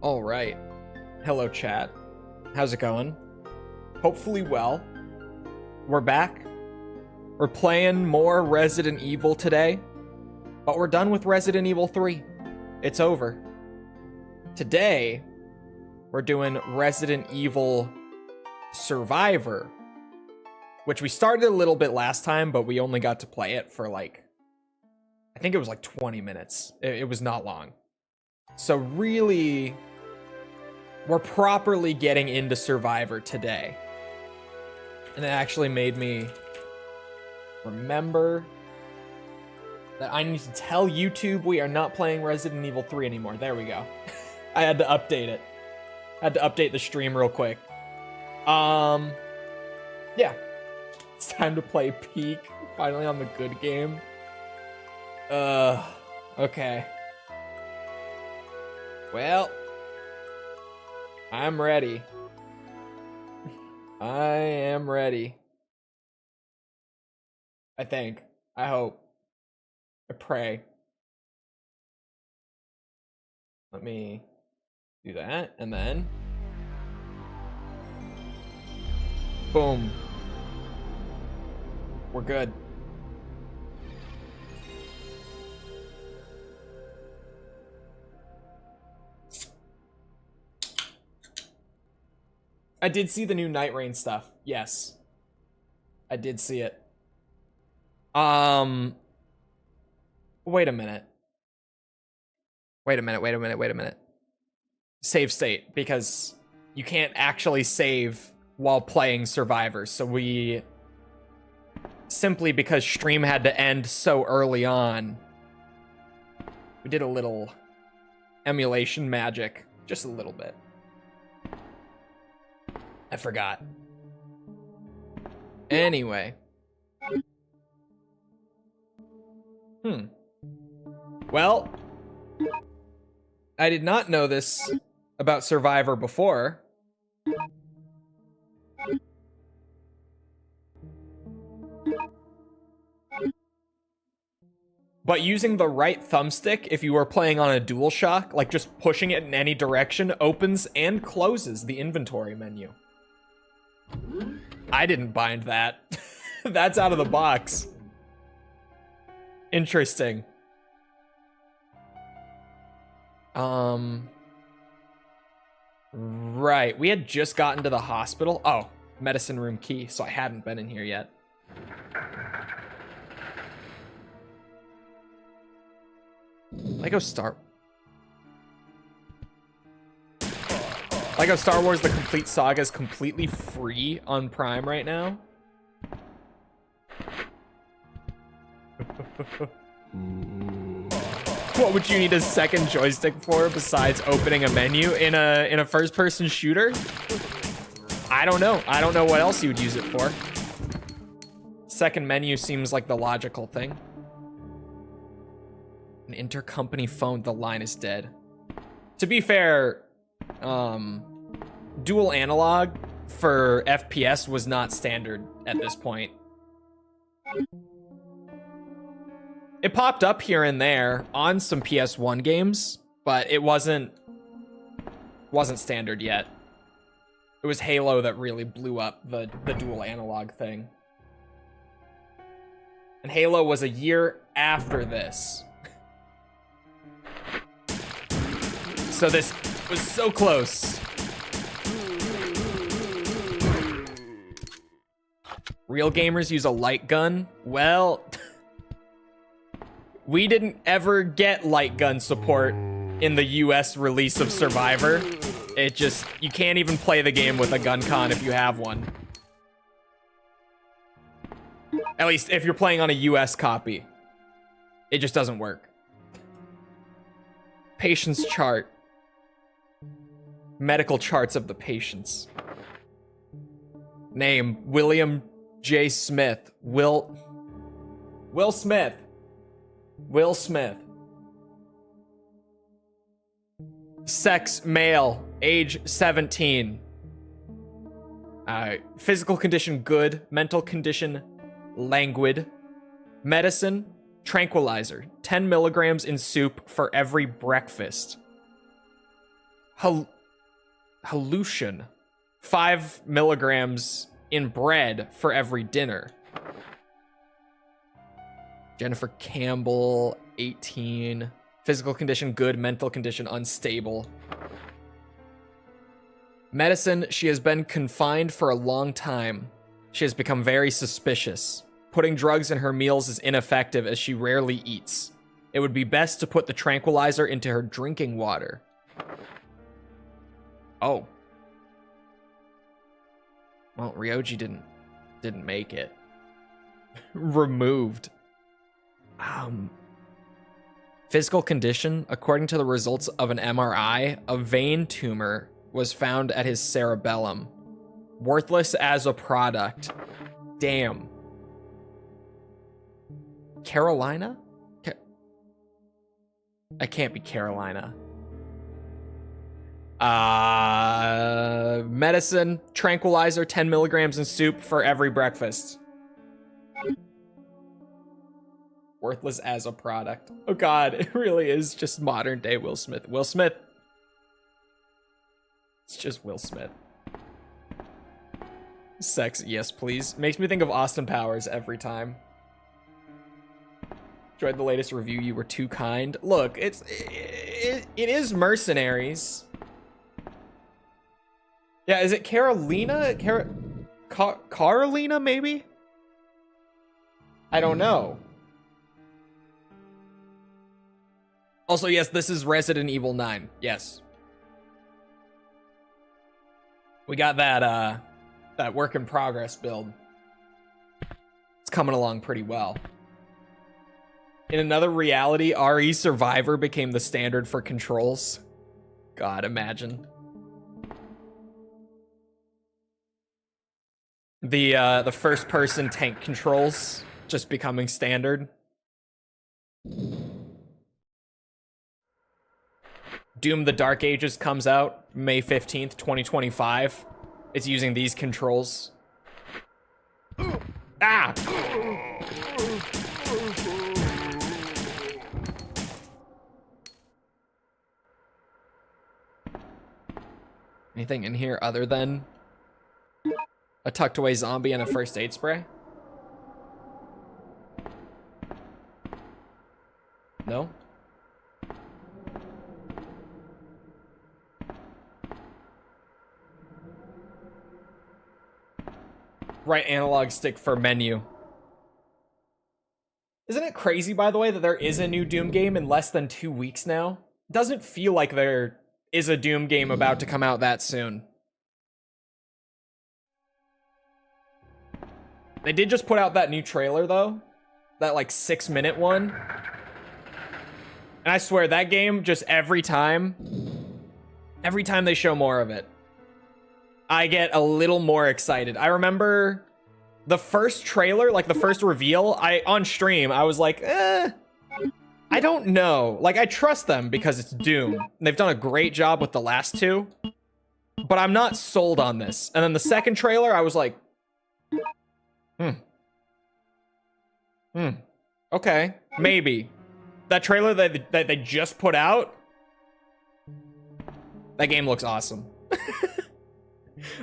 All right. Hello, chat. How's it going? Hopefully well. We're back. We're playing more Resident Evil today, but we're done with Resident Evil 3. It's over. Today, we're doing Resident Evil Survivor, which we started a little bit last time, but we only got to play it for like, I think it was like 20 minutes. It was not long. So really, we're properly getting into Survivor today. And it actually made me remember that I need to tell YouTube we are not playing Resident Evil 3 anymore. There we go. I had to update it. I had to update the stream real quick. Yeah. It's time to play Peak. Finally on the good game. Okay. Well, I'm ready. I am ready. I think. I hope. I pray. Let me do that, and then boom. We're good. I did see the new Night Rain stuff. Yes. I did see it. Wait a minute. Wait a minute. Save state, because you can't actually save while playing Survivor. So we, simply because stream had to end so early on, we did a little emulation magic. Just a little bit. I forgot. Anyway. Well, I did not know this about Survivor before. But using the right thumbstick, if you were playing on a DualShock, like just pushing it in any direction, opens and closes the inventory menu. I didn't bind that. That's out of the box. Interesting. Right. We had just gotten to the hospital. Oh, medicine room key. So I hadn't been in here yet. Lego Star Wars The Complete Saga is completely free on Prime right now. What would you need a second joystick for besides opening a menu in a first-person shooter? I don't know. I don't know what else you would use it for. Second menu seems like the logical thing. An intercompany phone, the line is dead. To be fair, dual analog for FPS was not standard at this point. It popped up here and there on some PS1 games, but it wasn't standard yet. It was Halo that really blew up the dual analog thing. And Halo was a year after this. So this was so close. Real gamers use a light gun? Well, we didn't ever get light gun support in the US release of Survivor. It just, you can't even play the game with a gun con if you have one. At least if you're playing on a US copy. It just doesn't work. Patient's chart. Medical charts of the patients. Name, William J. Smith. Will Smith. Will Smith. Sex, male, age 17. Physical condition, good. Mental condition, languid. Medicine, tranquilizer. 10 milligrams in soup for every breakfast. Hallution. 5 milligrams in bread for every dinner. Jennifer Campbell, 18. Physical condition, good. Mental condition, unstable. Medicine, she has been confined for a long time. She has become very suspicious. Putting drugs in her meals is ineffective as she rarely eats. It would be best to put the tranquilizer into her drinking water. Oh. Well, Ryoji didn't make it. Removed. Physical condition, according to the results of an MRI, a vein tumor was found at his cerebellum. Worthless as a product. Damn. Carolina? I can't be Carolina. Medicine, tranquilizer, 10 milligrams in soup for every breakfast. Worthless as a product. Oh god, it really is just modern day Will Smith. Will Smith. It's just Will Smith. Sex, yes please. Makes me think of Austin Powers every time. Enjoyed the latest review. You were too kind. Look, it is Mercenaries. Yeah, is it Carolina? Carolina, maybe? I don't know. Also, yes, this is Resident Evil 9. Yes. We got that work in progress build. It's coming along pretty well. In another reality, RE Survivor became the standard for controls. God, imagine. The first person tank controls just becoming standard. Doom the Dark Ages comes out May 15th, 2025. It's using these controls. Ah! Anything in here other than a tucked away zombie and a first aid spray? No? Right analog stick for menu. Isn't it crazy, by the way, that there is a new Doom game in less than 2 weeks now? It doesn't feel like there is a Doom game about to come out that soon. They did just put out that new trailer, though. That, like, 6-minute one. And I swear, that game, just every time they show more of it, I get a little more excited. I remember the first trailer, like the first reveal, on stream, I was like, I don't know. Like, I trust them because it's Doom. They've done a great job with the last two, but I'm not sold on this. And then the second trailer, I was like, okay, maybe. That trailer that they just put out, that game looks awesome.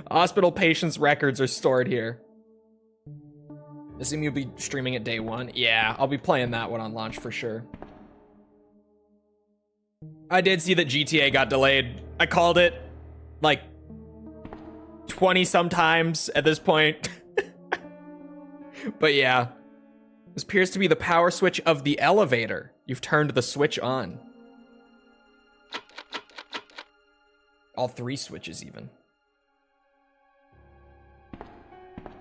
Hospital patients' records are stored here. Assume you'll be streaming it day one. Yeah, I'll be playing that one on launch for sure. I did see that GTA got delayed. I called it like 20 sometimes at this point. But yeah, this appears to be the power switch of the elevator. You've turned the switch on. All 3 switches even.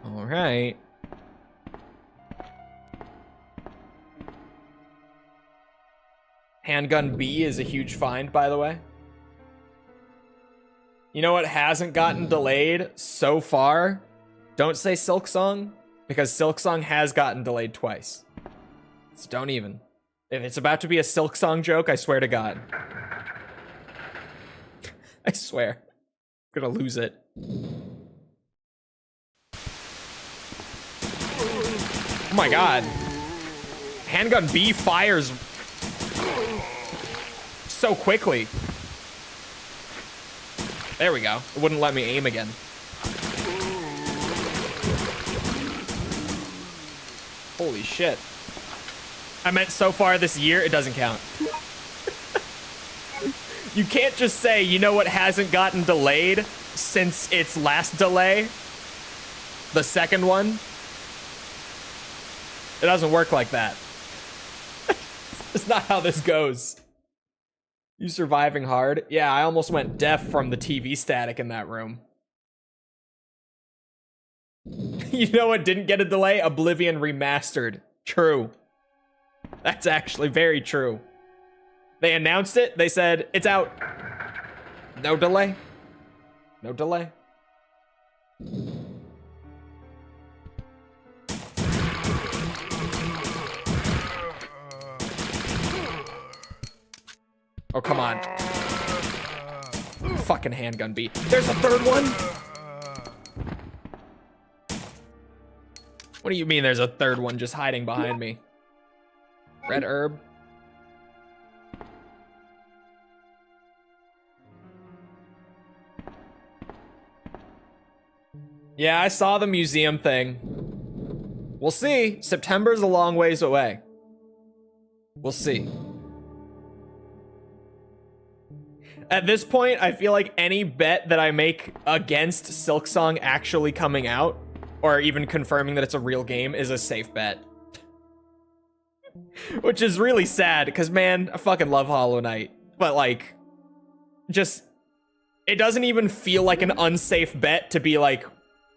All right. Handgun B is a huge find, by the way. You know what hasn't gotten delayed so far? Don't say Silksong, because Silksong has gotten delayed twice. So don't even. If it's about to be a Silksong joke, I swear to God. I swear. I'm gonna lose it. Oh my god. Handgun B fires so quickly. There we go. It wouldn't let me aim again. Holy shit. I meant so far this year, it doesn't count. You can't just say, you know what hasn't gotten delayed since its last delay? The second one? It doesn't work like that. It's not how this goes. You surviving hard? Yeah, I almost went deaf from the TV static in that room. You know what didn't get a delay? Oblivion Remastered. True. That's actually very true. They announced it. They said, it's out. No delay. No delay. Oh, come on. Fucking handgun beat. There's a third one? What do you mean there's a third one just hiding behind me? Red herb. Yeah, I saw the museum thing. We'll see. September's a long ways away. We'll see. At this point, I feel like any bet that I make against Silksong actually coming out, or even confirming that it's a real game, is a safe bet. Which is really sad, because man, I fucking love Hollow Knight. But like, just, it doesn't even feel like an unsafe bet to be like,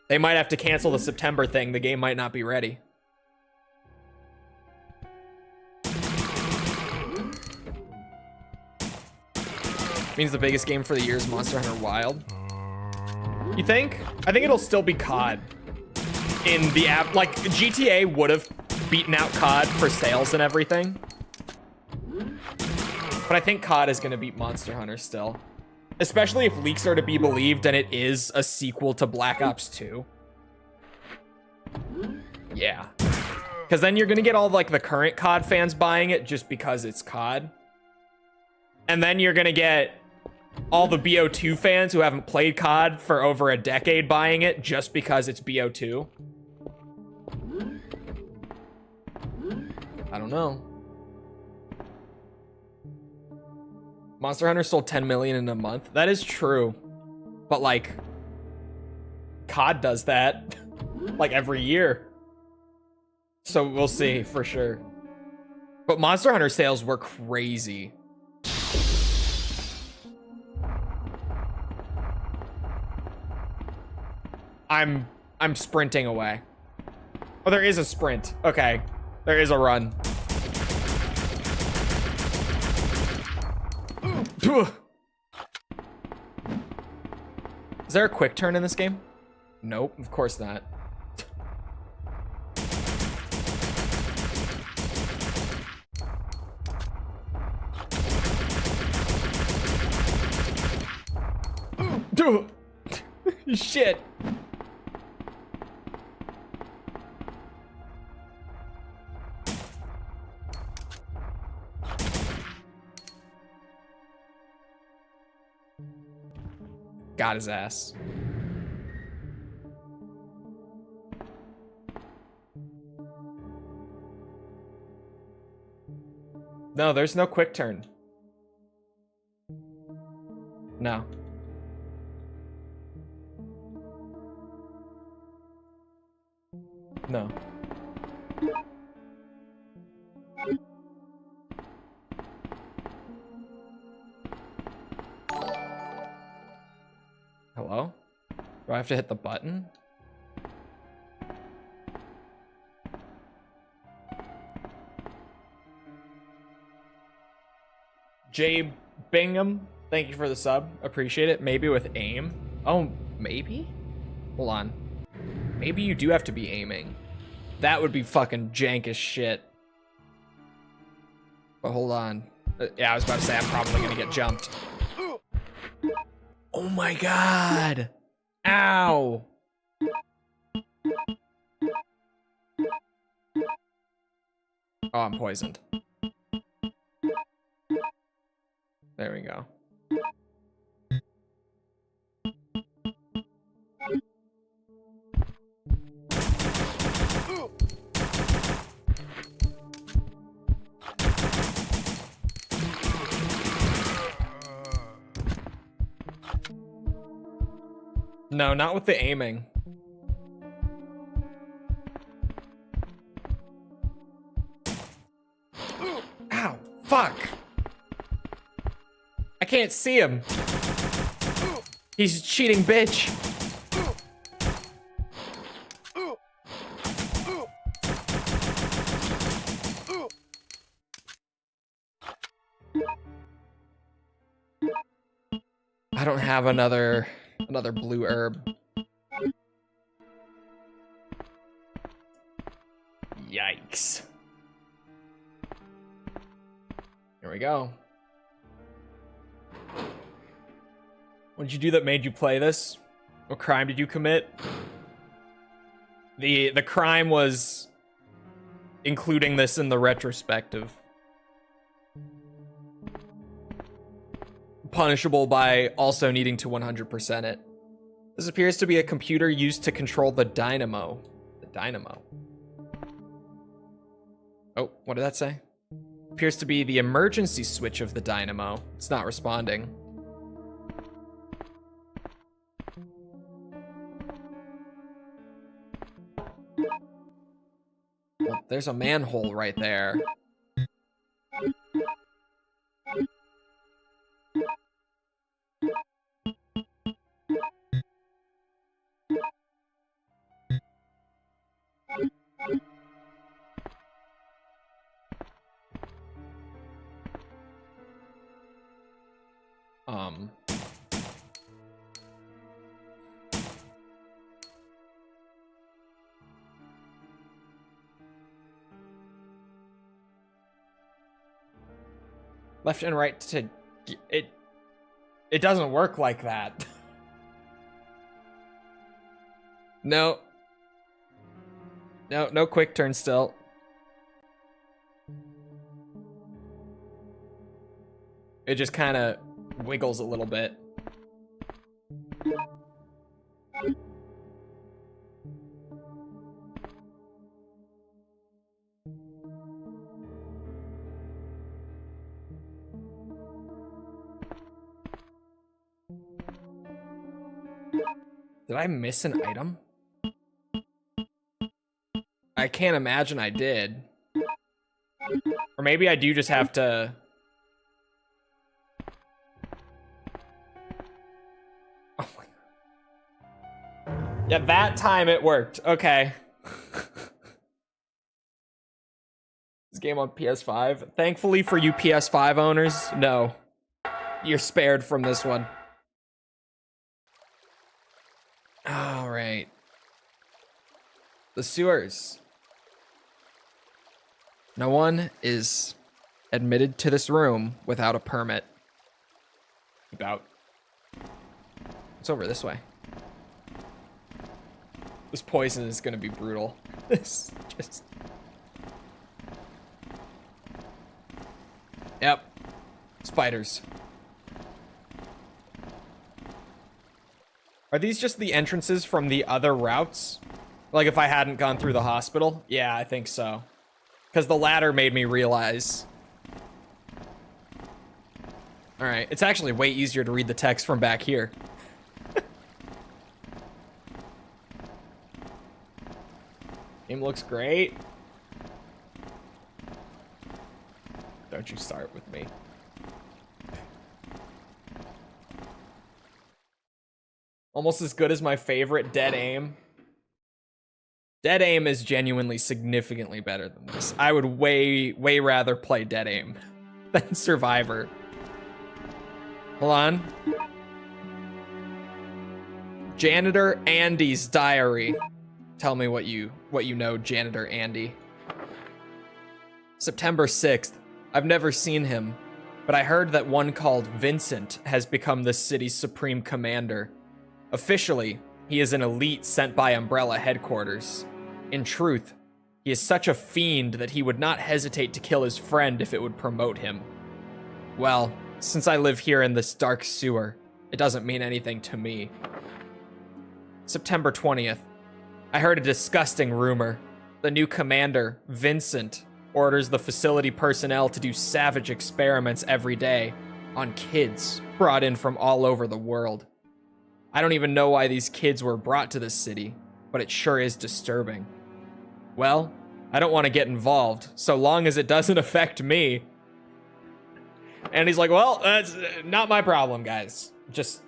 they might have to cancel the September thing, the game might not be ready. Means the biggest game for the year is Monster Hunter Wild. You think? I think it'll still be COD. In the app, like, GTA would have beaten out COD for sales and everything. But I think COD is gonna beat Monster Hunter still. Especially if leaks are to be believed and it is a sequel to Black Ops 2. Yeah. Because then you're gonna get all, like, the current COD fans buying it just because it's COD. And then you're gonna get all the BO2 fans who haven't played COD for over a decade buying it just because it's BO2. I don't know. Monster Hunter sold 10 million in a month. That is true. But like, COD does that like every year. So we'll see for sure. But Monster Hunter sales were crazy. I'm sprinting away. Oh, there is a sprint. Okay. There is a run. Is there a quick turn in this game? Nope, of course not. Shit. Got his ass. No, there's no quick turn. No. No. Hello? Do I have to hit the button? Jay Bingham, thank you for the sub. Appreciate it. Maybe with aim. Oh, maybe? Hold on. Maybe you do have to be aiming. That would be fucking jank as shit. But hold on. Yeah, I was about to say I'm probably gonna get jumped. Oh my god. Ow. Oh, I'm poisoned. There we go. No, not with the aiming. Ow, fuck. I can't see him. He's a cheating bitch. I don't have another blue herb. Yikes. Here we go. What did you do that made you play this? What crime did you commit? The crime was including this in the retrospective. Punishable by also needing to 100% it. This appears to be a computer used to control the dynamo. The dynamo. Oh, what did that say? Appears to be the emergency switch of the dynamo. It's not responding. Well, there's a manhole right there. Left and right to it doesn't work like that. No quick turn still. It just kind of wiggles a little bit. Did I miss an item? I can't imagine I did. Or maybe I do just have to... Oh my... Yeah, that time it worked. Okay. This game on PS5. Thankfully for you PS5 owners, no. You're spared from this one. All right. The sewers. No one is admitted to this room without a permit. Keep out. It's over this way. This poison is gonna be brutal. This just... Yep. Spiders. Are these just the entrances from the other routes? Like if I hadn't gone through the hospital? Yeah, I think so. Because the ladder made me realize. Alright, it's actually way easier to read the text from back here. Game looks great. Don't you start with me. Almost as good as my favorite Dead Aim. Dead Aim is genuinely significantly better than this. I would way rather play Dead Aim than Survivor. Hold on. Janitor Andy's diary. Tell me what you know, Janitor Andy. September 6th. I've never seen him, but I heard that one called Vincent has become the city's supreme commander. Officially, he is an elite sent by Umbrella headquarters. In truth, he is such a fiend that he would not hesitate to kill his friend if it would promote him. Well, since I live here in this dark sewer, it doesn't mean anything to me. September 20th. I heard a disgusting rumor. The new commander, Vincent, orders the facility personnel to do savage experiments every day on kids brought in from all over the world. I don't even know why these kids were brought to this city, but it sure is disturbing. Well, I don't want to get involved, so long as it doesn't affect me. And he's like, well, that's not my problem, guys. Just,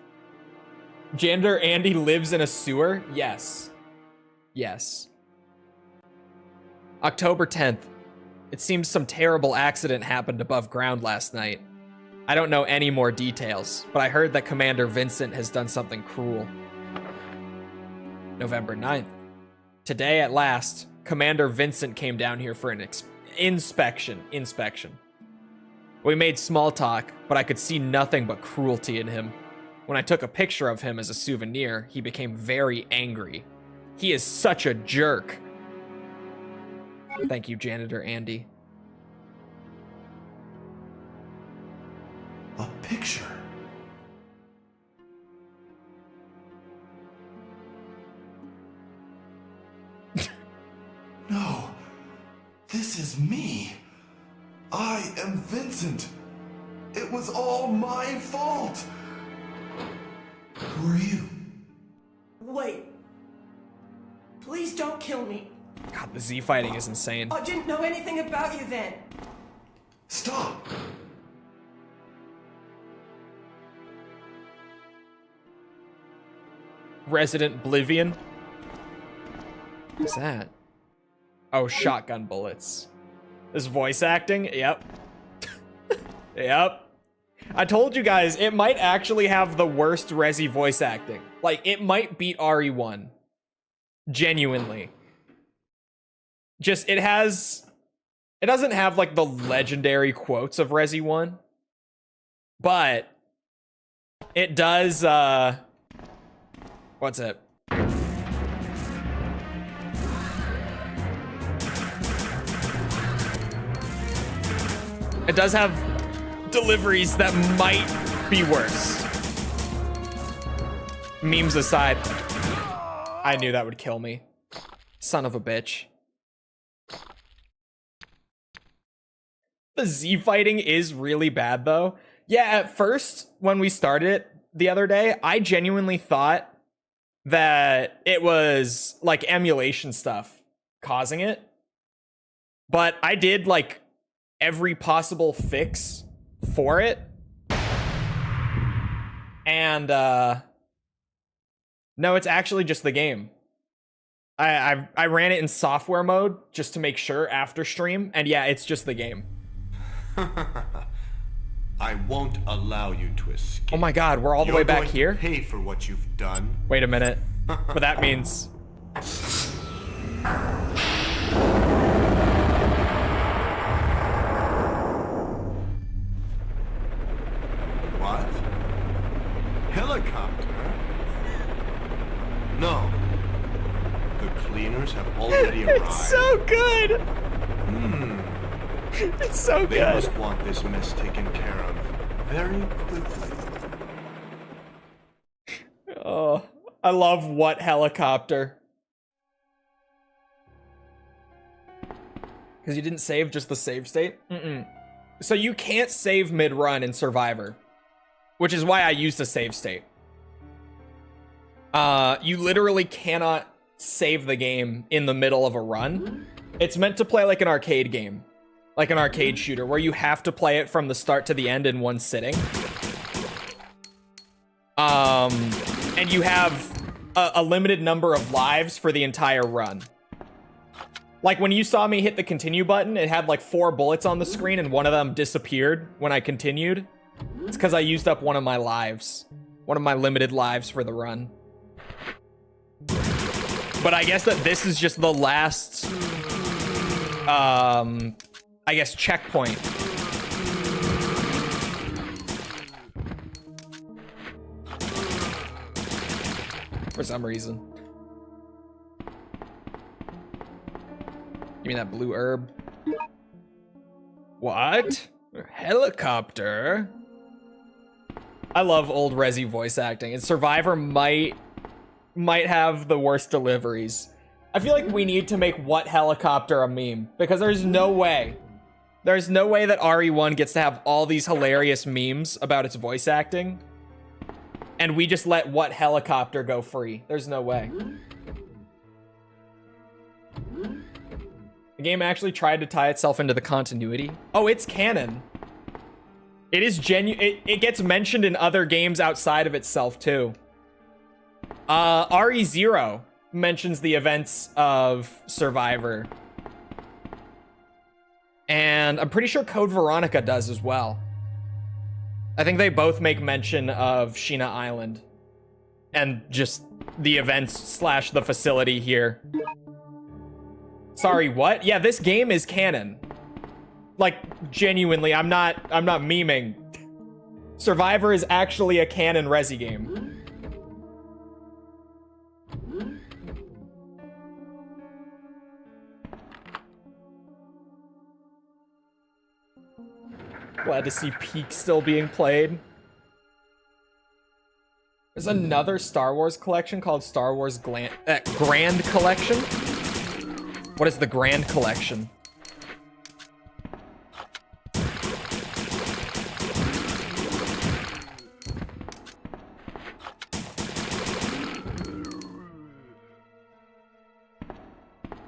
Janitor Andy lives in a sewer? Yes. Yes. October 10th. It seems some terrible accident happened above ground last night. I don't know any more details, but I heard that Commander Vincent has done something cruel. November 9th. Today, at last, Commander Vincent came down here for an inspection. We made small talk, but I could see nothing but cruelty in him. When I took a picture of him as a souvenir, he became very angry. He is such a jerk. Thank you, Janitor Andy. A picture. No, this is me. I am Vincent. It was all my fault. Who are you? Wait. Please don't kill me. God, the Z fighting is insane. I didn't know anything about you then. Stop. Resident Oblivion. What's that? Oh, shotgun bullets. This voice acting? Yep. Yep. I told you guys, it might actually have the worst Resi voice acting. Like, it might beat RE1. Genuinely. Just, it doesn't have, like, the legendary quotes of Resi 1. But, it does, what's it? It does have deliveries that might be worse. Memes aside, I knew that would kill me. Son of a bitch. The Z fighting is really bad though. Yeah, at first, when we started it the other day, I genuinely thought that it was like emulation stuff causing it. But I did like every possible fix for it. And no, it's actually just the game. I ran it in software mode just to make sure after stream, and yeah, it's just the game. I won't allow you to escape. Oh my god, we're all the way back here? Pay for what you've done. Wait a minute. But that means... What? Helicopter? No. The cleaners have already arrived. It's so good! It's so They good. must want this mess taken care of very quickly. Oh, I love what helicopter. Because you didn't save just the save state? So you can't save mid-run in Survivor, which is why I used a save state. You literally cannot save the game in the middle of a run. It's meant to play like an arcade game. Like an arcade shooter, where you have to play it from the start to the end in one sitting. And you have a limited number of lives for the entire run. Like when you saw me hit the continue button, it had like 4 bullets on the screen and one of them disappeared when I continued. It's because I used up one of my lives. One of my limited lives for the run. But I guess that this is just the last, I guess, checkpoint. For some reason. Give me that blue herb. What? Helicopter? I love old Resi voice acting, and Survivor might have the worst deliveries. I feel like we need to make What Helicopter a meme, because there's no way that RE1 gets to have all these hilarious memes about its voice acting. and we just let what helicopter go free? There's no way. The game actually tried to tie itself into the continuity. Oh, it's canon. It is it gets mentioned in other games outside of itself too. RE0 mentions the events of Survivor. And I'm pretty sure Code Veronica does as well. I think they both make mention of Sheena Island and just the events / the facility here. Sorry, what? Yeah, this game is canon. Like, genuinely, I'm not memeing. Survivor is actually a canon Resi game. Glad to see Peak still being played. There's another Star Wars collection called Star Wars Grand Collection. What is the Grand Collection?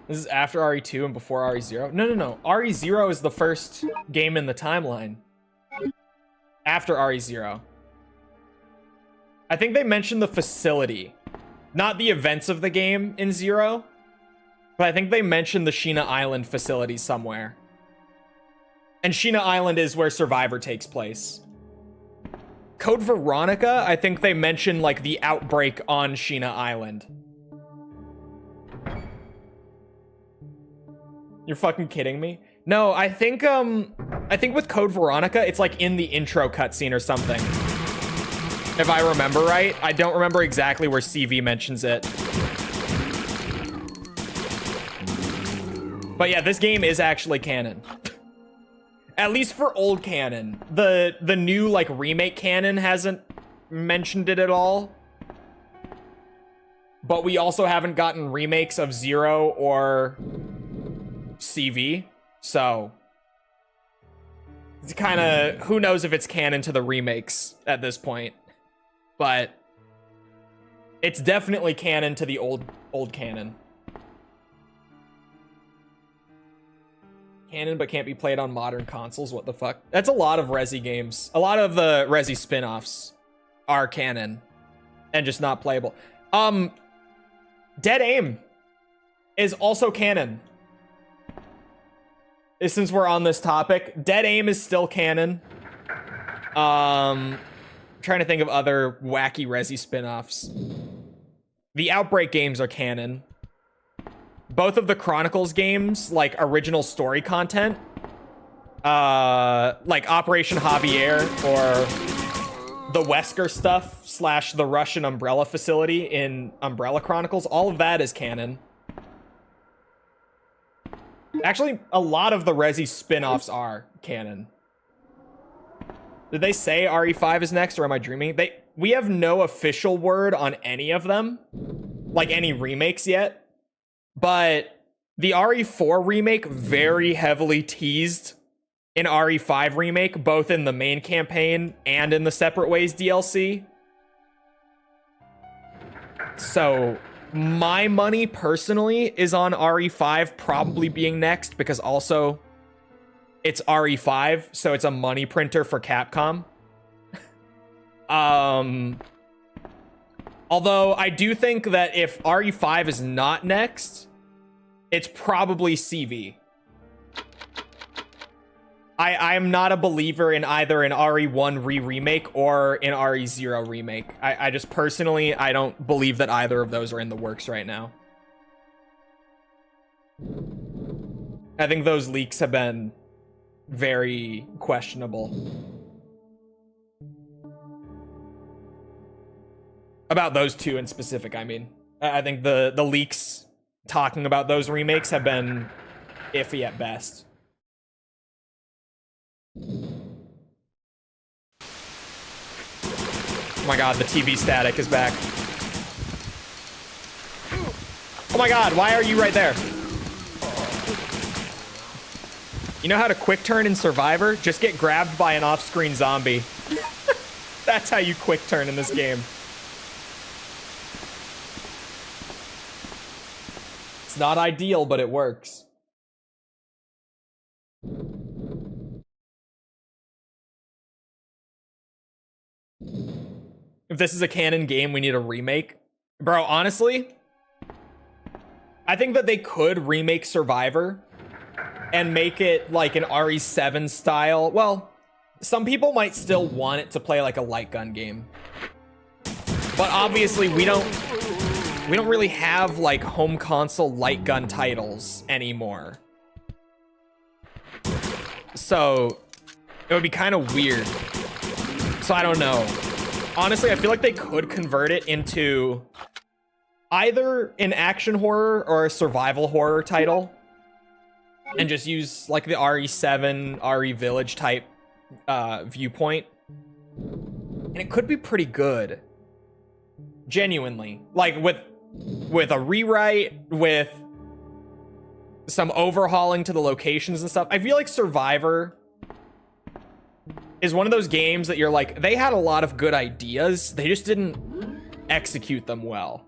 This is after RE2 and before RE0? No. RE0 is the first game in the timeline. After RE0. I think they mentioned the facility. Not the events of the game in 0. But I think they mentioned the Sheena Island facility somewhere. And Sheena Island is where Survivor takes place. Code Veronica, I think they mentioned like the outbreak on Sheena Island. You're fucking kidding me? No, I think with Code Veronica, it's like in the intro cutscene or something. If I remember right. I don't remember exactly where CV mentions it. But yeah, this game is actually canon. At least for old canon. The new like remake canon hasn't mentioned it at all. But we also haven't gotten remakes of 0 or CV, so it's kind of, who knows if it's canon to the remakes at this point, but it's definitely canon to the old canon. Canon, but can't be played on modern consoles. What the fuck? That's a lot of Resi games. A lot of the Resi spin-offs are canon and just not playable. Dead Aim is also canon. Since we're on this topic, Dead Aim is still canon. Trying to think of other wacky Resi spin-offs. The Outbreak games are canon. Both of the Chronicles games, like original story content, like Operation Javier or the Wesker stuff / the Russian Umbrella facility in Umbrella Chronicles, all of that is canon. Actually, a lot of the Resi spin-offs are canon. Did they say RE5 is next, or am I dreaming? We have no official word on any of them, like any remakes yet. But the RE4 remake very heavily teased an RE5 remake, both in the main campaign and in the Separate Ways DLC. So my money personally is on RE5 probably being next, because also it's RE5, so it's a money printer for Capcom. Although I do think that if RE5 is not next, it's probably CV. I'm not a believer in either an RE1 remake or an RE0 remake. I just personally, I don't believe that either of those are in the works right now. I think those leaks have been very questionable. About those two in specific, I mean. I think the leaks talking about those remakes have been iffy at best. Oh my god, the TV static is back. Oh my god, why are you right there? You know how to quick turn in Survivor? Just get grabbed by an off-screen zombie. That's how you quick turn in this game. not ideal, but it works. If this is a canon game, we need a remake. Bro, honestly, I think that they could remake Survivor and make it like an RE7 style. Well, some people might still want it to play like a light gun game. But obviously we don't really have like home console light gun titles anymore. So it would be kind of weird. So I don't know. Honestly, I feel like they could convert it into either an action horror or a survival horror title and just use like the RE7, RE Village type viewpoint. And it could be pretty good. Genuinely. Like with a rewrite, with some overhauling to the locations and stuff. I feel like Survivor is one of those games that you're like, they had a lot of good ideas, they just didn't execute them well.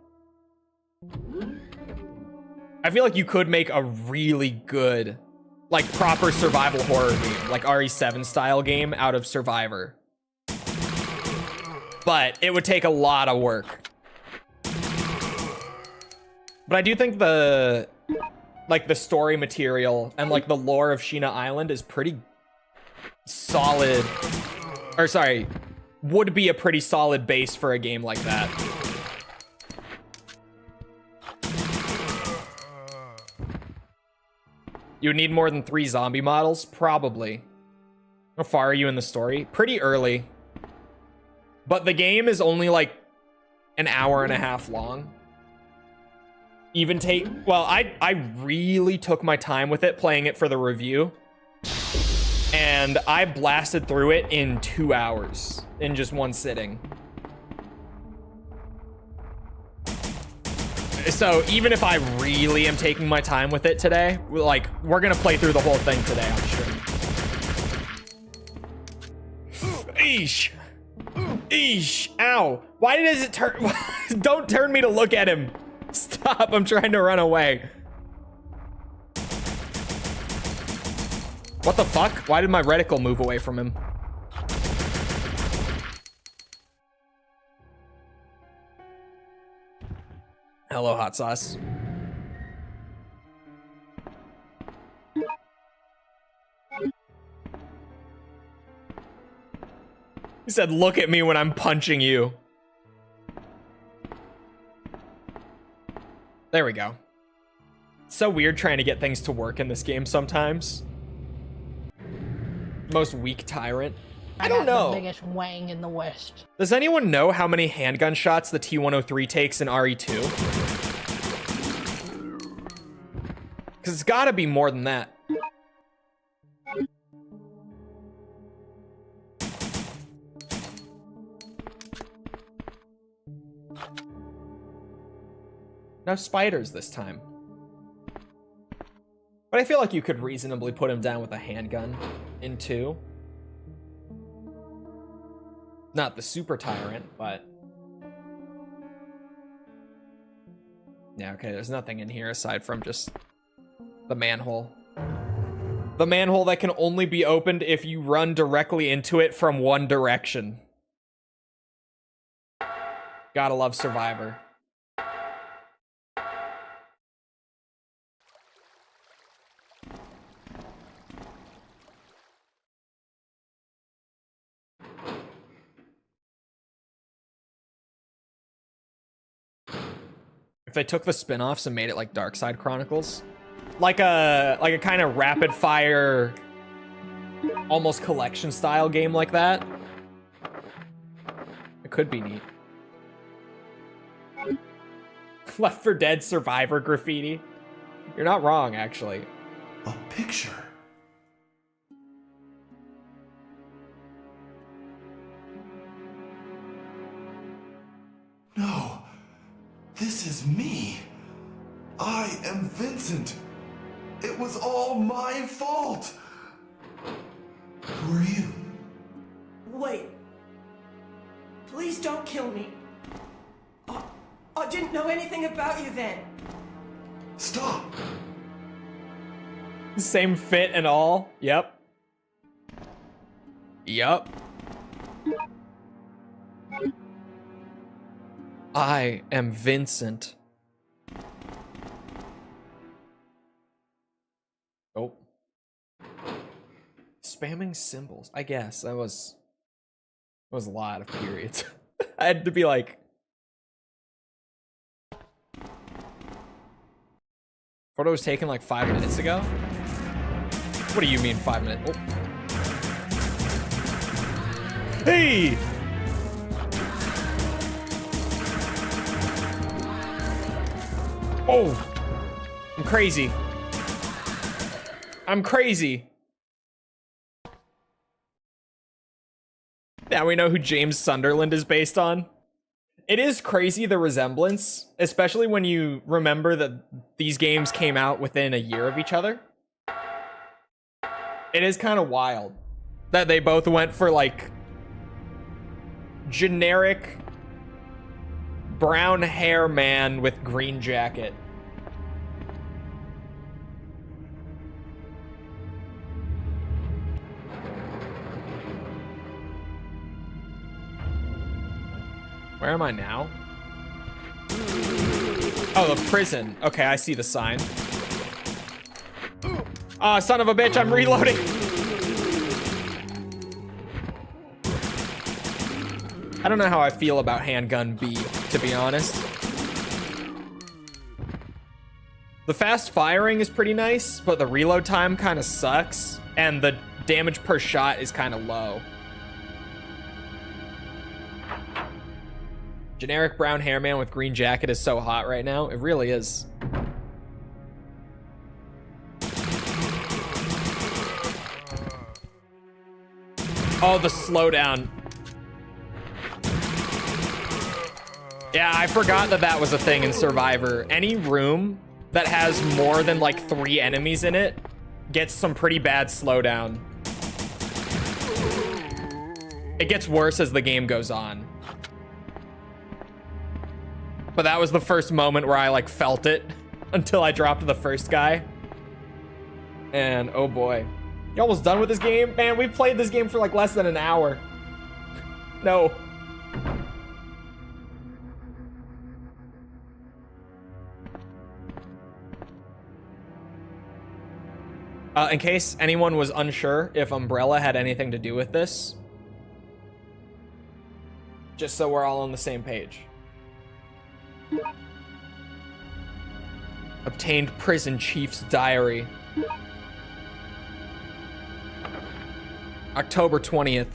I feel like you could make a really good, like, proper survival horror game, like RE7 style game out of Survivor. But it would take a lot of work. But I do think the story material and like the lore of Sheena Island is pretty solid, or sorry, would be a pretty solid base for a game like that. You would need more than 3 zombie models? Probably. How far are you in the story? Pretty early. But the game is only like an hour and a half long. Well, I really took my time with it, playing it for the review. And I blasted through it in 2 hours, in just one sitting. So even if I really am taking my time with it today, like, we're gonna play through the whole thing today on stream. Eesh. Eesh. Ow. Why does it turn? Don't turn me to look at him. Stop. I'm trying to run away. What the fuck? Why did my reticle move away from him? Hello, hot sauce. He said, look at me when I'm punching you. There we go. It's so weird trying to get things to work in this game sometimes. Most weak tyrant. I don't know. The biggest wang in the West. Does anyone know how many handgun shots the T-103 takes in RE2? Because it's got to be more than that. No spiders this time. But I feel like you could reasonably put him down with a handgun in 2. Not the super tyrant, but... yeah, okay, there's nothing in here aside from just the manhole. The manhole that can only be opened if you run directly into it from one direction. Gotta love Survivor. If they took the spin-offs and made it like Dark Side Chronicles, like a kind of rapid fire, almost collection style game like that, it could be neat. Left 4 Dead Survivor graffiti. You're not wrong, actually. A picture. No. This is me. I am Vincent. It was all my fault. Who are you? Wait. Please don't kill me. I didn't know anything about you then. Stop! Same fit and all. Yep. Yep. I am Vincent. Oh. Spamming symbols. I guess that was a lot of periods. I had to be like, photo was taken like 5 minutes ago. What do you mean 5 minutes? Oh. Hey! Oh! I'm crazy. I'm crazy. Now we know who James Sunderland is based on. It is crazy, the resemblance, especially when you remember that these games came out within a year of each other. It is kind of wild that they both went for like generic brown hair man with green jacket. Where am I now? Oh, the prison. Okay, I see the sign. Oh, son of a bitch, I'm reloading. I don't know how I feel about Handgun B, to be honest. The fast firing is pretty nice, but the reload time kind of sucks, and the damage per shot is kind of low. Generic brown hair man with green jacket is so hot right now. It really is. Oh, the slowdown. Yeah, I forgot that that was a thing in Survivor. Any room that has more than like 3 enemies in it gets some pretty bad slowdown. It gets worse as the game goes on. But that was the first moment where I like felt it until I dropped the first guy. And oh boy. You almost done with this game? Man, we've played this game for like less than an hour. No. In case anyone was unsure if Umbrella had anything to do with this, just so we're all on the same page. Obtained prison chief's diary. October 20th.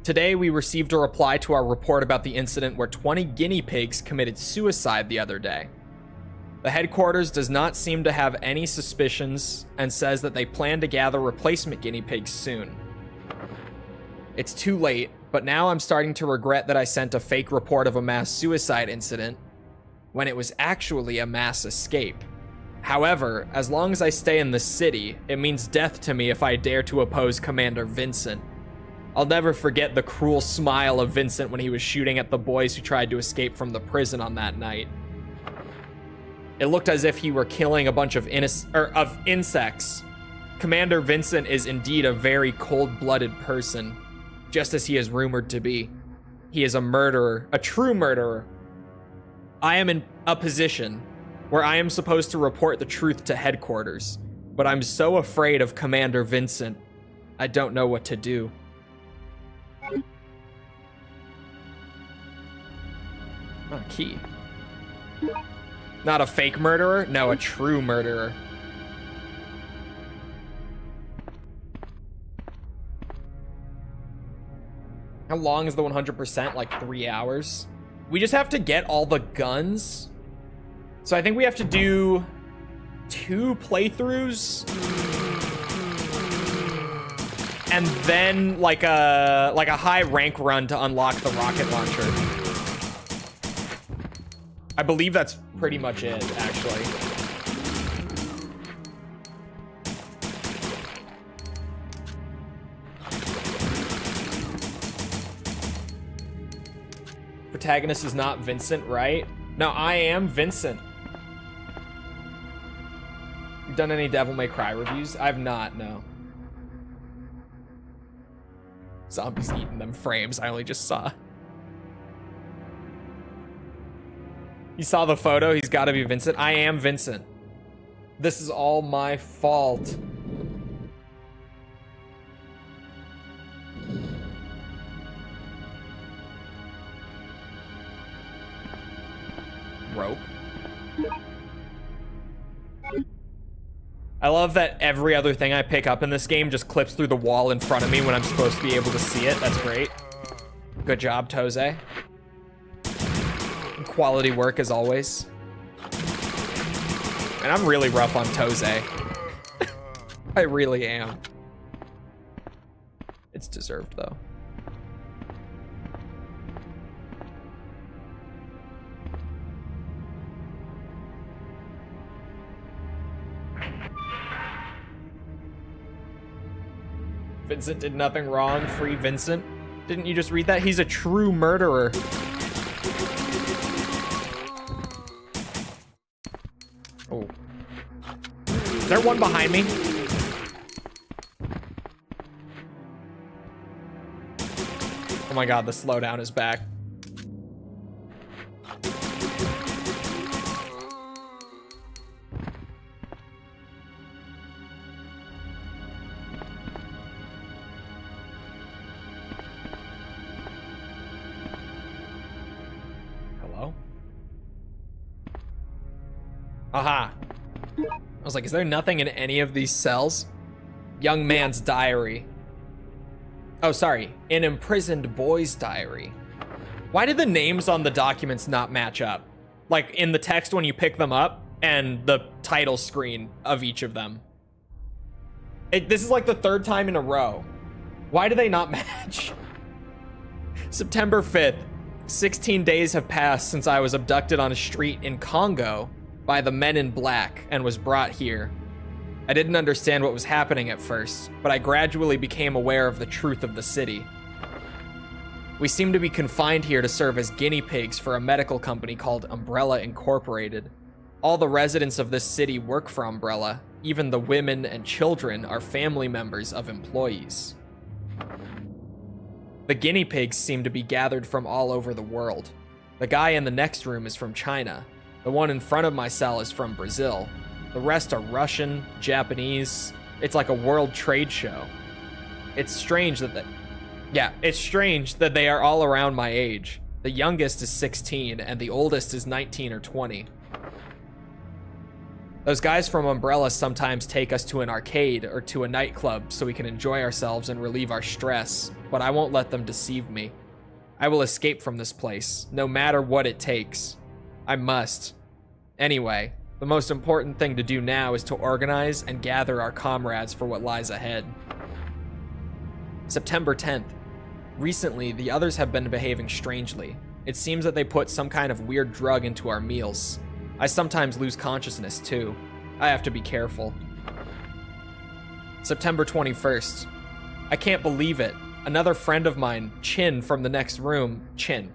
Today we received a reply to our report about the incident where 20 guinea pigs committed suicide the other day. The headquarters does not seem to have any suspicions and says that they plan to gather replacement guinea pigs soon. It's too late, but now I'm starting to regret that I sent a fake report of a mass suicide incident when it was actually a mass escape. However, as long as I stay in the city, it means death to me if I dare to oppose Commander Vincent. I'll never forget the cruel smile of Vincent when he was shooting at the boys who tried to escape from the prison on that night. It looked as if he were killing a bunch of insects. Commander Vincent is indeed a very cold-blooded person, just as he is rumored to be. He is a murderer, a true murderer. I am in a position where I am supposed to report the truth to headquarters, but I'm so afraid of Commander Vincent, I don't know what to do. Oh, key. Not a fake murderer? No, a true murderer. How long is the 100%? Like 3 hours? We just have to get all the guns. So I think we have to do 2 playthroughs. And then like a high rank run to unlock the rocket launcher. I believe that's pretty much it, actually. Protagonist is not Vincent, right? No, I am Vincent. done any Devil May Cry reviews? I've not, no. Zombies eating them frames, I only just saw. You saw the photo? He's got to be Vincent. I am Vincent. This is all my fault. Rope. I love that every other thing I pick up in this game just clips through the wall in front of me when I'm supposed to be able to see it. That's great. Good job, Tose. Quality work as always. And I'm really rough on Tose. I really am. It's deserved though. Vincent did nothing wrong. Free Vincent. Didn't you just read that? He's a true murderer. Oh. Is there one behind me? Oh my god, the slowdown is back. Aha. I was like, is there nothing in any of these cells? Young man's diary. Oh, sorry. An imprisoned boy's diary. Why did the names on the documents not match up? Like in the text when you pick them up and the title screen of each of them. This is like the third time in a row. Why do they not match? September 5th. 16 days have passed since I was abducted on a street in Congo by the men in black and was brought here. I didn't understand what was happening at first, but I gradually became aware of the truth of the city. We seem to be confined here to serve as guinea pigs for a medical company called Umbrella Incorporated. All the residents of this city work for Umbrella. Even the women and children are family members of employees. The guinea pigs seem to be gathered from all over the world. The guy in the next room is from China. The one in front of my cell is from Brazil. The rest are Russian, Japanese. It's like a world trade show. It's strange that it's strange that they are all around my age. The youngest is 16 and the oldest is 19 or 20. Those guys from Umbrella sometimes take us to an arcade or to a nightclub so we can enjoy ourselves and relieve our stress, but I won't let them deceive me. I will escape from this place, no matter what it takes. I must. Anyway, the most important thing to do now is to organize and gather our comrades for what lies ahead. September 10th. Recently, the others have been behaving strangely. It seems that they put some kind of weird drug into our meals. I sometimes lose consciousness too. I have to be careful. September 21st. I can't believe it. Another friend of mine, Chin from the next room, Chin.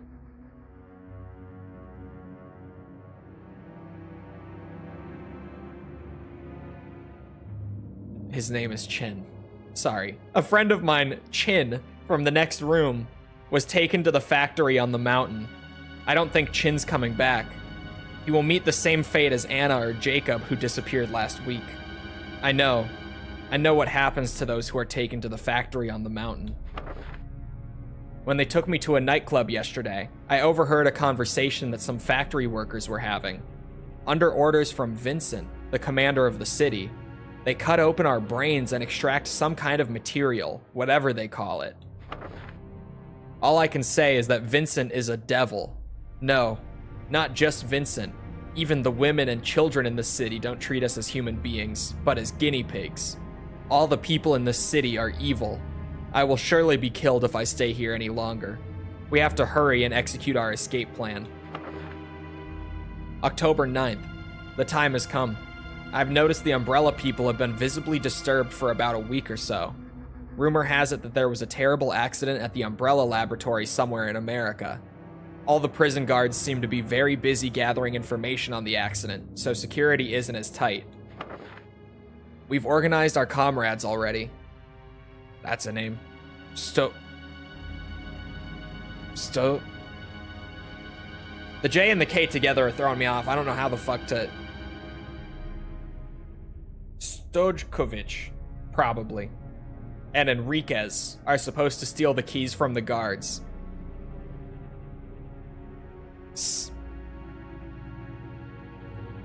His name is Chin. Sorry. A friend of mine, Chin, from the next room, was taken to the factory on the mountain. I don't think Chin's coming back. He will meet the same fate as Anna or Jacob, who disappeared last week. I know. I know what happens to those who are taken to the factory on the mountain. When they took me to a nightclub yesterday, I overheard a conversation that some factory workers were having. Under orders from Vincent, the commander of the city, they cut open our brains and extract some kind of material, whatever they call it. All I can say is that Vincent is a devil. No, not just Vincent. Even the women and children in the city don't treat us as human beings, but as guinea pigs. All the people in this city are evil. I will surely be killed if I stay here any longer. We have to hurry and execute our escape plan. October 9th. The time has come. I've noticed the Umbrella people have been visibly disturbed for about a week or so. Rumor has it that there was a terrible accident at the Umbrella laboratory somewhere in America. All the prison guards seem to be very busy gathering information on the accident, so security isn't as tight. We've organized our comrades already. That's a name. Sto... The J and the K together are throwing me off. I don't know how the fuck to... Stojkovic, probably. And Enriquez are supposed to steal the keys from the guards.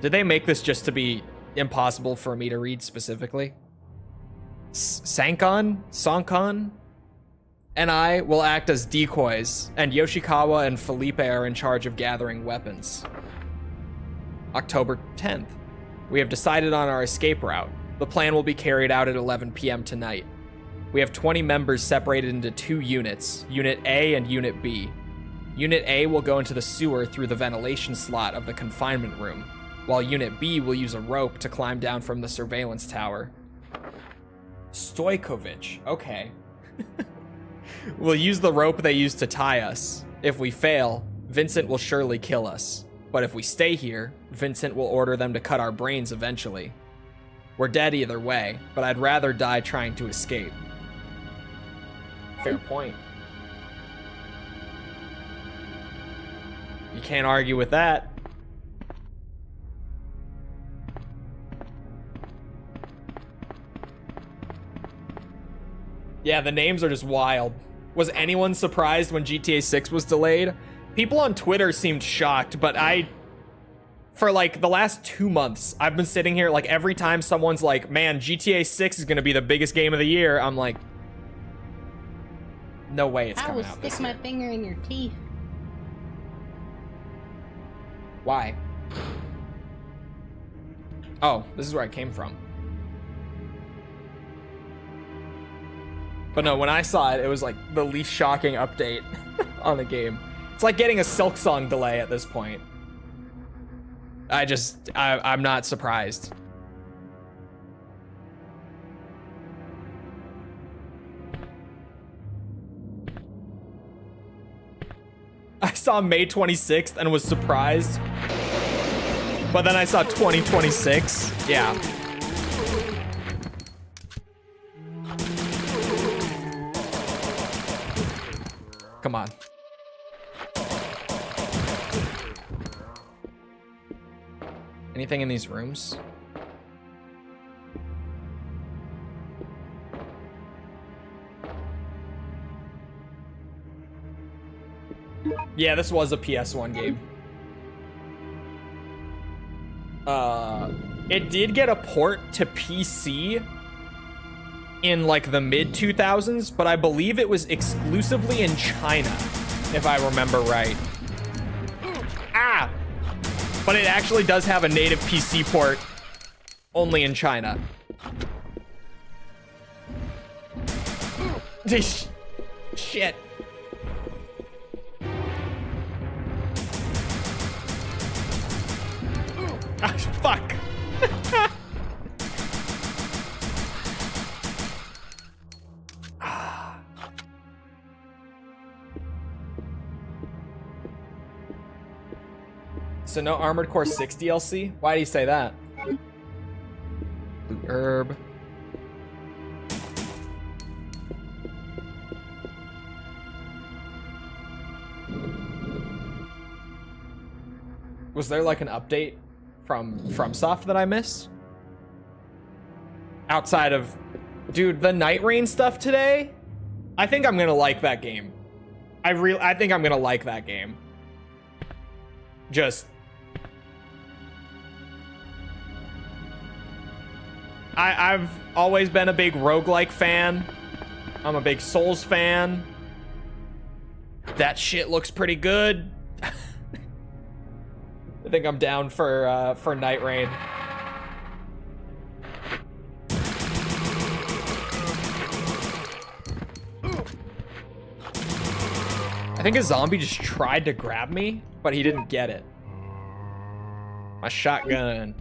Did they make this just to be impossible for me to read specifically? Sankon and I will act as decoys, and Yoshikawa and Felipe are in charge of gathering weapons. October 10th. We have decided on our escape route. The plan will be carried out at 11 p.m. tonight. We have 20 members separated into 2 units, Unit A and Unit B. Unit A will go into the sewer through the ventilation slot of the confinement room, while Unit B will use a rope to climb down from the surveillance tower. Stojkovic, okay. We'll use the rope they used to tie us. If we fail, Vincent will surely kill us. But if we stay here, Vincent will order them to cut our brains eventually. We're dead either way, but I'd rather die trying to escape. Fair point. You can't argue with that. Yeah, the names are just wild. Was anyone surprised when GTA 6 was delayed? People on Twitter seemed shocked, but for like the last 2 months, I've been sitting here like every time someone's like, man, GTA 6 is gonna be the biggest game of the year, I'm like, no way it's coming out this year. I will stick my finger in your teeth. Why? Oh, this is where I came from. But no, when I saw it, it was like the least shocking update on the game. It's like getting a Silk Song delay at this point. I'm not surprised. I saw May 26th and was surprised. But then I saw 2026. Yeah. Come on. Anything in these rooms? Yeah, this was a PS1 game. It did get a port to PC in like the mid 2000s, but I believe it was exclusively in China, if I remember right. Ah! But it actually does have a native PC port only in China. Shit. Ah, fuck. So no Armored Core 6 DLC? Why do you say that? Blue herb. Was there like an update from FromSoft that I missed? Outside of, dude, the Night Rain stuff today? I think I'm gonna like that game. I think I'm gonna like that game. Just I've always been a big roguelike fan. I'm a big Souls fan. That shit looks pretty good. I think I'm down for Night Rain. I think a zombie just tried to grab me, but he didn't get it. My shotgun.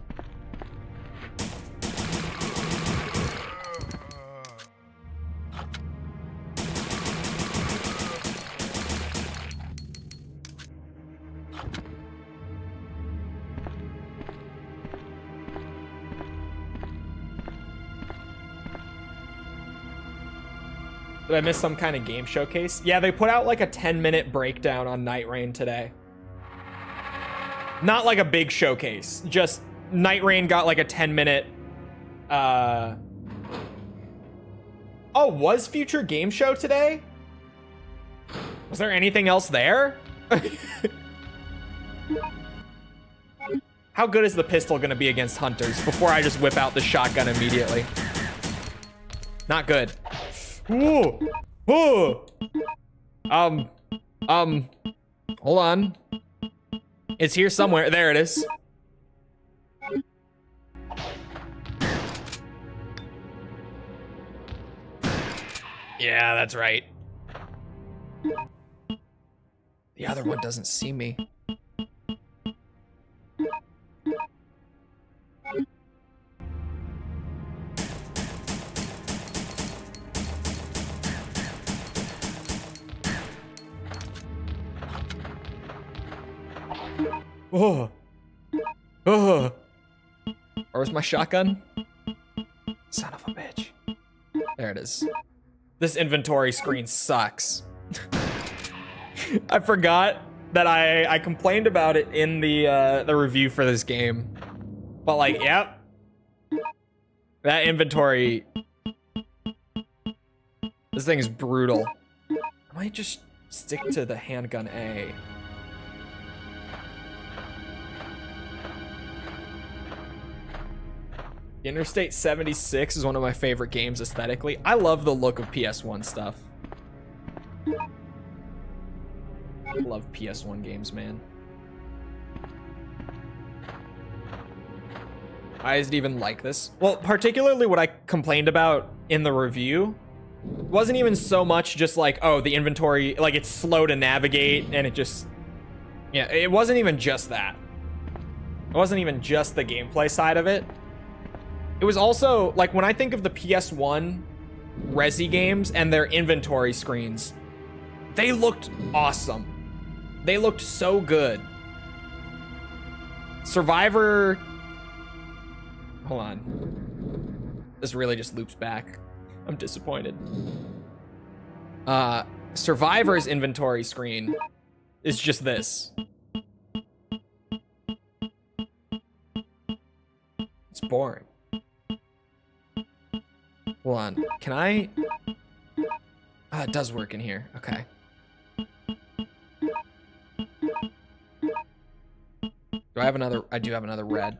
Did I miss some kind of game showcase? Yeah, they put out like a 10-minute breakdown on Night Rain today. Not like a big showcase. Just Night Rain got like a 10-minute... Oh, was Future Game Show today? Was there anything else there? How good is the pistol gonna be against hunters before I just whip out the shotgun immediately? Not good. Ooh. Ooh. Hold on. It's here somewhere. There it is. Yeah, that's right. The other one doesn't see me. Oh. Oh. Where's my shotgun? Son of a bitch. There it is. This inventory screen sucks. I forgot that I complained about it in the review for this game. But like, yep. That inventory. This thing is brutal. I might just stick to the handgun A. Interstate 76 is one of my favorite games aesthetically. I love the look of PS1 stuff. I love PS1 games, man. Why is it even like this? Well, particularly what I complained about in the review wasn't even so much just like, oh, the inventory, like it's slow to navigate and it just, yeah, it wasn't even just that. It wasn't even just the gameplay side of it. It was also, like, when I think of the PS1 Resi games and their inventory screens, they looked awesome. They looked so good. Survivor... Hold on. This really just loops back. I'm disappointed. Survivor's inventory screen is just this. It's boring. Hold on, can I? It does work in here, okay. Do I have another? I do have another red.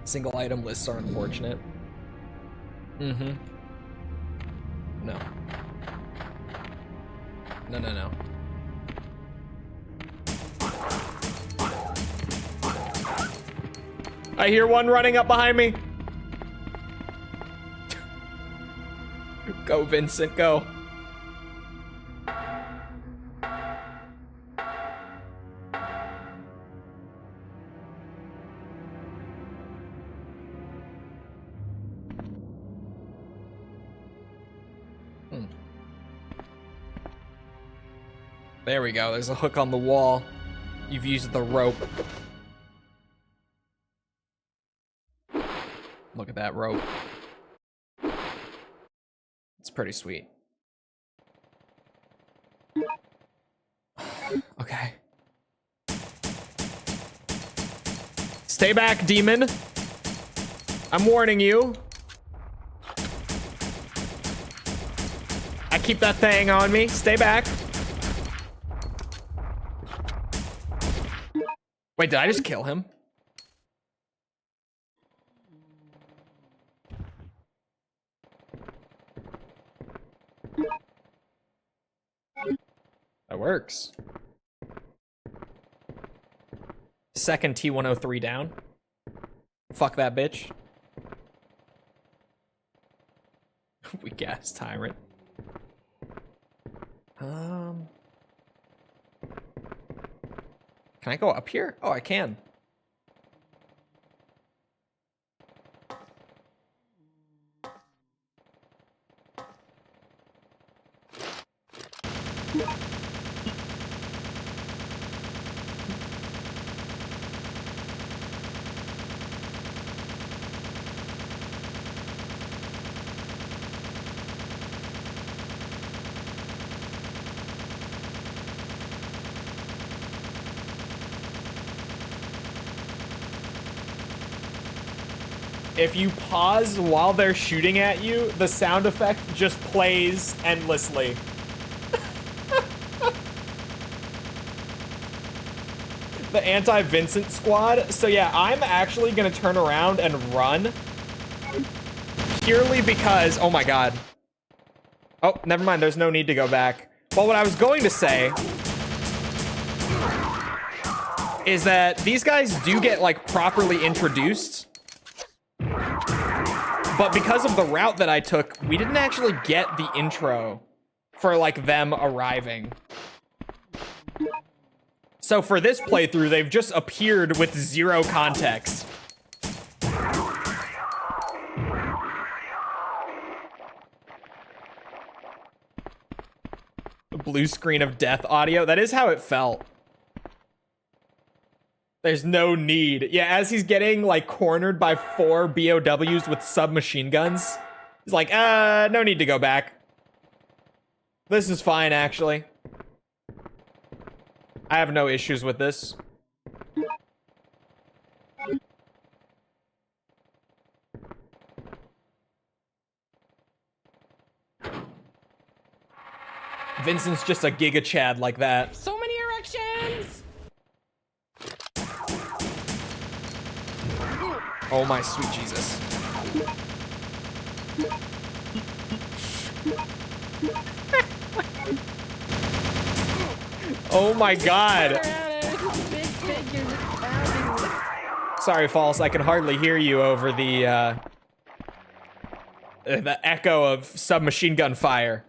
Single item lists are unfortunate. Mm-hmm. No. No, no, no. I hear one running up behind me. Go, Vincent, go. There we go. There's a hook on the wall. You've used the rope. Look at that rope. It's pretty sweet. Okay. Stay back, demon. I'm warning you. I keep that thing on me. Stay back. Wait, did I just kill him? That works. Second T-103 down. Fuck that bitch. We gas tyrant. Can I go up here? Oh, I can. if you pause while they're shooting at you, the sound effect just plays endlessly. The anti-Vincent squad. So yeah, I'm actually gonna turn around and run. Purely because, oh my god. Oh, never mind, there's no need to go back. But what I was going to say is that these guys do get like properly introduced. But because of the route that I took, we didn't actually get the intro for like them arriving. So for this playthrough, they've just appeared with zero context. Blue screen of death audio. That is how it felt. There's no need. Yeah, as he's getting like cornered by 4 BOWs with submachine guns, he's like, no need to go back. This is fine, actually. I have no issues with this. Vincent's just a Giga Chad like that. So many erections! Oh my sweet Jesus. Oh my god. Sorry, False, I can hardly hear you over the echo of submachine gun fire.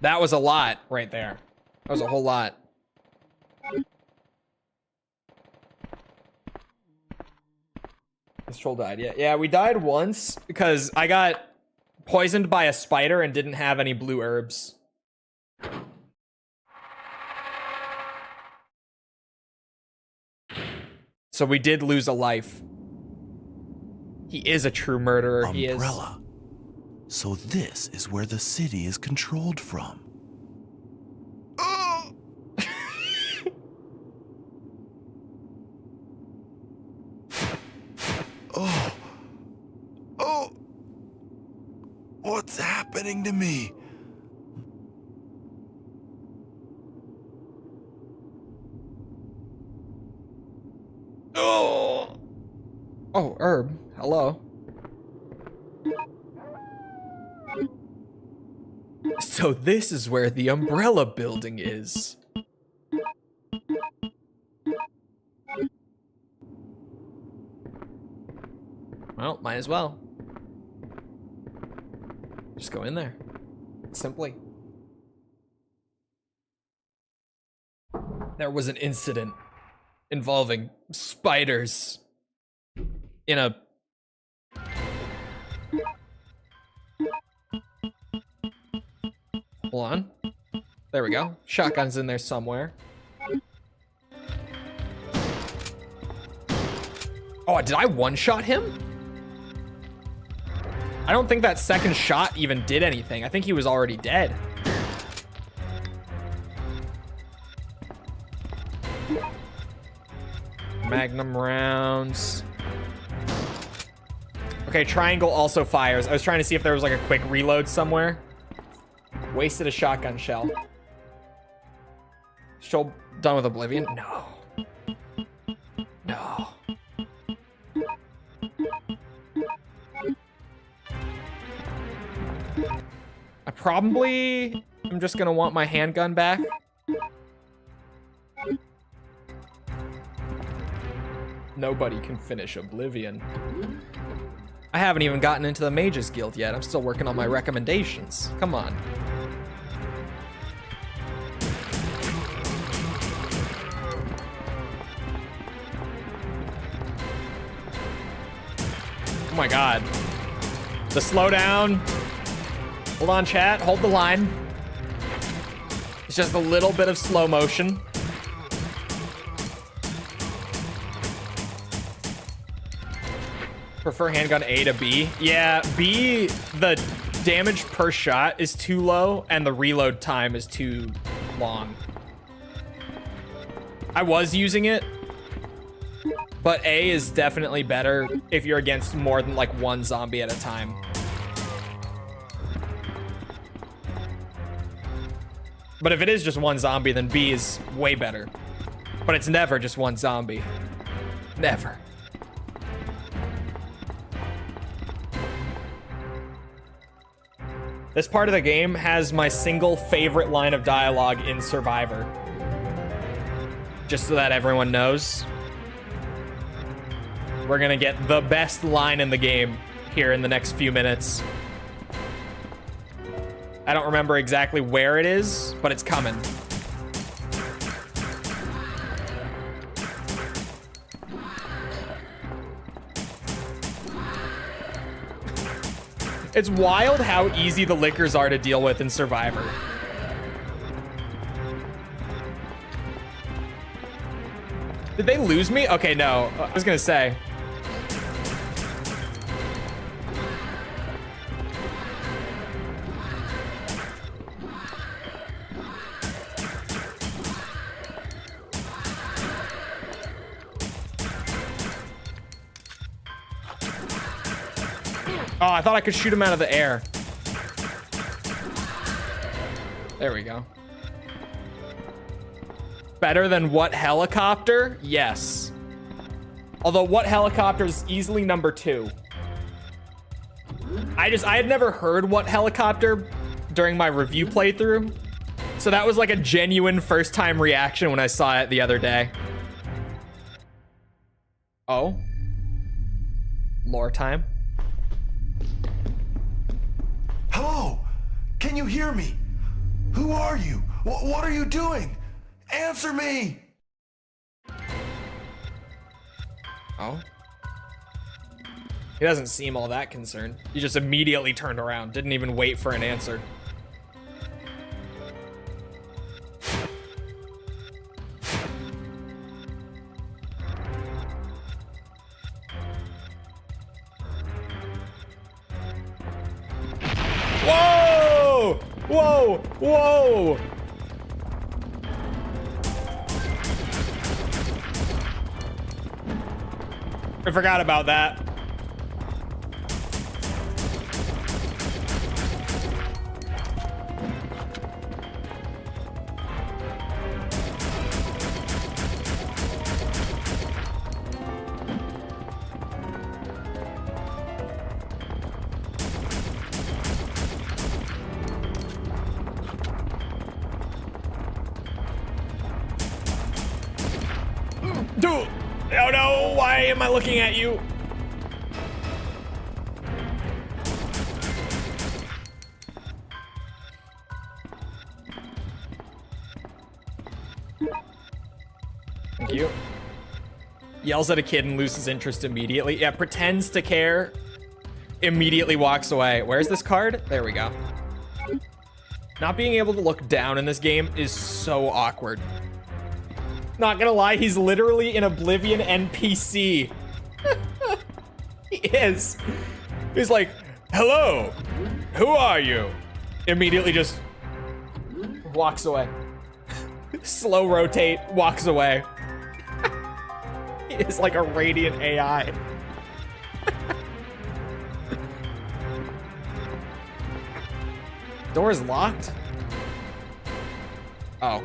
That was a lot right there. That was a whole lot. This troll died, yeah. Yeah, we died once because I got poisoned by a spider and didn't have any blue herbs. So we did lose a life. He is a true murderer. Umbrella. So this is where the city is controlled from. Oh. Oh. What's happening to me? Oh. Oh, herb. Hello. So this is where the Umbrella building is. Well, might as well. Just go in there. Simply. There was an incident involving spiders in a... Hold on. There we go. Shotgun's in there somewhere. Oh, did I one-shot him? I don't think that second shot even did anything. I think he was already dead. Magnum rounds. Okay, triangle also fires. I was trying to see if there was like a quick reload somewhere. Wasted a shotgun shell. Still done with Oblivion? No. No. I probably am just gonna want my handgun back. Nobody can finish Oblivion. I haven't even gotten into the Mages Guild yet. I'm still working on my recommendations. Come on. Oh my god. The slowdown. Hold on, chat. Hold the line. It's just a little bit of slow motion. Prefer handgun A to B. Yeah, B, the damage per shot is too low and the reload time is too long. I was using it, but A is definitely better if you're against more than like one zombie at a time. But if it is just one zombie, then B is way better. But it's never just one zombie. Never. This part of the game has my single favorite line of dialogue in Survivor. Just so that everyone knows. We're gonna get the best line in the game here in the next few minutes. I don't remember exactly where it is, but it's coming. It's wild how easy the lickers are to deal with in Survivor. Did they lose me? Okay, no. I was gonna say. Oh, I thought I could shoot him out of the air. There we go. Better than what helicopter? Yes. Although what helicopter is easily number 2. I had never heard what helicopter during my review playthrough. So that was like a genuine first time reaction when I saw it the other day. Oh. Lore time. Hello? Can you hear me? Who are you? What are you doing? Answer me! Oh. He doesn't seem all that concerned. He just immediately turned around, didn't even wait for an answer. Whoa! Whoa! Whoa! I forgot about that. Dude! Oh no, why am I looking at you? Thank you. Yells at a kid and loses interest immediately. Yeah, pretends to care, immediately walks away. Where's this card? There we go. Not being able to look down in this game is so awkward. Not gonna lie, he's literally an Oblivion NPC. He is. He's like, hello, who are you? Immediately just walks away. Slow rotate, walks away. He is like a radiant AI. Door is locked? Oh.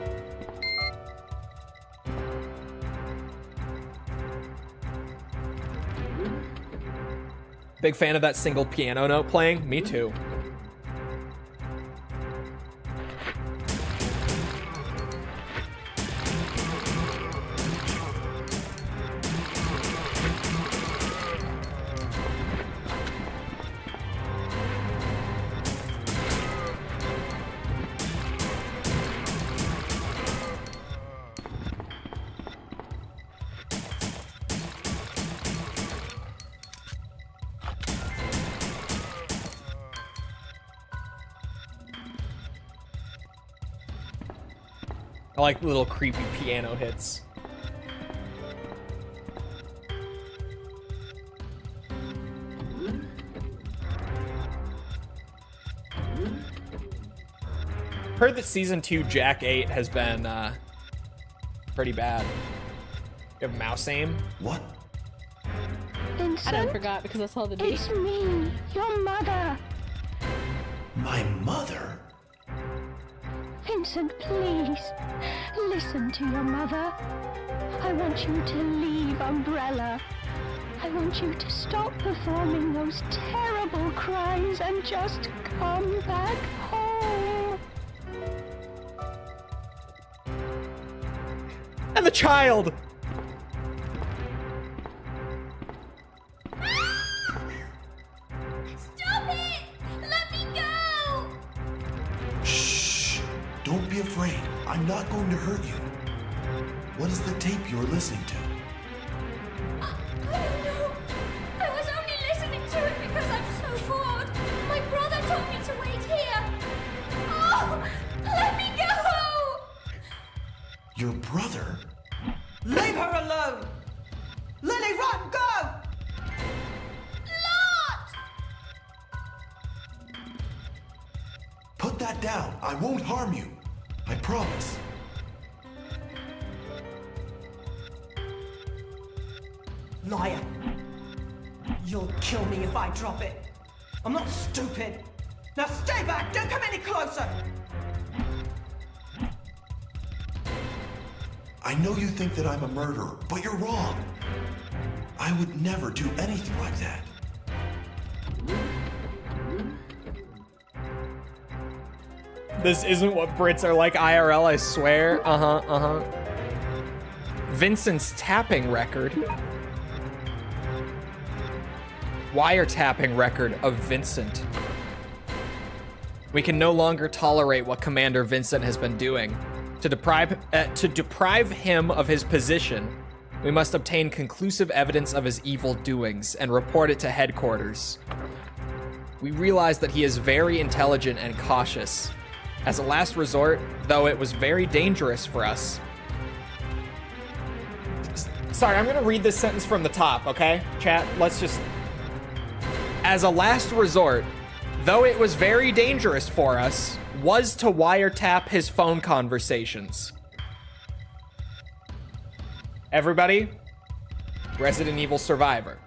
Big fan of that single piano note playing. Me too. I like little creepy piano hits. Heard that season 2 Jack 8 has been pretty bad. You have mouse aim? What Vincent, I don't forgot because I saw the D. it's me, your mother. My mother? Vincent, please, listen to your mother. I want you to leave Umbrella. I want you to stop performing those terrible crimes and just come back home. And the child! Stop it! Let me go! Shh! Don't be afraid. I'm not going to hurt you. What is the tape you're listening to? I don't know. I was only listening to it because I'm so bored. My brother told me to wait here. Oh! Let me go! Your brother? Leave her alone! Lily, run, go! Lot! Put that down. I won't harm you. I promise. Liar. You'll kill me if I drop it. I'm not stupid. Now stay back, don't come any closer. I know you think that I'm a murderer, but you're wrong. I would never do anything like that. This isn't what Brits are like IRL, I swear. Vincent's tapping record. Wiretapping record of Vincent. We can no longer tolerate what Commander Vincent has been doing. To deprive him of his position, we must obtain conclusive evidence of his evil doings and report it to headquarters. We realize that he is very intelligent and cautious. As a last resort, though it was very dangerous for us. Sorry, I'm gonna read this sentence from the top, okay? Chat, let's just... As a last resort, though it was very dangerous for us, was to wiretap his phone conversations. Everybody, Resident Evil survivor.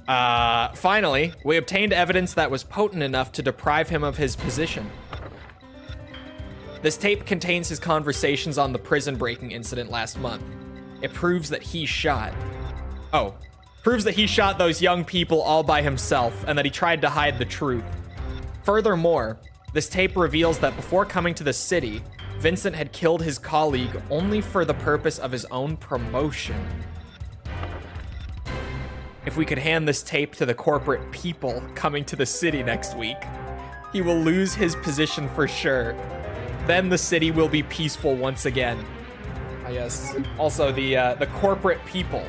Finally, we obtained evidence that was potent enough to deprive him of his position. This tape contains his conversations on the prison breaking incident last month. It proves that he shot... proves that he shot those young people all by himself and that he tried to hide the truth. Furthermore, this tape reveals that before coming to the city, Vincent had killed his colleague only for the purpose of his own promotion. If we could hand this tape to the corporate people coming to the city next week, he will lose his position for sure. Then the city will be peaceful once again. Yes. Also, the corporate people.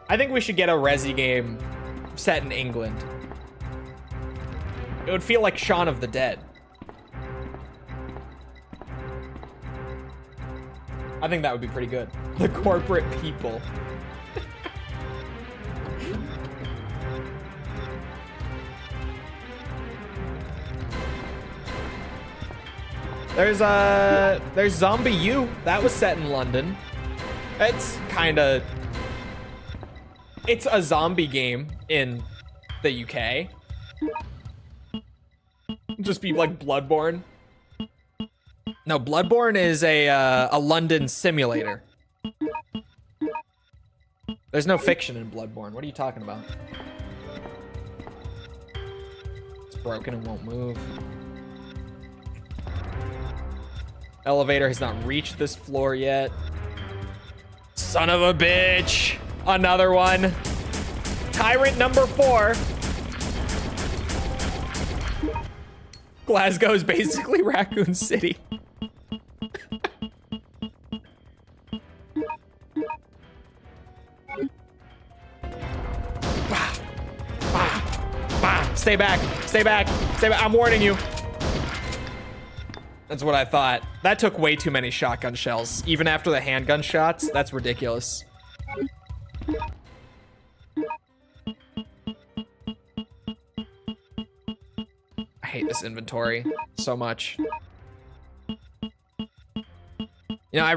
I think we should get a Resi game set in England. It would feel like Shaun of the Dead. I think that would be pretty good. The corporate people. There's Zombie U. That was set in London. It's a zombie game in the UK. Just be like Bloodborne. No, Bloodborne is a London simulator. There's no fiction in Bloodborne. What are you talking about? It's broken and won't move. Elevator has not reached this floor yet. Son of a bitch. Another one. Tyrant number 4. Glasgow is basically Raccoon City. Stay back. Stay back. Stay back. I'm warning you. That's what I thought. That took way too many shotgun shells. Even after the handgun shots, that's ridiculous. I hate this inventory so much. You know,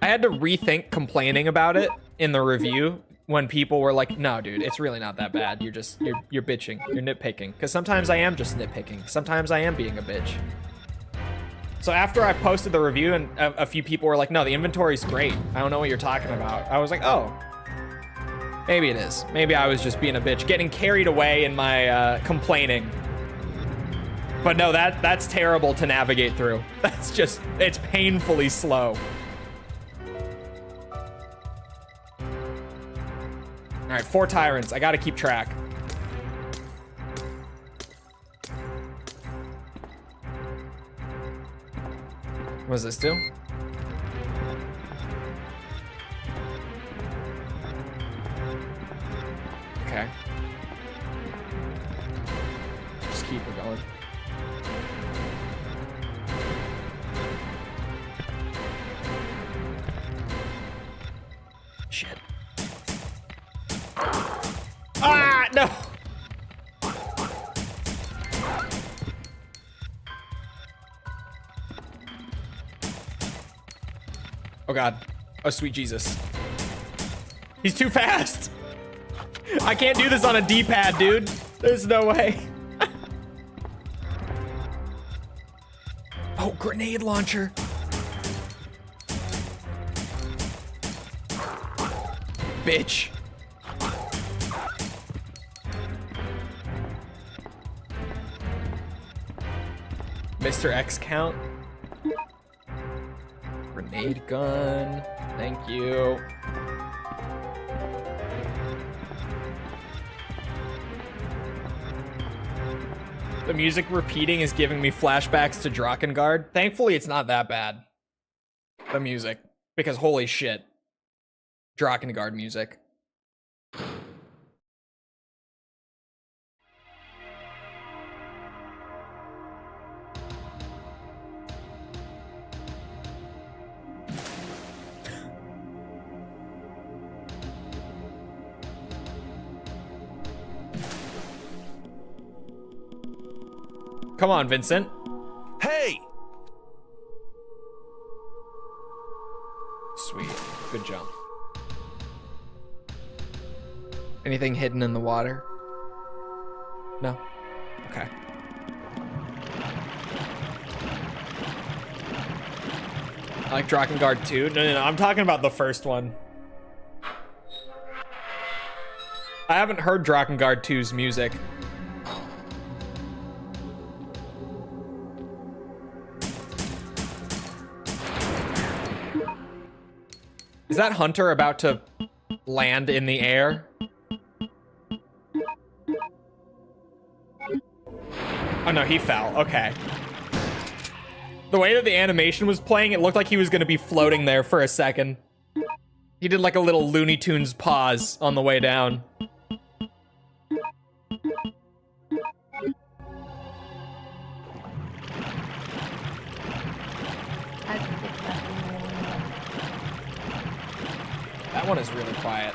I had to rethink complaining about it in the review when people were like, no, dude, it's really not that bad. You're bitching. You're nitpicking. Because sometimes I am just nitpicking. Sometimes I am being a bitch. So after I posted the review and a few people were like, no, the inventory's great. I don't know what you're talking about. I was like, oh, maybe it is. Maybe I was just being a bitch, getting carried away in my complaining. But no, that's terrible to navigate through. That's just, it's painfully slow. All right, 4 tyrants. I gotta keep track. What does this do? Okay. Just keep it going. Shit. Ah, no! Oh god. Oh sweet Jesus. He's too fast! I can't do this on a D-pad, dude. There's no way. Oh, grenade launcher. Bitch. Mr. X count. Grenade gun. Thank you. The music repeating is giving me flashbacks to Drakengard. Thankfully, it's not that bad. The music. Because holy shit. Drakengard music. Come on, Vincent. Hey! Sweet. Good jump. Anything hidden in the water? No? Okay. I like Drakengard 2. No, I'm talking about the first one. I haven't heard Drakengard 2's music. Is that Hunter about to land in the air? Oh no, he fell. Okay. The way that the animation was playing, it looked like he was going to be floating there for a second. He did like a little Looney Tunes pause on the way down. That one is really quiet.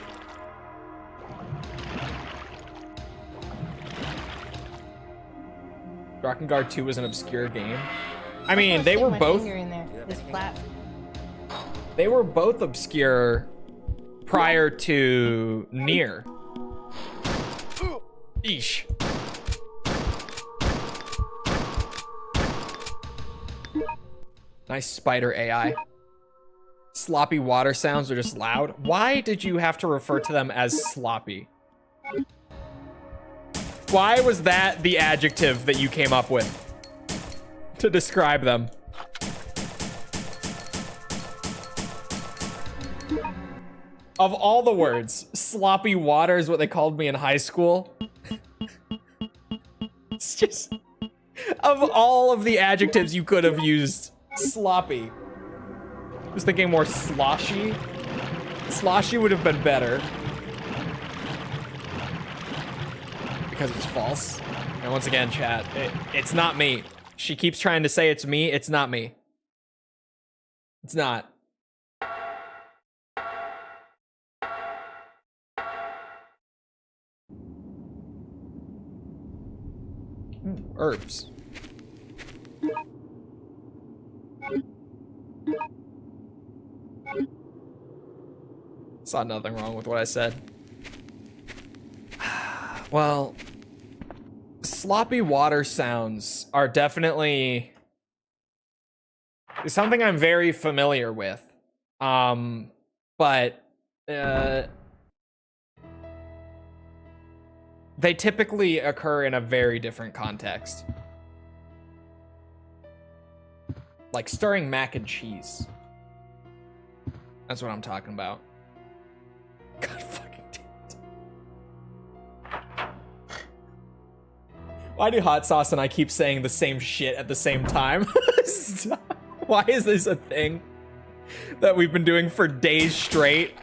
Drakengard 2 was an obscure game. I mean, they were both. They were both obscure prior to Nier. Eesh. Nice spider AI. Sloppy water sounds are just loud. Why did you have to refer to them as sloppy? Why was that the adjective that you came up with to describe them? Of all the words, sloppy water is what they called me in high school. It's just, of all of the adjectives you could have used, sloppy. I was thinking more sloshy. Sloshy would have been better. Because it's false. And once again, chat, it's not me. She keeps trying to say it's me. It's not me. It's not. Ooh, herbs. Saw nothing wrong with what I said. Well, sloppy water sounds are definitely something I'm very familiar with. But they typically occur in a very different context. Like stirring mac and cheese. That's what I'm talking about. God fucking damn it. Why do hot sauce and I keep saying the same shit at the same time? Why is this a thing that we've been doing for days straight?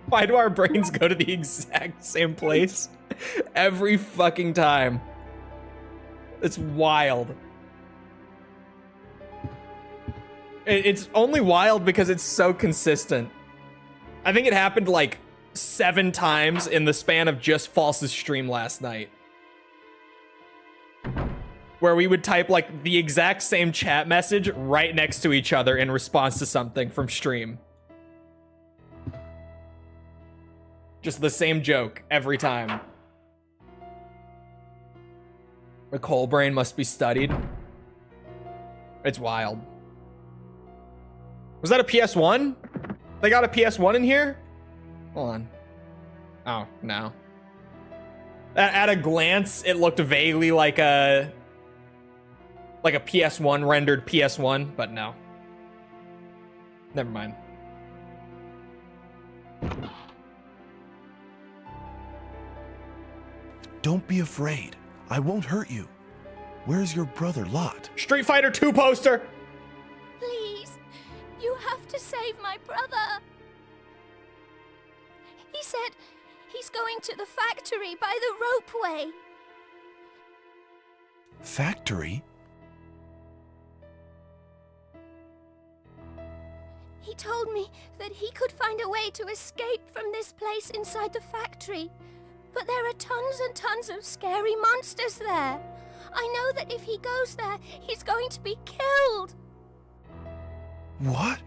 Why do our brains go to the exact same place every fucking time? It's wild. It's only wild because it's so consistent. I think it happened like 7 times in the span of just False's stream last night. Where we would type like the exact same chat message right next to each other in response to something from stream. Just the same joke every time. The coal brain must be studied. It's wild. Was that a PS1? They got a PS1 in here? Hold on. Oh, no. At a glance, it looked vaguely like a PS1 rendered PS1, but no. Never mind. Don't be afraid. I won't hurt you. Where's your brother Lot? Street Fighter 2 poster! Please, you have to save my brother. He said he's going to the factory by the ropeway. Factory? He told me that he could find a way to escape from this place inside the factory. But there are tons and tons of scary monsters there. I know that if he goes there, he's going to be killed. What?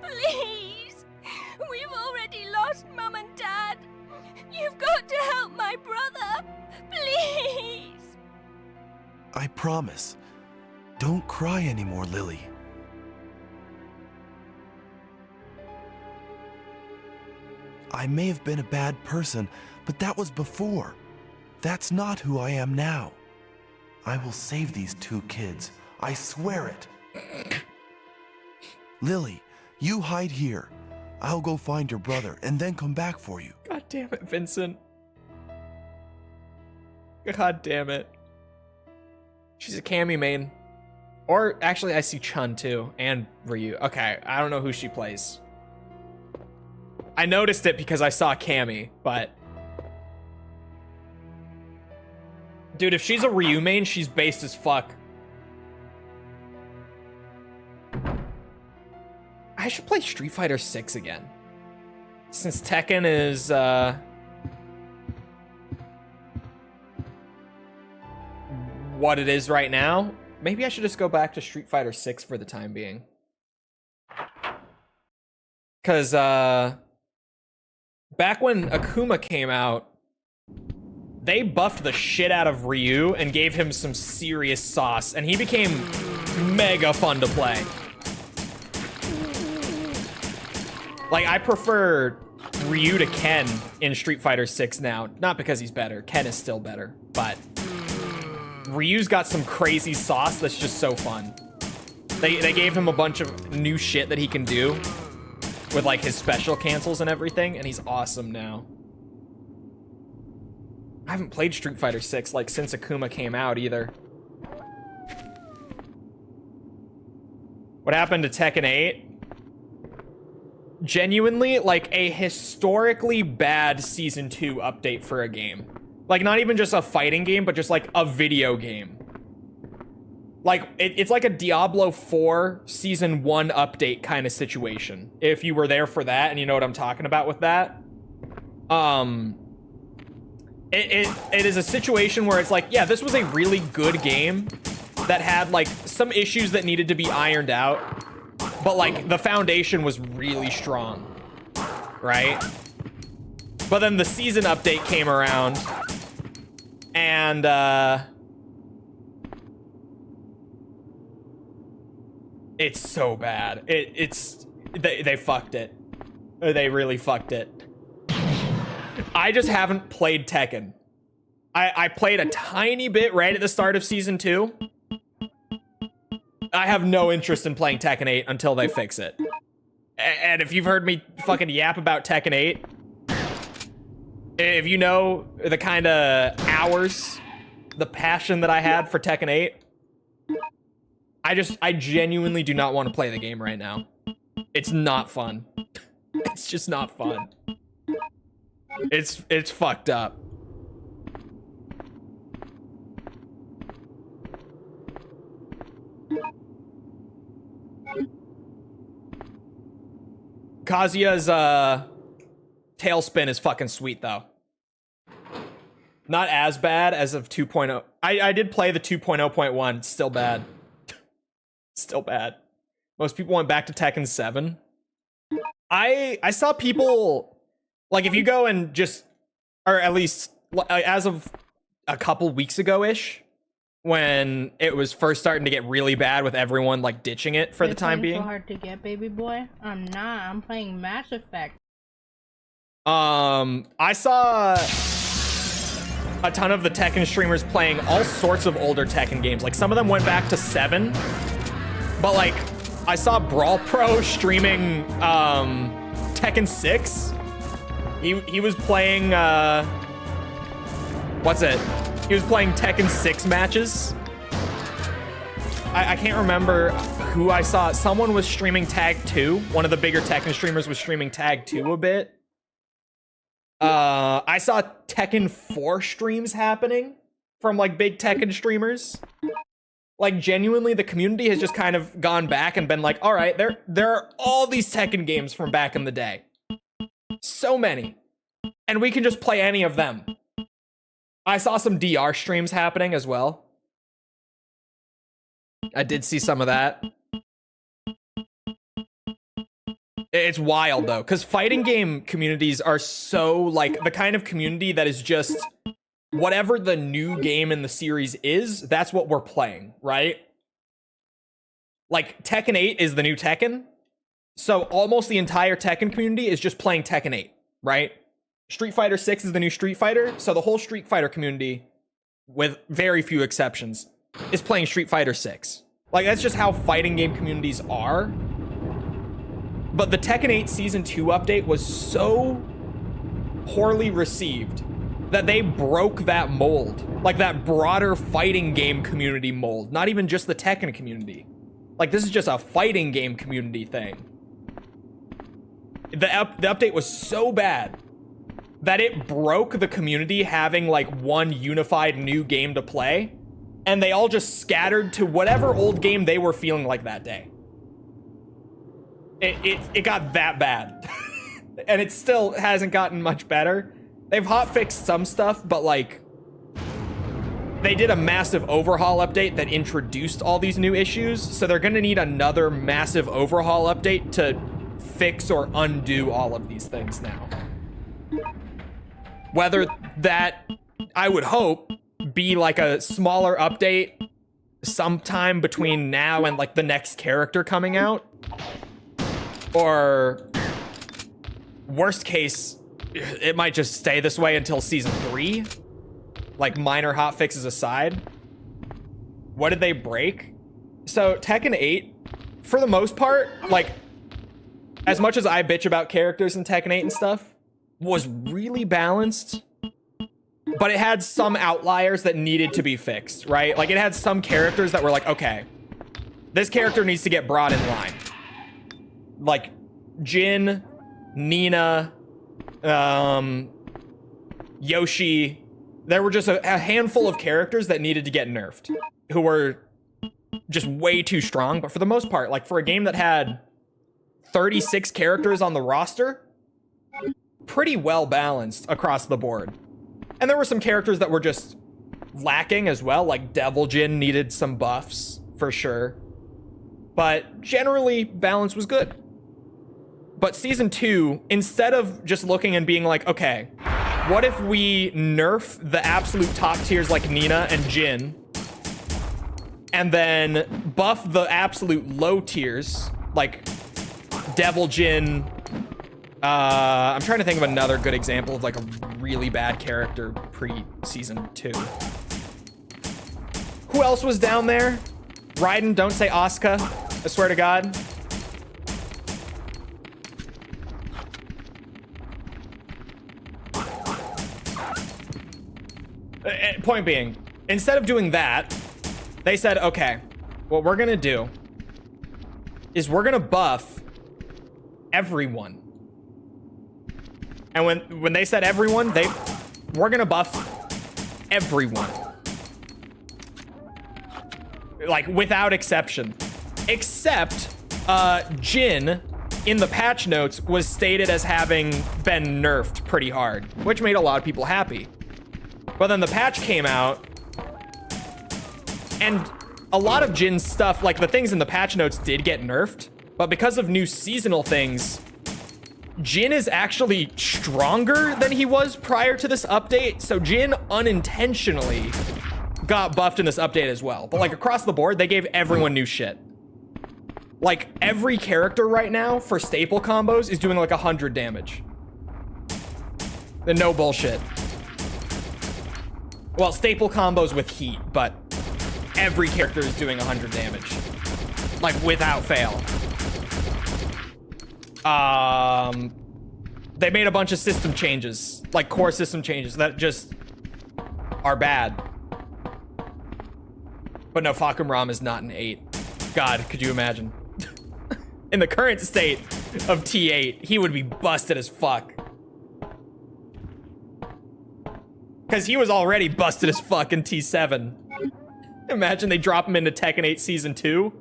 Please! We've already lost Mum and Dad. You've got to help my brother. Please! I promise. Don't cry anymore, Lily. I may have been a bad person, but that was before. That's not who I am now. I will save these 2 kids. I swear it. Lily, you hide here. I'll go find your brother and then come back for you. God damn it, Vincent. God damn it. She's a Cammy main. Or actually, I see Chun too, and Ryu. Okay, I don't know who she plays. I noticed it because I saw Cammy, but... Dude, if she's a Ryu main, she's based as fuck. I should play Street Fighter 6 again. Since Tekken is, what it is right now, maybe I should just go back to Street Fighter 6 for the time being. Because, back when Akuma came out, they buffed the shit out of Ryu and gave him some serious sauce, and he became mega fun to play. Like, I prefer Ryu to Ken in Street Fighter 6 now. Not because he's better. Ken is still better. But Ryu's got some crazy sauce that's just so fun. They gave him a bunch of new shit that he can do with, like, his special cancels and everything, and he's awesome now. I haven't played Street Fighter 6, like, since Akuma came out, either. What happened to Tekken 8? Genuinely, like, a historically bad Season 2 update for a game. Like, not even just a fighting game, but just, like, a video game. Like, it's like a Diablo 4 Season 1 update kind of situation. If you were there for that, and you know what I'm talking about with that. it is a situation where it's like, yeah, this was a really good game that had like some issues that needed to be ironed out, but like the foundation was really strong, right? But then the season update came around, and it's so bad. They fucked it. They really fucked it. I just haven't played Tekken. I played a tiny bit right at the start of season 2. I have no interest in playing Tekken 8 until they fix it. And if you've heard me fucking yap about Tekken 8, if you know the kind of hours, the passion that I had for Tekken 8, I genuinely do not want to play the game right now. It's not fun. It's just not fun. It's fucked up. Kazuya's tailspin is fucking sweet though. Not as bad as of 2.0. I did play the 2.0.1. Still bad. Still bad. Most people went back to Tekken 7. I saw people, like, if you go and just, or at least as of a couple weeks ago-ish, when it was first starting to get really bad with everyone like ditching it for the time being. So hard to get, baby boy. I'm not. I'm playing Mass Effect. I saw a ton of the Tekken streamers playing all sorts of older Tekken games. Like some of them went back to 7, but like I saw Brawl Pro streaming Tekken 6. He was playing what's it? He was playing Tekken 6 matches. I can't remember who I saw. Someone was streaming Tag 2. One of the bigger Tekken streamers was streaming Tag 2 a bit. I saw Tekken 4 streams happening from like big Tekken streamers. Like genuinely, the community has just kind of gone back and been like, all right, there are all these Tekken games from back in the day. So many. And we can just play any of them. I saw some DR streams happening as well. I did see some of that. It's wild though, because fighting game communities are so like the kind of community that is just whatever the new game in the series is, that's what we're playing, right? Like Tekken 8 is the new Tekken. So almost the entire Tekken community is just playing Tekken 8, right? Street Fighter 6 is the new Street Fighter. So the whole Street Fighter community, with very few exceptions, is playing Street Fighter 6. Like that's just how fighting game communities are. But the Tekken 8 Season 2 update was so poorly received that they broke that mold. Like that broader fighting game community mold. Not even just the Tekken community. Like this is just a fighting game community thing. The update was so bad that it broke the community having like one unified new game to play. And they all just scattered to whatever old game they were feeling like that day. It got that bad. And it still hasn't gotten much better. They've hotfixed some stuff, but like they did a massive overhaul update that introduced all these new issues, so they're gonna need another massive overhaul update to fix or undo all of these things now. Whether that, I would hope, be like a smaller update sometime between now and like the next character coming out, or worst case, it might just stay this way until season 3, like minor hotfixes aside. What did they break? So Tekken 8, for the most part, like as much as I bitch about characters in Tekken 8 and stuff, was really balanced, but it had some outliers that needed to be fixed, right? Like it had some characters that were like, okay, this character needs to get brought in line. Like Jin, Nina, Yoshi. There were just a handful of characters that needed to get nerfed, who were just way too strong. But for the most part, like for a game that had 36 characters on the roster, pretty well balanced across the board. And there were some characters that were just lacking as well, like Devil Jin needed some buffs for sure. But generally, balance was good. But Season 2, instead of just looking and being like, okay, what if we nerf the absolute top tiers like Nina and Jin, and then buff the absolute low tiers like Devil Jin. I'm trying to think of another good example of like a really bad character pre-Season 2. Who else was down there? Raiden, don't say Asuka. I swear to God. Point being, instead of doing that, they said, okay, what we're gonna do is we're gonna buff everyone. And when they said everyone, we're gonna buff everyone. Like, without exception. Except, Jin, in the patch notes, was stated as having been nerfed pretty hard, which made a lot of people happy. But then the patch came out, and a lot of Jin's stuff, like the things in the patch notes did get nerfed, but because of new seasonal things, Jin is actually stronger than he was prior to this update, so Jin unintentionally got buffed in this update as well. But like across the board, they gave everyone new shit. Like every character right now for staple combos is doing like 100 damage. And no bullshit. Well, staple combos with heat, but every character is doing 100 damage. Like, without fail. They made a bunch of system changes, like core system changes, that just are bad. But no, Fakum Ram is not an 8. God, could you imagine? In the current state of T8, he would be busted as fuck. Because he was already busted as fuck in T7. Imagine they drop him into Tekken 8 Season 2.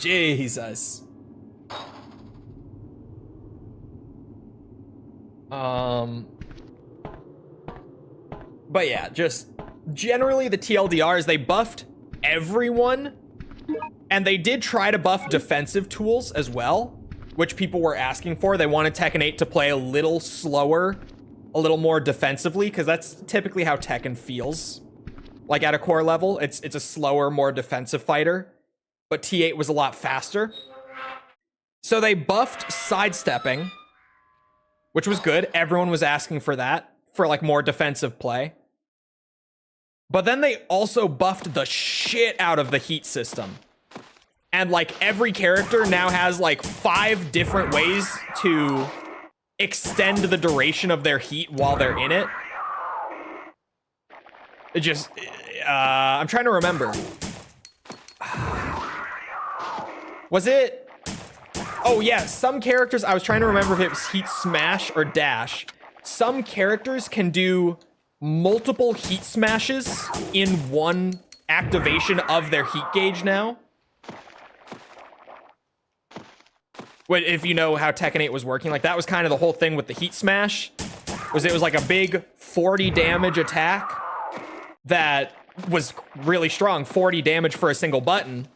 Jesus. But yeah, just generally the TLDRs, they buffed everyone. And they did try to buff defensive tools as well, which people were asking for. They wanted Tekken 8 to play a little slower, a little more defensively, because that's typically how Tekken feels. Like at a core level, it's a slower, more defensive fighter, but T8 was a lot faster. So they buffed sidestepping, which was good. Everyone was asking for that, for like more defensive play. But then they also buffed the shit out of the heat system. And like every character now has like 5 different ways to extend the duration of their heat while they're in it. It just, I'm trying to remember. Was it? Oh yeah, some characters, I was trying to remember if it was heat smash or dash. Some characters can do multiple heat smashes in one activation of their heat gauge now. If you know how Tekken 8 was working, like that was kind of the whole thing with the heat smash, was it was like a big 40 damage attack that was really strong, 40 damage for a single button,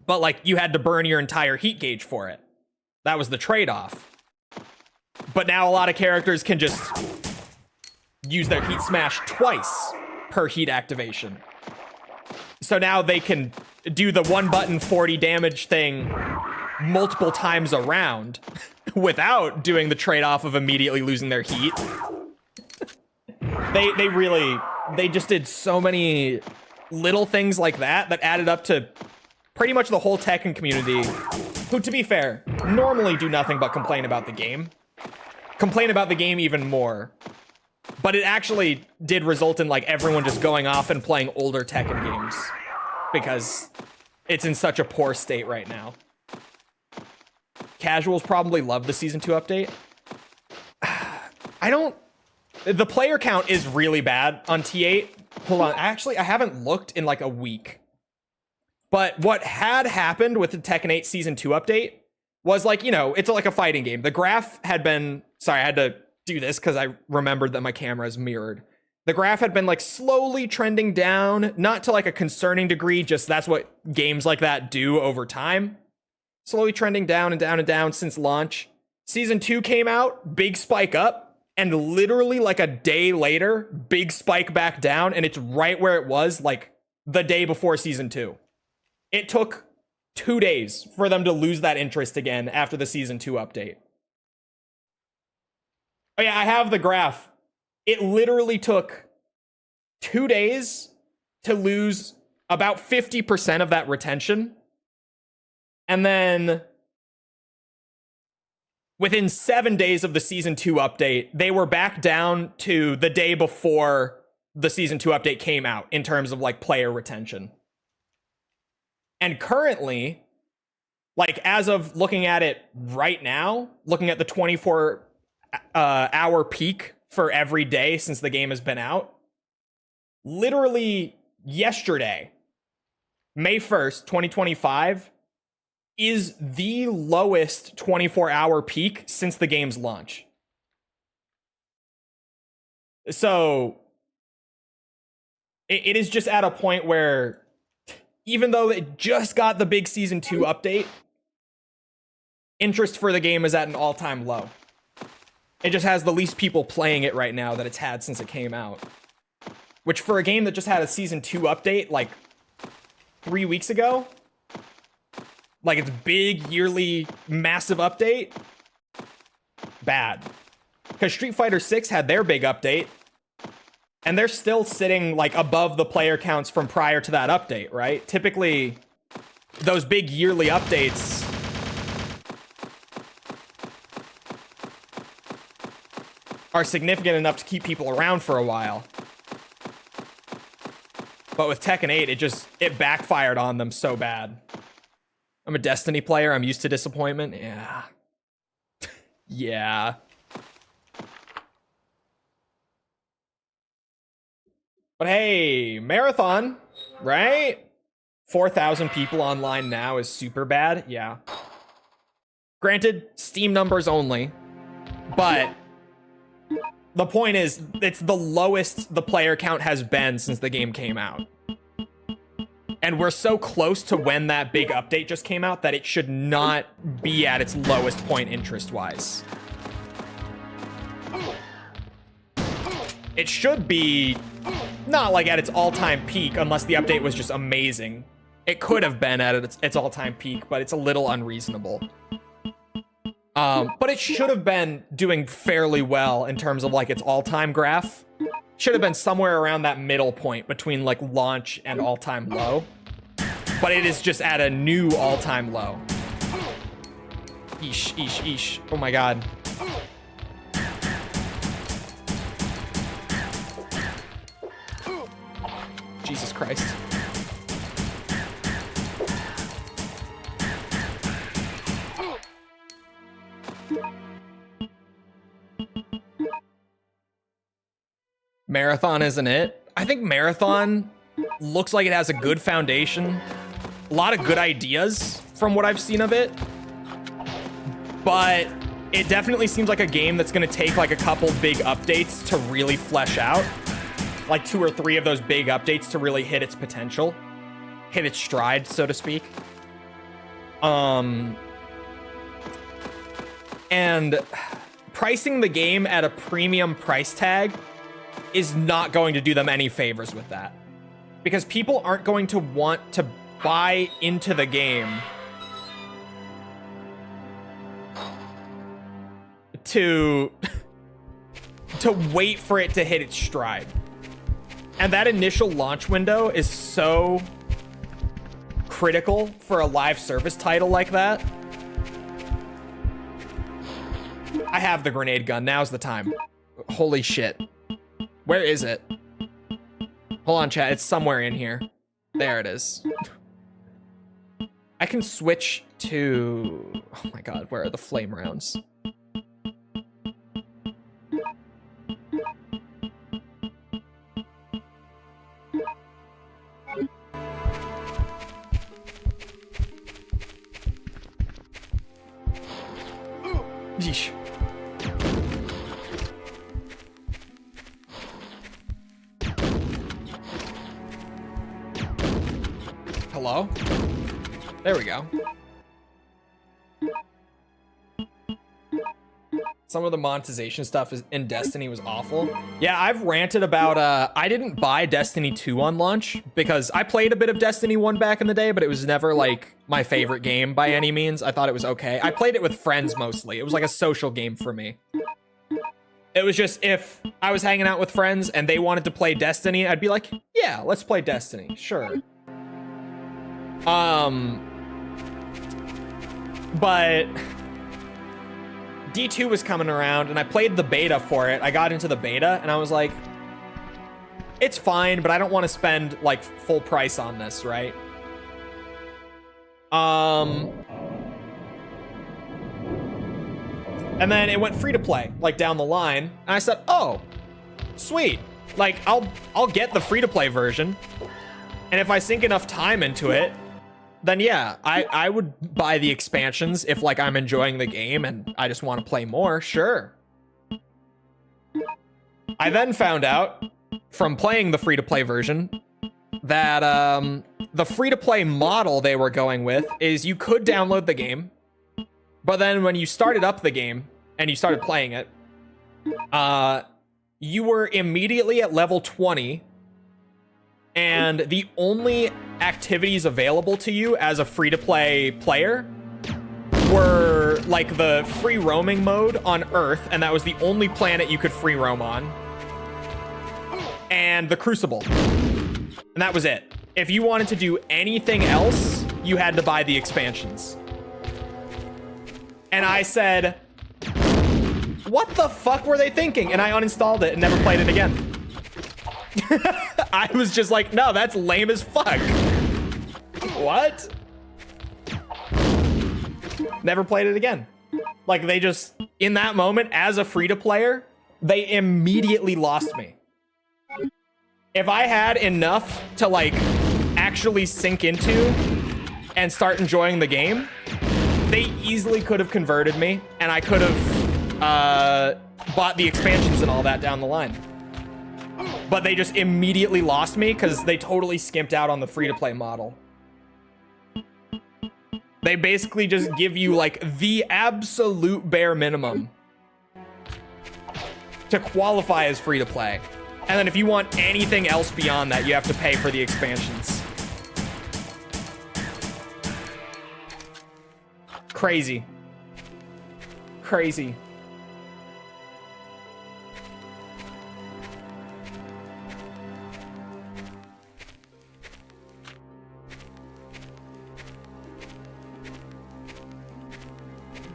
but like you had to burn your entire heat gauge for it. That was the trade-off. But now a lot of characters can just use their heat smash twice per heat activation. So now they can do the one button 40 damage thing multiple times around without doing the trade-off of immediately losing their heat. They just did so many little things like that added up to pretty much the whole Tekken community, who, to be fair, normally do nothing but complain about the game. Complain about the game even more. But it actually did result in like everyone just going off and playing older Tekken games because it's in such a poor state right now. Casuals probably love the Season 2 update. The player count is really bad on T8. Hold on, actually, I haven't looked in like a week. But what had happened with the Tekken 8 Season 2 update was like, you know, it's like a fighting game. The graph had been, sorry, I had to do this because I remembered that my camera is mirrored. The graph had been like slowly trending down, not to like a concerning degree, just that's what games like that do over time. Slowly trending down and down and down since launch. Season 2 came out, big spike up, and literally like a day later, big spike back down, and it's right where it was like the day before Season 2. It took 2 days for them to lose that interest again after the Season 2 update. Oh yeah, I have the graph. It literally took 2 days to lose about 50% of that retention. And then within 7 days of the Season 2 update, they were back down to the day before the Season 2 update came out in terms of like player retention. And currently, like as of looking at it right now, looking at the 24-hour peak for every day since the game has been out, literally yesterday, May 1st, 2025, is the lowest 24-hour peak since the game's launch. So it is just at a point where even though it just got the big Season 2 update, interest for the game is at an all-time low. It just has the least people playing it right now that it's had since it came out. Which for a game that just had a Season 2 update like 3 weeks ago, like its big yearly massive update, bad. Because Street Fighter 6 had their big update, and they're still sitting like above the player counts from prior to that update, right? Typically, those big yearly updates are significant enough to keep people around for a while. But with Tekken 8, it backfired on them so bad. I'm a Destiny player. I'm used to disappointment. Yeah. Yeah. But hey, Marathon, right? 4,000 people online now is super bad. Yeah. Granted, Steam numbers only. But the point is, it's the lowest the player count has been since the game came out. And we're so close to when that big update just came out that it should not be at its lowest point interest-wise. It should be not like at its all-time peak unless the update was just amazing. It could have been at its all-time peak, but it's a little unreasonable. But it should have been doing fairly well in terms of like its all-time graph. Should have been somewhere around that middle point between like launch and all-time low. But it is just at a new all-time low. Eesh, eesh, eesh. Oh my god. Jesus Christ. Marathon isn't it? I think Marathon looks like it has a good foundation. A lot of good ideas from what I've seen of it. But it definitely seems like a game that's going to take like a couple big updates to really flesh out. Like 2 or 3 of those big updates to really hit its potential. Hit its stride, so to speak. And pricing the game at a premium price tag is not going to do them any favors with that. Because people aren't going to want to buy into the game to wait for it to hit its stride. And that initial launch window is so critical for a live service title like that. I have the grenade gun. Now's the time. Holy shit. Where is it? Hold on, chat. It's somewhere in here. There it is. I can switch to... Oh my god, where are the flame rounds? Yeesh. Hello? There we go. Some of the monetization stuff in Destiny was awful. Yeah, I've ranted about, I didn't buy Destiny 2 on launch because I played a bit of Destiny 1 back in the day, but it was never like my favorite game by any means. I thought it was okay. I played it with friends mostly. It was like a social game for me. It was just if I was hanging out with friends and they wanted to play Destiny, I'd be like, yeah, let's play Destiny, sure. But D2 was coming around and I played the beta for it. I got into the beta and I was like, it's fine, but I don't want to spend like full price on this, right? And then it went free to play, like down the line. And I said, oh, sweet. Like I'll get the free to play version. And if I sink enough time into it, then yeah, I would buy the expansions if like I'm enjoying the game and I just want to play more, sure. I then found out from playing the free-to-play version that the free-to-play model they were going with is you could download the game, but then when you started up the game and you started playing it, you were immediately at level 20, and the only activities available to you as a free-to-play player were like the free roaming mode on Earth, and that was the only planet you could free roam on, and the Crucible, and that was it. If you wanted to do anything else, you had to buy the expansions. And I said, what the fuck were they thinking? And I uninstalled it and never played it again. I was just like, no, that's lame as fuck. What? Never played it again. Like, they just, in that moment, as a free-to-player, they immediately lost me. If I had enough to, like, actually sink into and start enjoying the game, they easily could have converted me, and I could have bought the expansions and all that down the line. But they just immediately lost me because they totally skimped out on the free-to-play model. They basically just give you, like, the absolute bare minimum to qualify as free-to-play. And then if you want anything else beyond that, you have to pay for the expansions. Crazy. Crazy.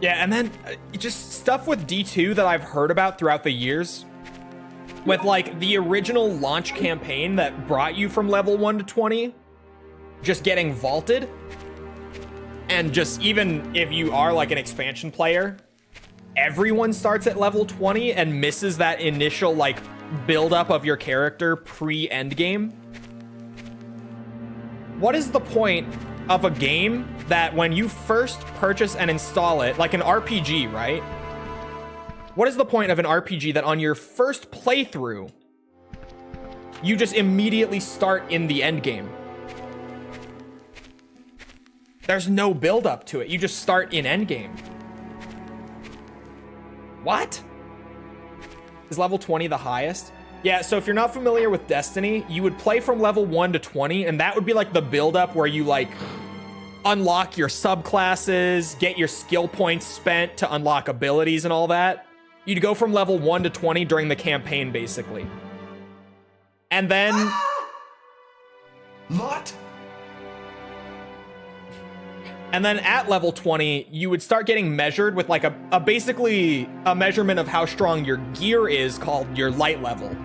Yeah, and then just stuff with D2 that I've heard about throughout the years. With, like, the original launch campaign that brought you from level 1 to 20, just getting vaulted. And just, even if you are, like, an expansion player, everyone starts at level 20 and misses that initial, like, build-up of your character pre-endgame. What is the point of a game that when you first purchase and install it, like an RPG, right? What is the point of an RPG that on your first playthrough, you just immediately start in the end game? There's no build up to it. You just start in end game. What? Is level 20 the highest? Yeah, so if you're not familiar with Destiny, you would play from level 1 to 20, and that would be like the build up where you like unlock your subclasses, get your skill points spent to unlock abilities and all that. You'd go from level 1 to 20 during the campaign, basically. And then... What? And then at level 20, you would start getting measured with like a basically a measurement of how strong your gear is called your light level.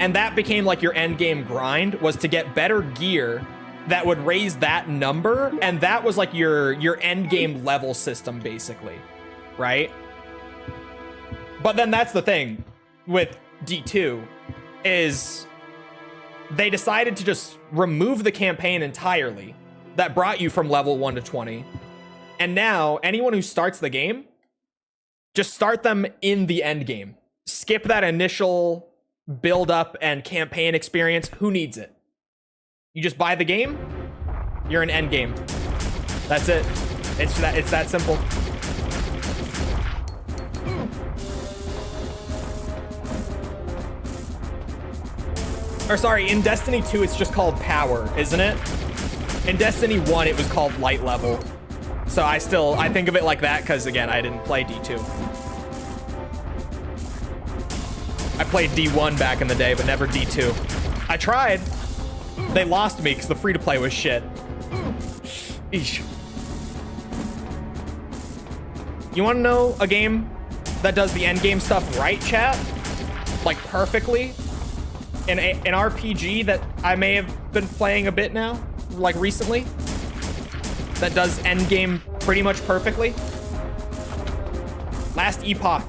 And that became like your end game grind, was to get better gear that would raise that number, and that was like your end game level system, basically, right? But then that's the thing with D2, is they decided to just remove the campaign entirely that brought you from level 1 to 20. And now anyone who starts the game, just start them in the end game. Skip that initial build up and campaign experience. Who needs it? You just buy the game, You're in endgame. That's it. It's that simple. Or sorry, in Destiny 2, it's just called power, isn't it? In Destiny 1, it was called light level. So I think of it like that because, again, I didn't play D2. I played D1 back in the day, but never D2. I tried. They lost me because the free-to-play was shit. Eesh. You want to know a game that does the endgame stuff right, chat? Like, perfectly? An RPG that I may have been playing a bit now, like recently, that does endgame pretty much perfectly. Last Epoch.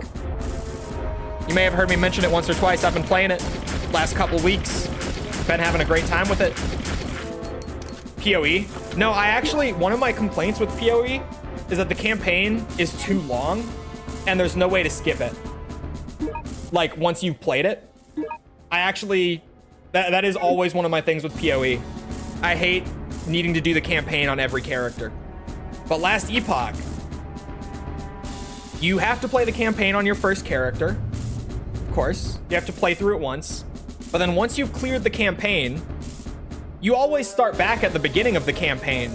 You may have heard me mention it once or twice. I've been playing it last couple weeks. Been having a great time with it. PoE. No, one of my complaints with PoE is that the campaign is too long and there's no way to skip it. Like, once you've played it. That is always one of my things with PoE. I hate needing to do the campaign on every character. But Last Epoch, you have to play the campaign on your first character. Of course, you have to play through it once. But then once you've cleared the campaign, you always start back at the beginning of the campaign.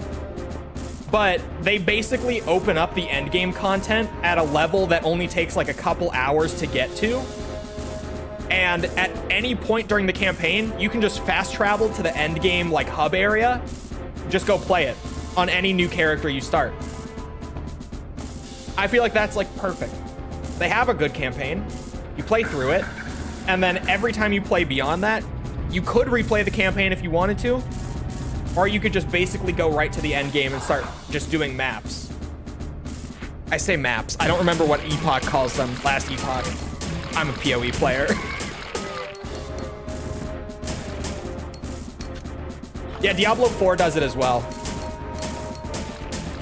But they basically open up the endgame content at a level that only takes like a couple hours to get to. And at any point during the campaign, you can just fast travel to the end game like hub area. Just go play it on any new character you start. I feel like that's like perfect. They have a good campaign. You play through it. And then every time you play beyond that, you could replay the campaign if you wanted to. Or you could just basically go right to the end game and start just doing maps. I say maps. I don't remember what Epoch calls them. Last Epoch. I'm a PoE player. Yeah, Diablo 4 does it as well.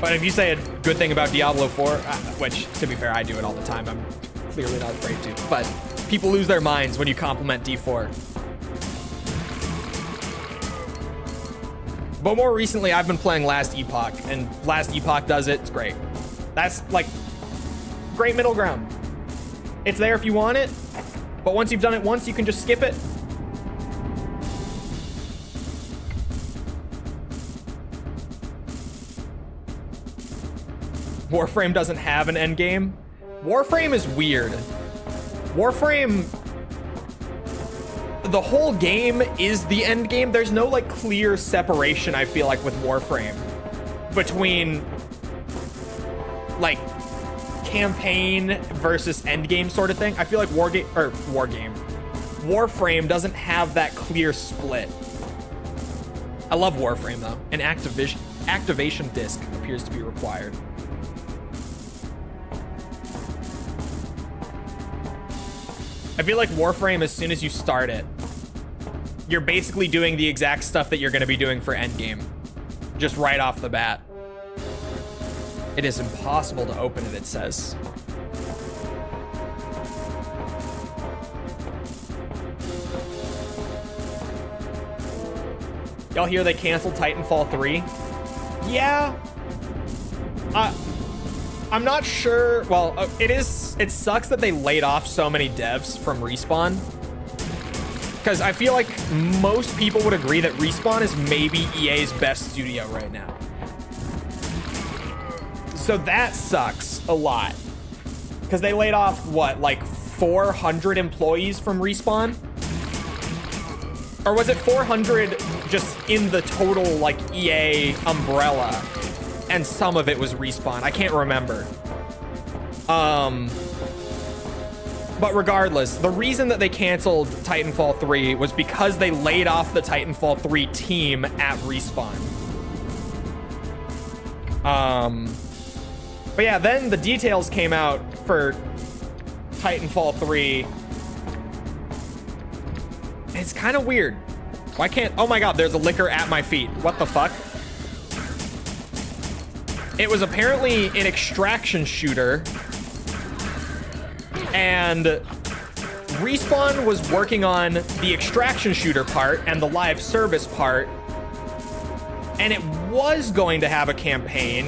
But if you say a good thing about Diablo 4, which, to be fair, I do it all the time. I'm clearly not afraid to. But people lose their minds when you compliment D4. But more recently, I've been playing Last Epoch, and Last Epoch does it. It's great. That's, like, great middle ground. It's there if you want it, but once you've done it once, you can just skip it. Warframe doesn't have an endgame. Warframe is weird. Warframe, the whole game is the endgame. There's no like clear separation, I feel like, with Warframe between like campaign versus endgame sort of thing. I feel like Warframe doesn't have that clear split. I love Warframe though. An activation disc appears to be required. I feel like Warframe, as soon as you start it, you're basically doing the exact stuff that you're going to be doing for endgame. Just right off the bat. It is impossible to open it, it says. Y'all hear they canceled Titanfall 3? Yeah. I'm not sure. Well, it sucks that they laid off so many devs from Respawn. Because I feel like most people would agree that Respawn is maybe EA's best studio right now. So that sucks a lot. Because they laid off, what, like 400 employees from Respawn? Or was it 400 just in the total, like, EA umbrella? And some of it was Respawn. I can't remember. But regardless, the reason that they canceled Titanfall 3 was because they laid off the Titanfall 3 team at Respawn. But yeah, then the details came out for Titanfall 3. It's kind of weird. Why can't... Oh my god, there's a liquor at my feet. What the fuck? It was apparently an extraction shooter. And Respawn was working on the extraction shooter part and the live service part. And it was going to have a campaign,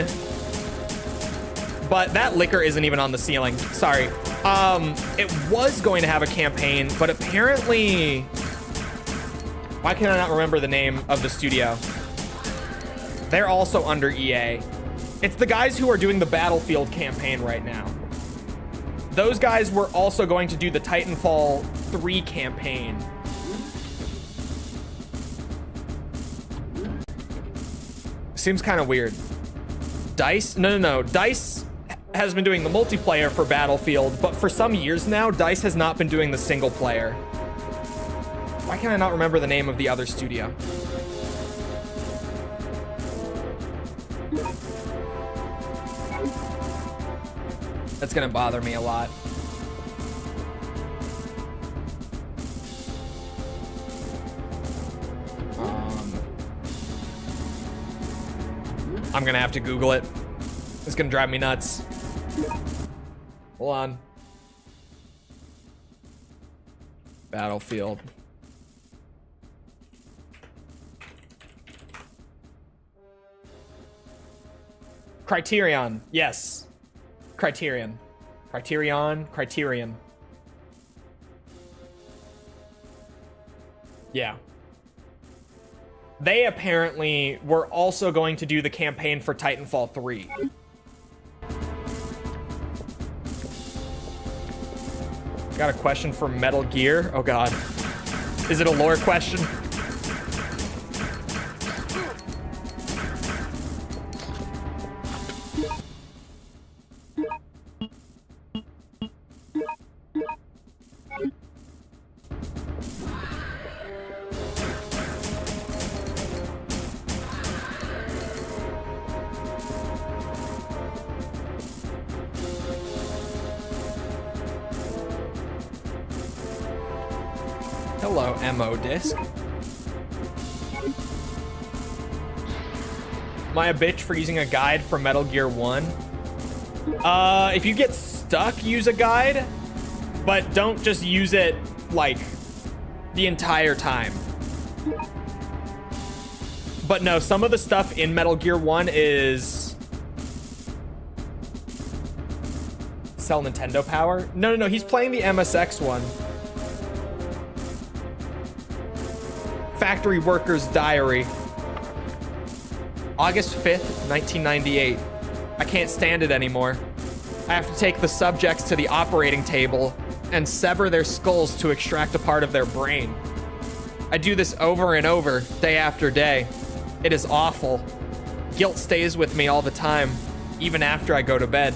but that liquor isn't even on the ceiling. Sorry. It was going to have a campaign, but apparently, why can I not remember the name of the studio? They're also under EA. It's the guys who are doing the Battlefield campaign right now. Those guys were also going to do the Titanfall 3 campaign. Seems kind of weird. DICE? No. DICE has been doing the multiplayer for Battlefield, but for some years now, DICE has not been doing the single player. Why can I not remember the name of the other studio? That's gonna bother me a lot. I'm gonna have to Google it. It's gonna drive me nuts. Hold on. Battlefield. Criterion. Yes. Criterion. Criterion. Yeah. They apparently were also going to do the campaign for Titanfall 3. Got a question for Metal Gear. Oh god. Is it a lore question? Hello, MO disc. Am I a bitch for using a guide for Metal Gear 1? If you get stuck, use a guide, but don't just use it, like, the entire time. But no, some of the stuff in Metal Gear 1 is... Sell Nintendo Power? No, he's playing the MSX one. Factory Worker's Diary. August 5th, 1998. I can't stand it anymore. I have to take the subjects to the operating table and sever their skulls to extract a part of their brain. I do this over and over, day after day. It is awful. Guilt stays with me all the time, even after I go to bed.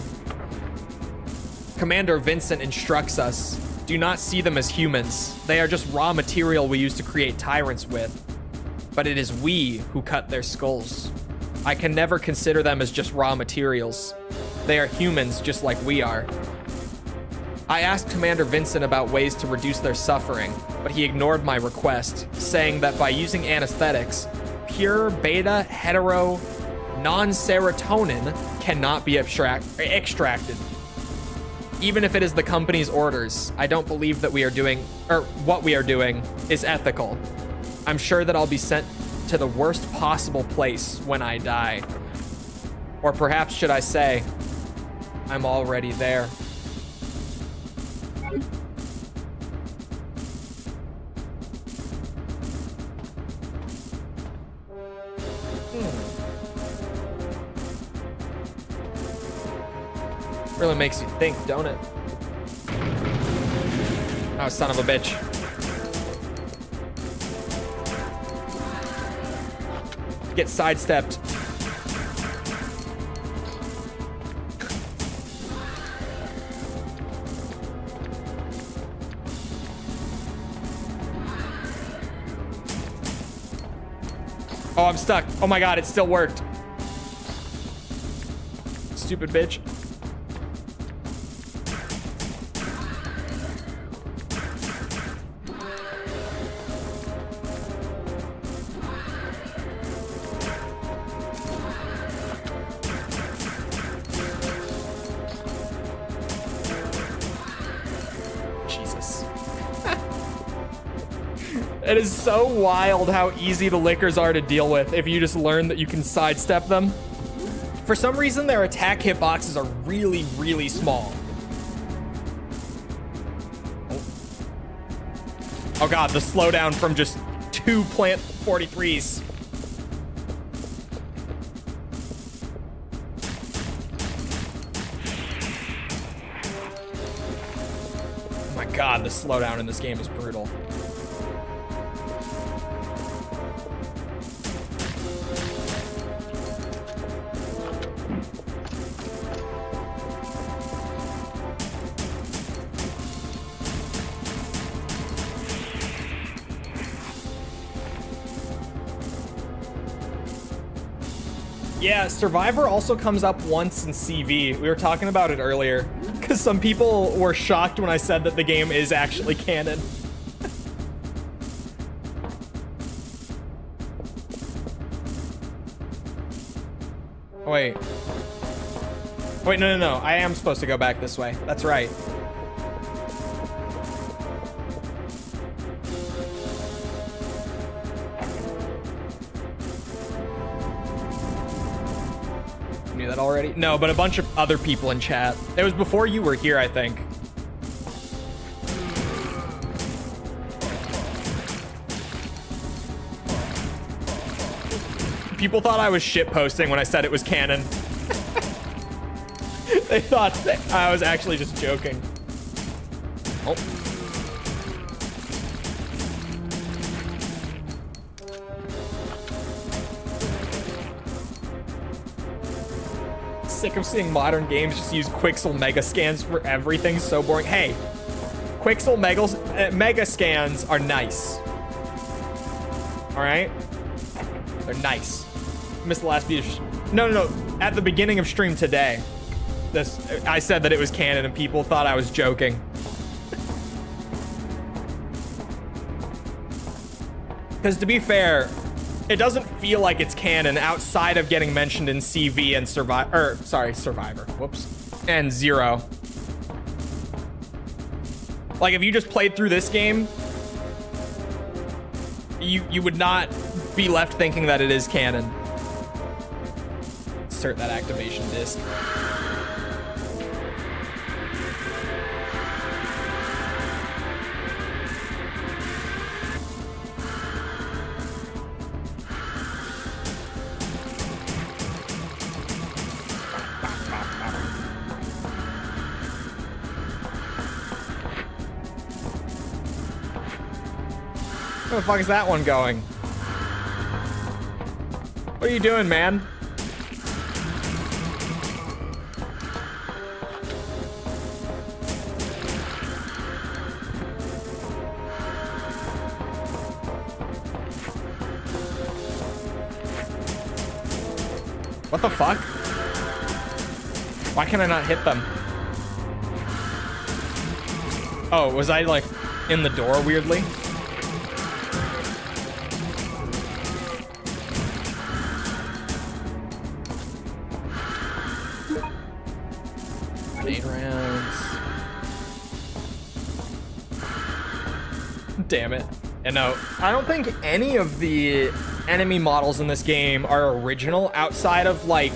Commander Vincent instructs us, do not see them as humans. They are just raw material we use to create tyrants with. But it is we who cut their skulls. I can never consider them as just raw materials. They are humans just like we are. I asked Commander Vincent about ways to reduce their suffering, but he ignored my request, saying that by using anesthetics, pure beta hetero non-serotonin cannot be extracted. Even if it is the company's orders, I don't believe that what we are doing is ethical. I'm sure that I'll be sent to the worst possible place when I die. Or perhaps should I say, I'm already there. Really makes you think, don't it? Oh, son of a bitch. Get sidestepped. Oh, I'm stuck. Oh my god, it still worked. Stupid bitch. It is so wild how easy the lickers are to deal with if you just learn that you can sidestep them. For some reason, their attack hitboxes are really, really small. Oh god, the slowdown from just 2 plant 43s. Oh my god, the slowdown in this game is brutal. Yeah, Survivor also comes up once in CV. We were talking about it earlier, because some people were shocked when I said that the game is actually canon. Wait. Wait, no. I am supposed to go back this way. That's right. Knew that already? No, but a bunch of other people in chat. It was before you were here, I think. People thought I was shitposting when I said it was canon. They thought that I was actually just joking. Oh. Sick of seeing modern games just use Quixel mega scans for everything. So boring. Hey, Quixel mega scans are nice. All right, they're nice. Missed the last beat of no. At the beginning of stream today, I said that it was canon, and people thought I was joking. Because to be fair, it doesn't feel like it's canon outside of getting mentioned in CV and Survivor. Whoops. And Zero. Like, if you just played through this game, you would not be left thinking that it is canon. Insert that activation disc. Where the fuck is that one going? What are you doing, man? What the fuck? Why can I not hit them? Oh, was I like in the door weirdly? Damn it. And no, I don't think any of the enemy models in this game are original outside of like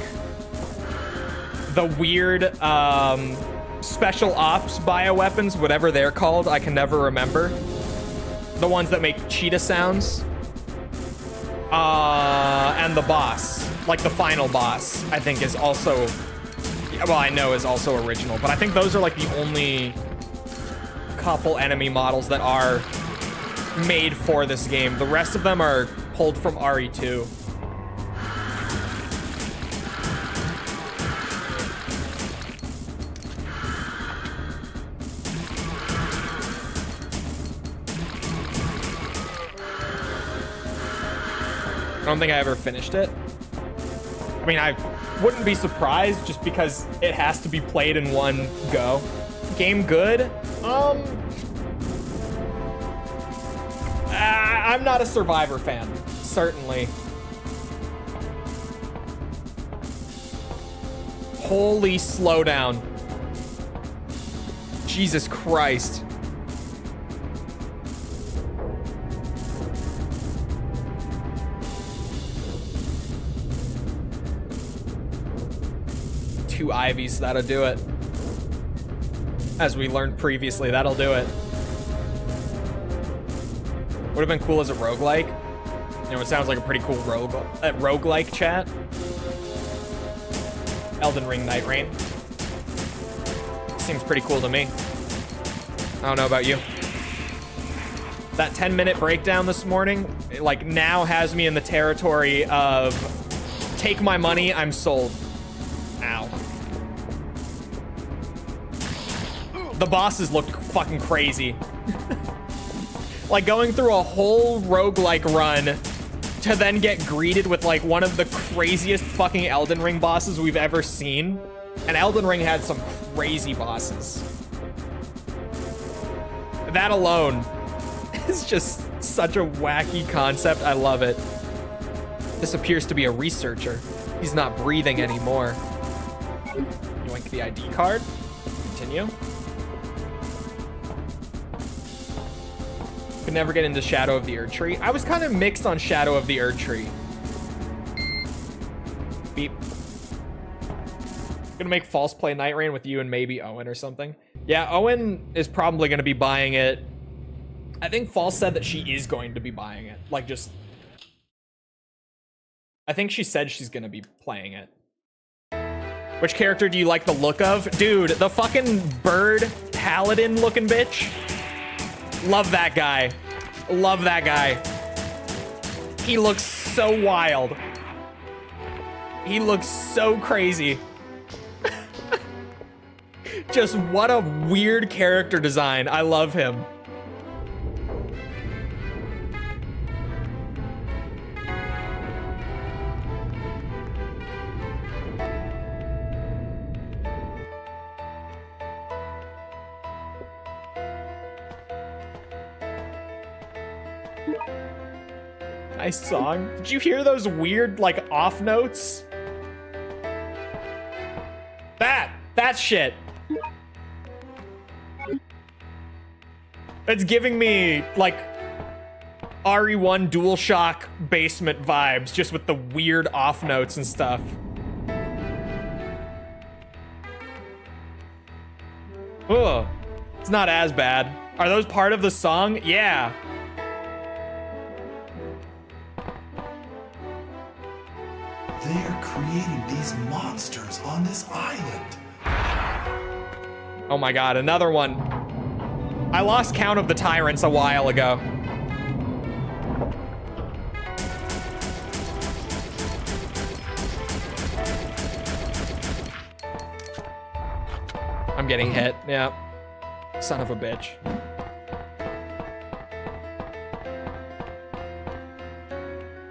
the weird special ops bioweapons, whatever they're called. I can never remember. The ones that make cheetah sounds. And the boss, like the final boss, I think is also, well, I know is also original, but I think those are like the only couple enemy models that are made for this game. The rest of them are pulled from RE2. I don't think I ever finished it. I mean, I wouldn't be surprised just because it has to be played in one go. Game good? I'm not a Survivor fan, certainly. Holy slowdown. Jesus Christ. 2 Ivies, that'll do it. As we learned previously, that'll do it. Would have been cool as a roguelike. You know, it sounds like a pretty cool roguelike chat. Elden Ring Night Rain. Seems pretty cool to me. I don't know about you. That 10-minute breakdown this morning, like, now has me in the territory of take my money, I'm sold. Ow. The bosses looked fucking crazy. Like, going through a whole roguelike run to then get greeted with, like, one of the craziest fucking Elden Ring bosses we've ever seen. And Elden Ring had some crazy bosses. That alone is just such a wacky concept. I love it. This appears to be a researcher. He's not breathing anymore. Yoink the ID card. Continue. Could never get into Shadow of the Erd Tree. I was kind of mixed on Shadow of the Erd Tree. Beep. Gonna make False Play Night Rain with you and maybe Owen or something. Yeah, Owen is probably gonna be buying it. I think False said that she is going to be buying it. Like, just... I think she said she's gonna be playing it. Which character do you like the look of? Dude, the fucking bird paladin looking bitch. Love that guy. Love that guy. He looks so wild. He looks so crazy. Just what a weird character design. I love him. Nice song. Did you hear those weird, like, off notes? That shit. It's giving me, like, RE1 DualShock basement vibes, just with the weird off notes and stuff. Ugh. It's not as bad. Are those part of the song? Yeah. They are creating these monsters on this island. Oh my god, another one. I lost count of the tyrants a while ago. I'm getting hit, yeah. Son of a bitch.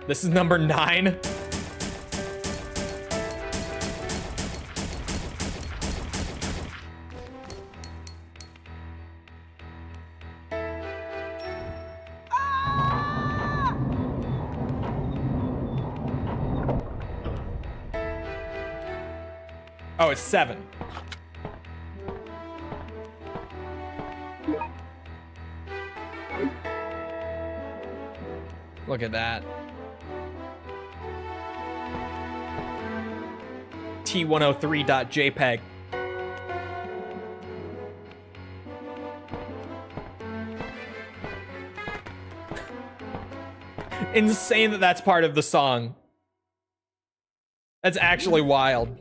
This is number 9. Oh, it's 7. Look at that. T103.jpg. Insane that that's part of the song. That's actually wild.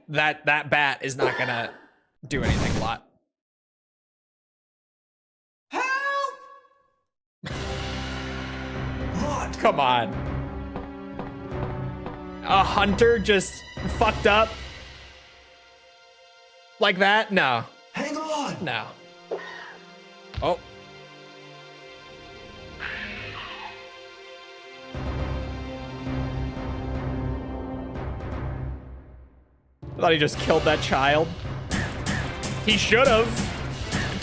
That bat is not gonna do anything a lot. Help! Rot! Come on. A hunter just fucked up like that? No. Hang on! No. Oh. I thought he just killed that child. He should have.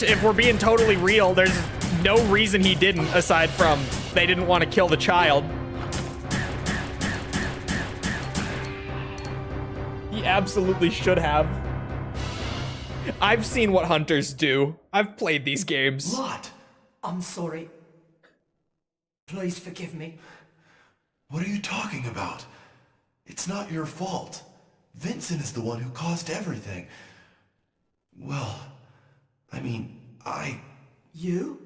If we're being totally real, there's no reason he didn't, aside from they didn't want to kill the child. He absolutely should have. I've seen what hunters do. I've played these games. Lot! I'm sorry. Please forgive me. What are you talking about? It's not your fault. Vincent is the one who caused everything. Well, I mean, You?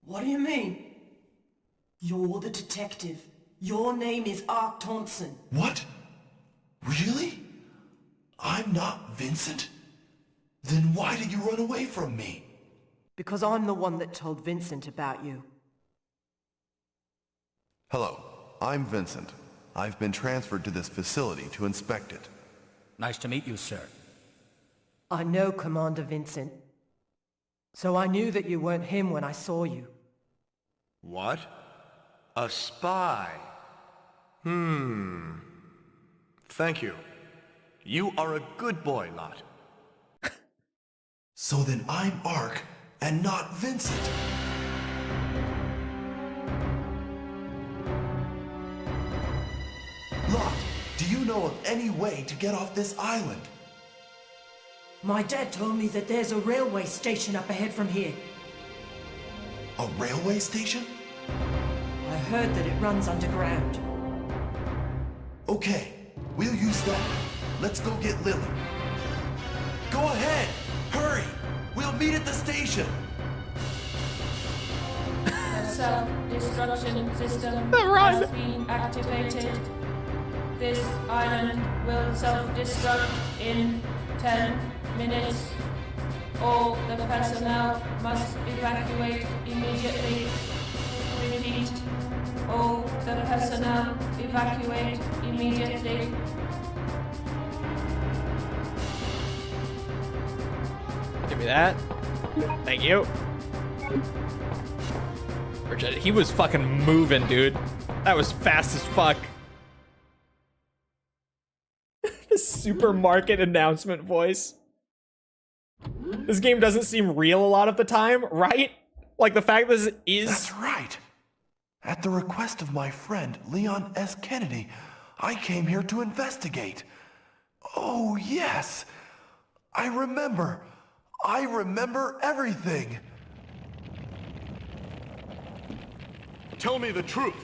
What do you mean? You're the detective. Your name is Ark Thompson. What? Really? I'm not Vincent? Then why did you run away from me? Because I'm the one that told Vincent about you. Hello, I'm Vincent. I've been transferred to this facility to inspect it. Nice to meet you, sir. I know Commander Vincent. So I knew that you weren't him when I saw you. What? A spy? Thank you. You are a good boy, Lot. So then I'm Ark and not Vincent. Lot, do you know of any way to get off this island? My dad told me that there's a railway station up ahead from here. A railway station? I heard that it runs underground. Okay, we'll use that. Let's go get Lily. Go ahead! Hurry! We'll meet at the station! The self-destruction system Run. has been activated. This island will self-destruct in 10 minutes. All the personnel must evacuate immediately. Repeat. All the personnel evacuate immediately. Give me that. Thank you. He was fucking moving, dude. That was fast as fuck. The supermarket announcement voice. This game doesn't seem real a lot of the time, right? Like the fact that this is... That's right. At the request of my friend, Leon S. Kennedy, I came here to investigate. Oh, yes. I remember everything. Tell me the truth.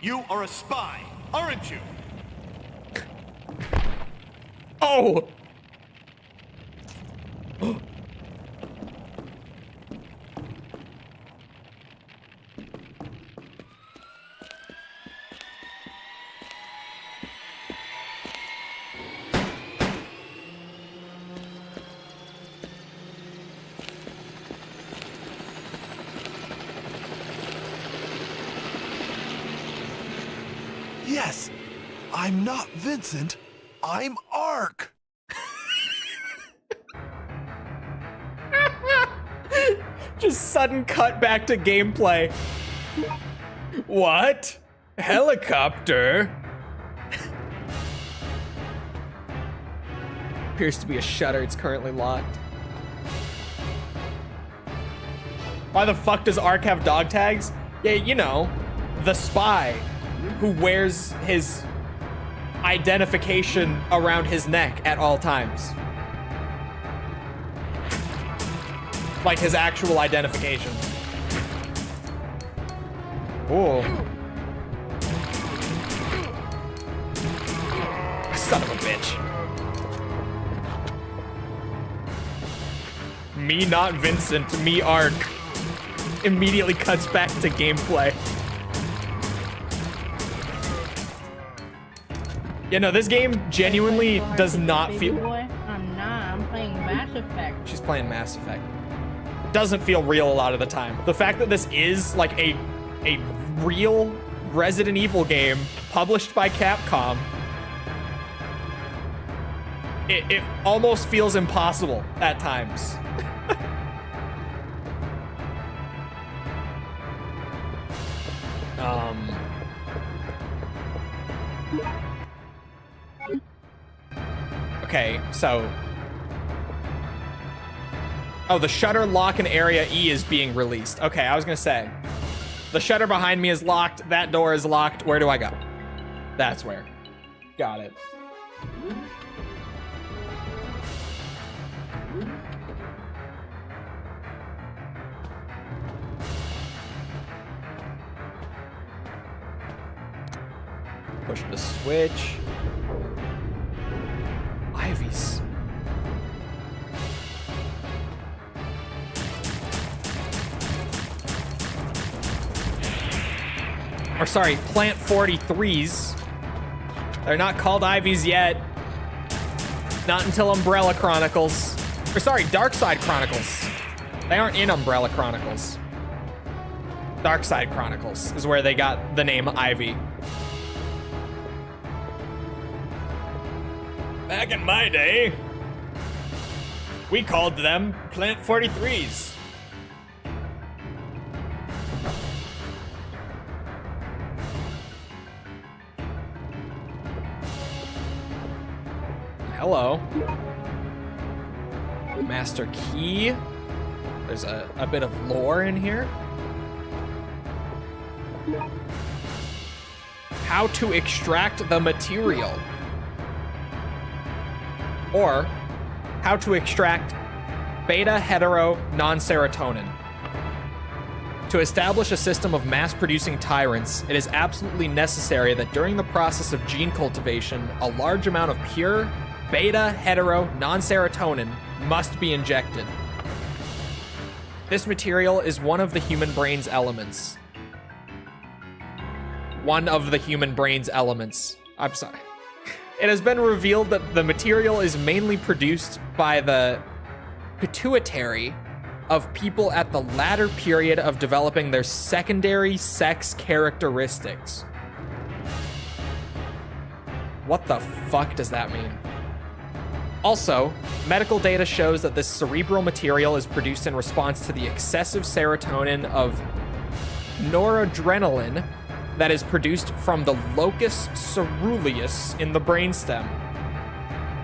You are a spy, aren't you? Oh! Yes, I'm not Vincent. I'm Ark. Just sudden cut back to gameplay. What? Helicopter? Appears to be a shutter. It's currently locked. Why the fuck does Ark have dog tags? Yeah, you know, the spy who wears his identification around his neck at all times. Like his actual identification. Oh. Son of a bitch. Me not Vincent, me Ark. Immediately cuts back to gameplay. Yeah, no, this game genuinely does not feel... Boy, I'm not. I'm playing Mass Effect. She's playing Mass Effect. Doesn't feel real a lot of the time. The fact that this is like a real Resident Evil game published by Capcom, it almost feels impossible at times. Okay, so... Oh, the shutter lock in Area E is being released. Okay, I was gonna say. The shutter behind me is locked. That door is locked. Where do I go? That's where. Got it. Push the switch. Ivies. Or sorry, Plant 43s. They're not called Ivies yet. Not until Umbrella Chronicles. Or sorry, Darkside Chronicles. They aren't in Umbrella Chronicles. Darkside Chronicles is where they got the name Ivy. Back in my day, we called them Plant 43s. Hello. Master key. There's a bit of lore in here. How to extract the material. Or how to extract beta hetero non-serotonin. To establish a system of mass-producing tyrants, it is absolutely necessary that during the process of gene cultivation, a large amount of pure beta hetero non-serotonin must be injected. This material is one of the human brain's elements. One of the human brain's elements. I'm sorry. It has been revealed that the material is mainly produced by the pituitary of people at the latter period of developing their secondary sex characteristics. What the fuck does that mean? Also, medical data shows that this cerebral material is produced in response to the excessive serotonin of noradrenaline that is produced from the locus ceruleus in the brainstem.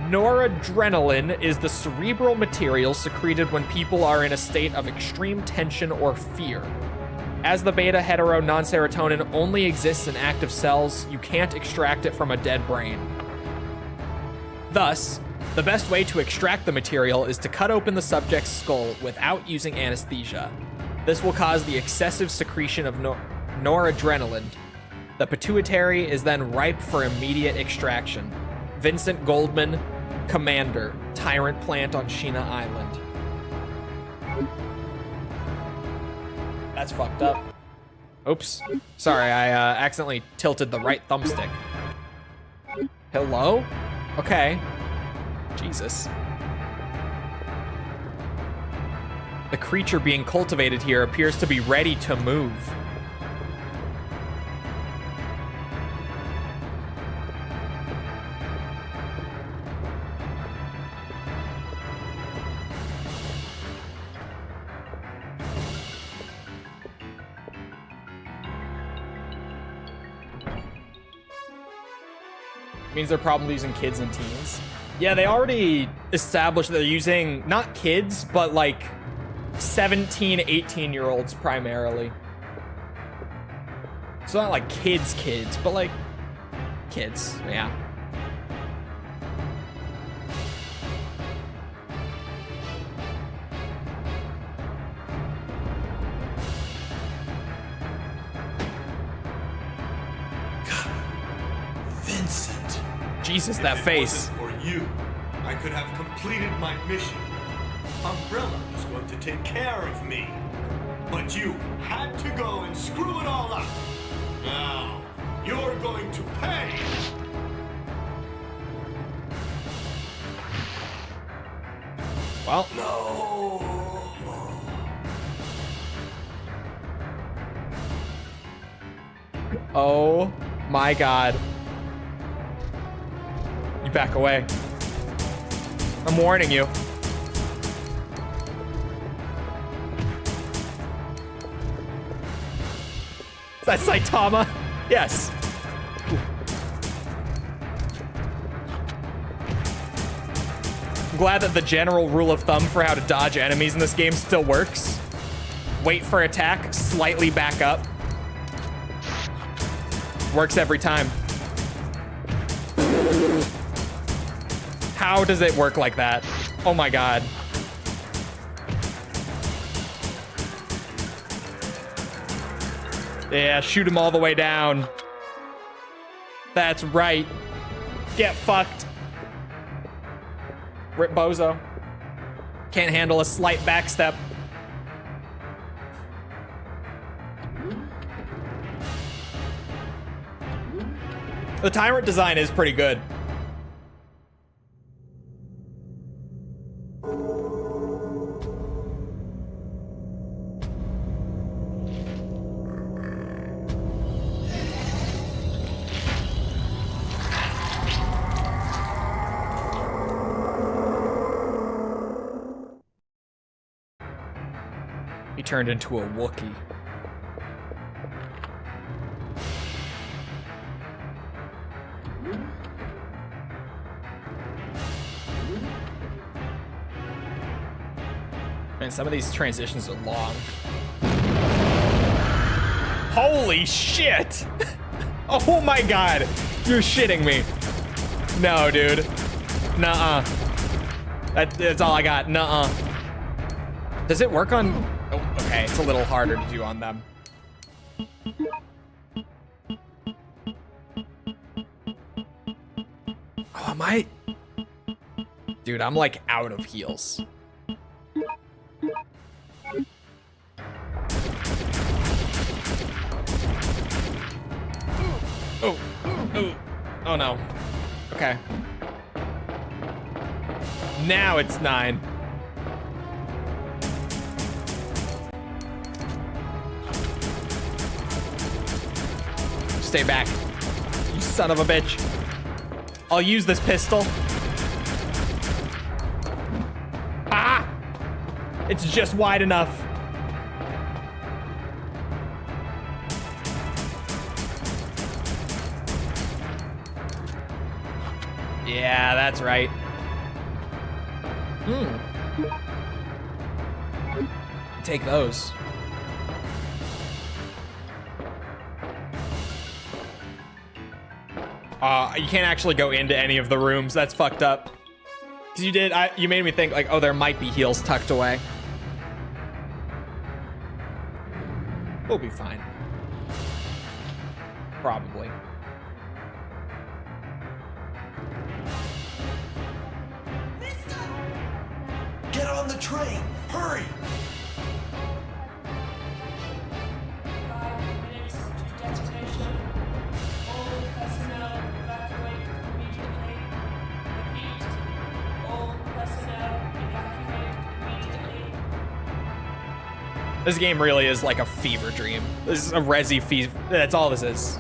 Noradrenaline is the cerebral material secreted when people are in a state of extreme tension or fear. As the beta hetero non-serotonin only exists in active cells, you can't extract it from a dead brain. Thus, the best way to extract the material is to cut open the subject's skull without using anesthesia. This will cause the excessive secretion of noradrenaline. The pituitary is then ripe for immediate extraction. Vincent Goldman, Commander, Tyrant Plant on China Island. That's fucked up. Oops. Sorry, I accidentally tilted the right thumbstick. Hello? Okay. Jesus. The creature being cultivated here appears to be ready to move. Means they're probably using kids and teens. Yeah, they already established they're using not kids, but like 17, 18-year-olds primarily. It's not like kids, but like kids, yeah. Vincent. Jesus, that face. If it wasn't for you, I could have completed my mission. Umbrella was going to take care of me. But you had to go and screw it all up. Now, you're going to pay. Well. No. Oh my God. You back away. I'm warning you. Is that Saitama? Yes. I'm glad that the general rule of thumb for how to dodge enemies in this game still works. Wait for attack, slightly back up. Works every time. How does it work like that? Oh my god. Yeah, shoot him all the way down. That's right. Get fucked. Rip Bozo. Can't handle a slight backstep. The tyrant design is pretty good. He turned into a Wookiee. Man, some of these transitions are long. Holy shit! Oh my god! You're shitting me. No, dude. Nuh-uh. That's all I got. Nuh-uh. Does it work on... Oh, okay, it's a little harder to do on them. Oh, am I... Dude, I'm like out of heals. Oh, oh, oh no. Okay. Now it's 9. Stay back, you son of a bitch. I'll use this pistol. Ah! It's just wide enough. Yeah, that's right. Take those. You can't actually go into any of the rooms. That's fucked up. Cause you made me think like, oh, there might be heals tucked away. We'll be fine. Probably. Get on the train! Hurry! 5 minutes to detonation. All personnel evacuate immediately. Repeat. All personnel evacuate immediately. This game really is like a fever dream. This is a Resi fever. That's all this is.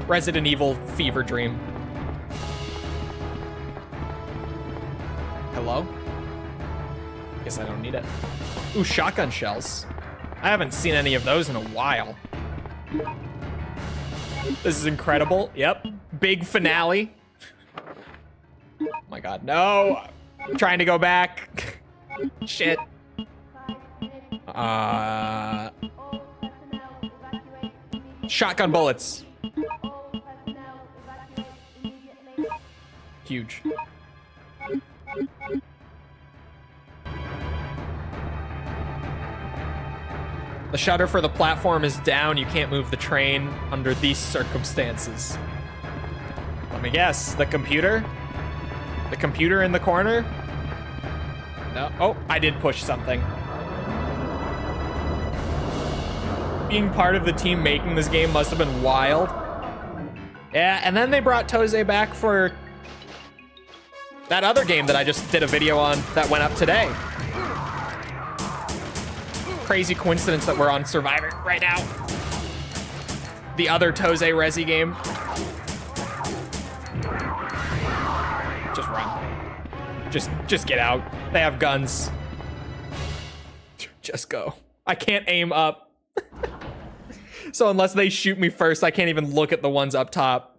Resident Evil fever dream. Hello? Guess I don't need it. Ooh, shotgun shells. I haven't seen any of those in a while. This is incredible. Yep. Big finale. Oh my god, no. I'm trying to go back. Shit. Shotgun bullets. Huge. The shutter for the platform is down. You can't move the train under these circumstances. Let me guess. The computer? The computer in the corner? No. Oh, I did push something. Being part of the team making this game must have been wild. Yeah, and then they brought Tose back for that other game that I just did a video on that went up today. Crazy coincidence that we're on Survivor right now. The other Tose Resi game. Just run. Just get out. They have guns. Just go. I can't aim up. So unless they shoot me first, I can't even look at the ones up top.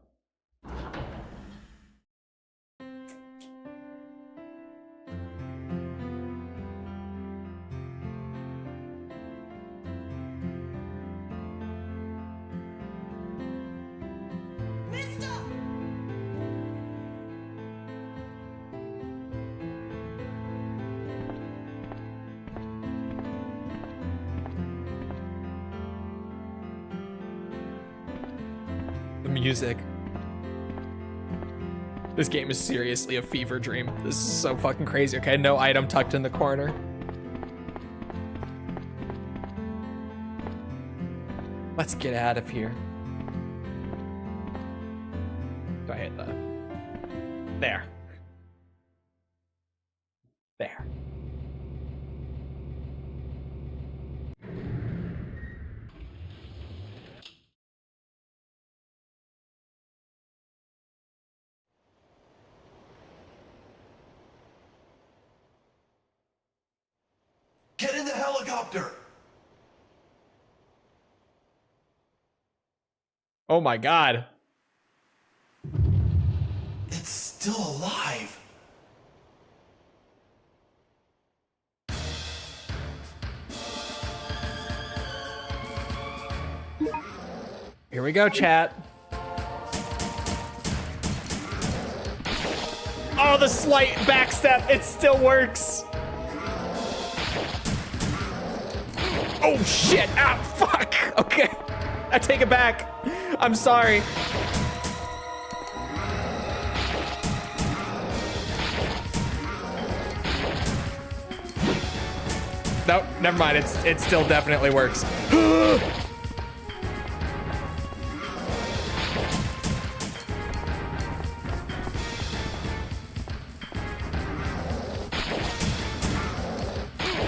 music. This game is seriously a fever dream. This is so fucking crazy. Okay, no item tucked in the corner. Let's get out of here. Do I hit the... There. There. Get in the helicopter! Oh my god. It's still alive. Here we go, chat. Oh, the slight backstep. It still works. Oh, shit. Ah, fuck. Okay. I take it back. I'm sorry. Nope, never mind. It still definitely works.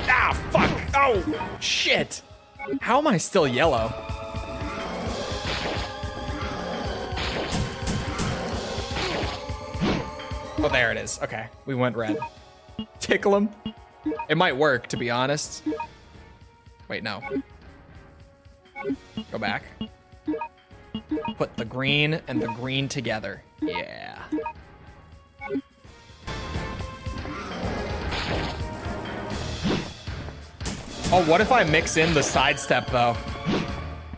Ah, fuck. Oh, shit. How am I still yellow? Oh, there it is. Okay, we went red. Tickle him. It might work, to be honest. Wait, no. Go back. Put the green and the green together. Yeah. Oh, what if I mix in the sidestep, though?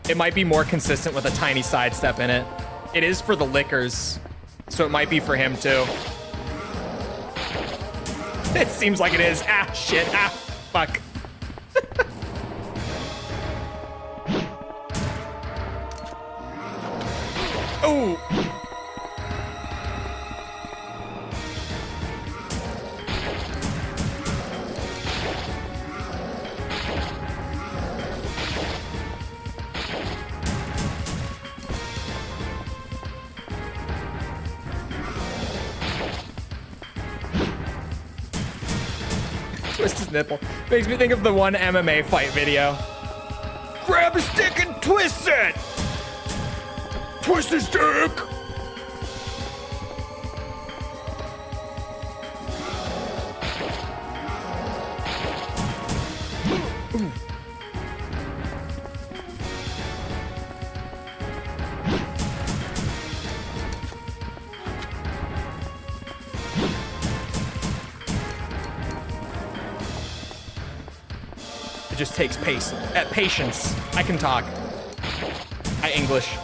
It might be more consistent with a tiny sidestep in it. It is for the lickers, so it might be for him, too. It seems like it is. Ah, shit. Ah, fuck. Ooh. Twist his nipple. Makes me think of the one MMA fight video. Grab a stick and twist it! Twist the stick! It just takes patience. I can talk. I English.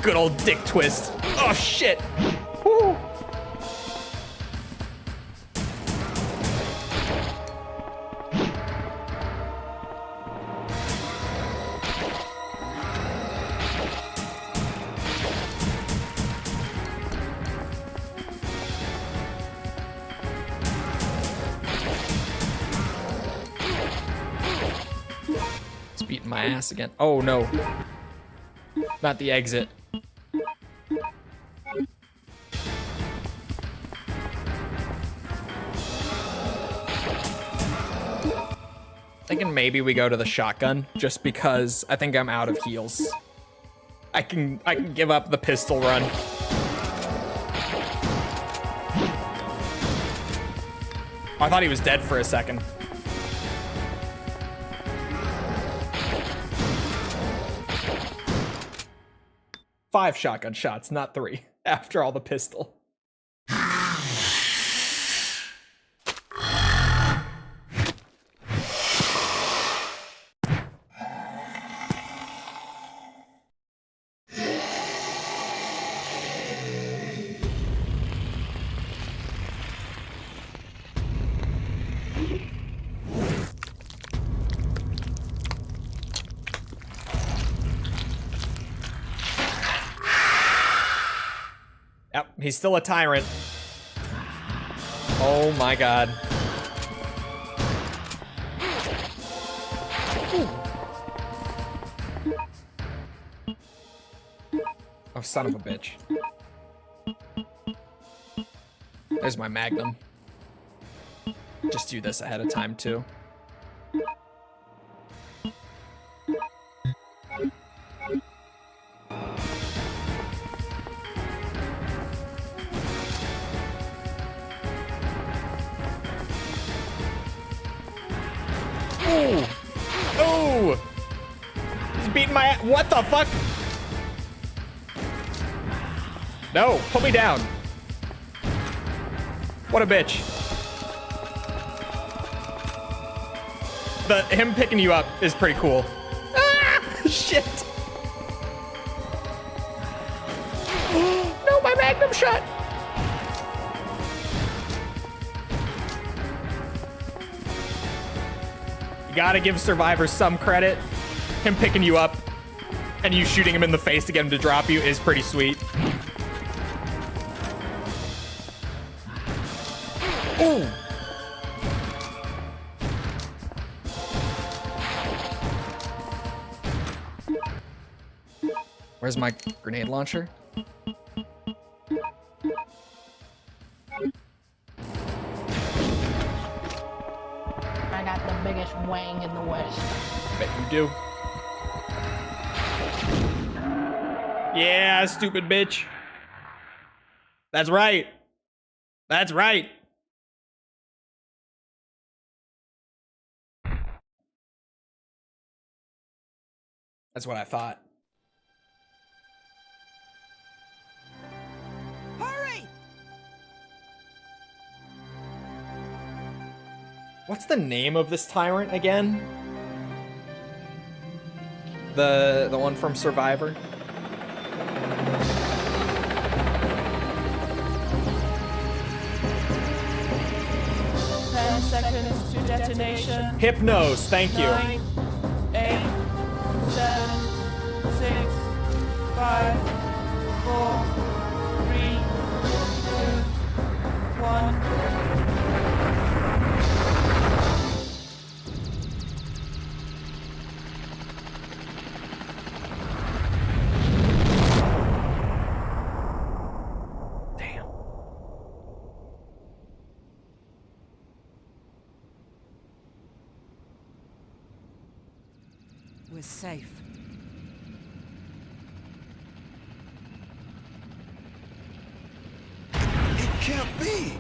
Good old dick twist. Oh shit. Woo. Beating my ass again. Oh no. Not the exit. Thinking maybe we go to the shotgun just because I think I'm out of heals. I can give up the pistol run. I thought he was dead for a second. 5 shotgun shots, not 3, after all the pistol. Yep, he's still a tyrant. Oh my god. Oh, son of a bitch. There's my magnum. Just do this ahead of time, too. Ooh! Ooh! He's beating my ass. What the fuck? No, put me down. What a bitch. Him picking you up is pretty cool. Ah, shit. No, my magnum shot. You gotta give survivors some credit. Him picking you up and you shooting him in the face to get him to drop you is pretty sweet. Ooh. Where's my grenade launcher? I got the biggest wang in the West. Bet you do. Yeah, stupid bitch. That's right. That's right. That's what I thought. Hurry! What's the name of this tyrant again? The one from Survivor? 10 seconds to detonation. Hypnos, thank you. 9, 8, 7, 6, 5, 4, 3, 2, 1. Damn. We're safe. It can't be!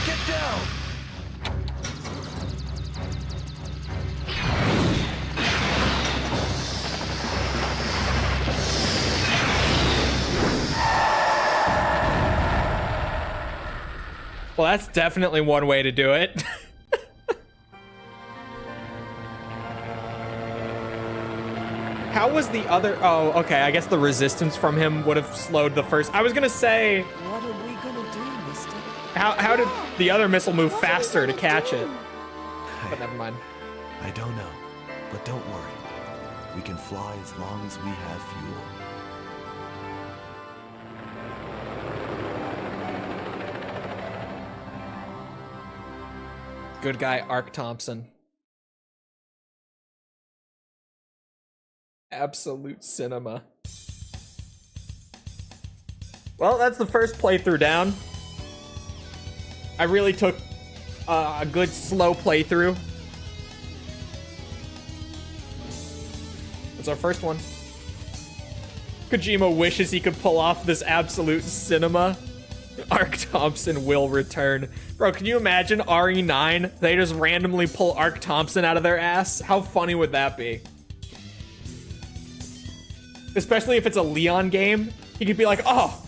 Get down! Well, that's definitely one way to do it. How was the other? Oh, okay. I guess the resistance from him would have slowed the first. I was gonna say, What are we gonna do, mister? how did the other missile move faster to catch it? But never mind. I don't know, but don't worry. We can fly as long as we have fuel. Good guy, Ark Thompson. Absolute cinema. Well, that's the first playthrough down. I really took a good slow playthrough. That's our first one. Kojima wishes he could pull off this absolute cinema. Ark Thompson will return. Bro, can you imagine RE9? They just randomly pull Ark Thompson out of their ass? How funny would that be? Especially if it's a Leon game. He could be like, oh,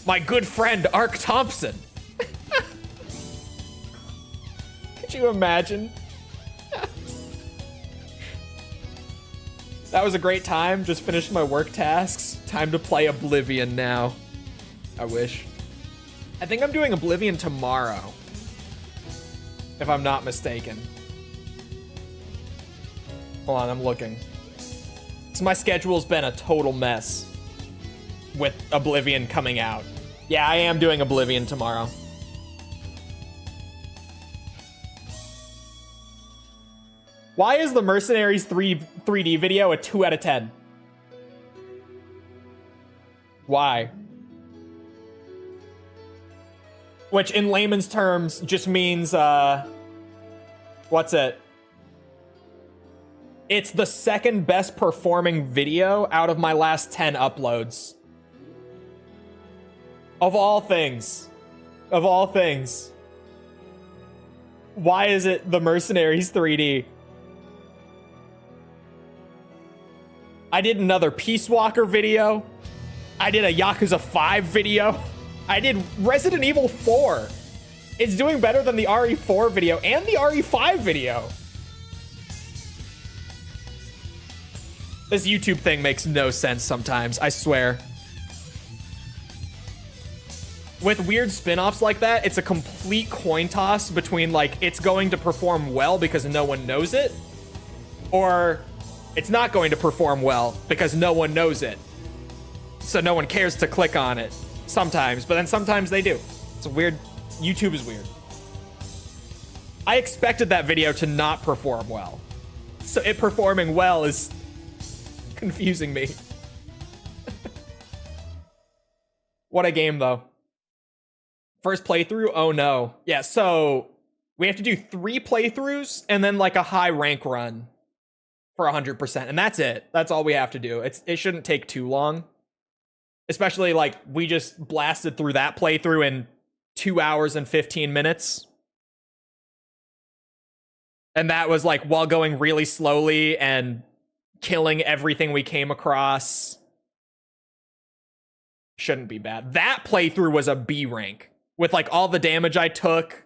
my good friend Ark Thompson. Could you imagine? That was a great time. Just finished my work tasks. Time to play Oblivion now. I wish. I think I'm doing Oblivion tomorrow. if I'm not mistaken. Hold on, I'm looking. So my schedule's been a total mess with Oblivion coming out. Yeah, I am doing Oblivion tomorrow. Why is the Mercenaries 3D video a 2 out of 10? Why? Which in layman's terms just means, what's it? It's the second best performing video out of my last 10 uploads. Of all things. Of all things. Why is it the Mercenaries 3D? I did another Peace Walker video. I did a Yakuza 5 video. I did Resident Evil 4. It's doing better than the RE4 video and the RE5 video. This YouTube thing makes no sense sometimes, I swear. With weird spin-offs like that, it's a complete coin toss between, like, it's going to perform well because no one knows it, or it's not going to perform well because no one knows it. So no one cares to click on it sometimes, but then sometimes they do. It's a weird, YouTube is weird. I expected that video to not perform well. So it performing well is confusing me. What a game though. First playthrough, oh no. Yeah, so we have to do 3 playthroughs and then like a high rank run for 100%. And that's it. That's all we have to do. It shouldn't take too long. Especially like we just blasted through that playthrough in 2 hours and 15 minutes. And that was like while going really slowly and killing everything we came across. Shouldn't be bad. That playthrough was a B rank. With like all the damage I took,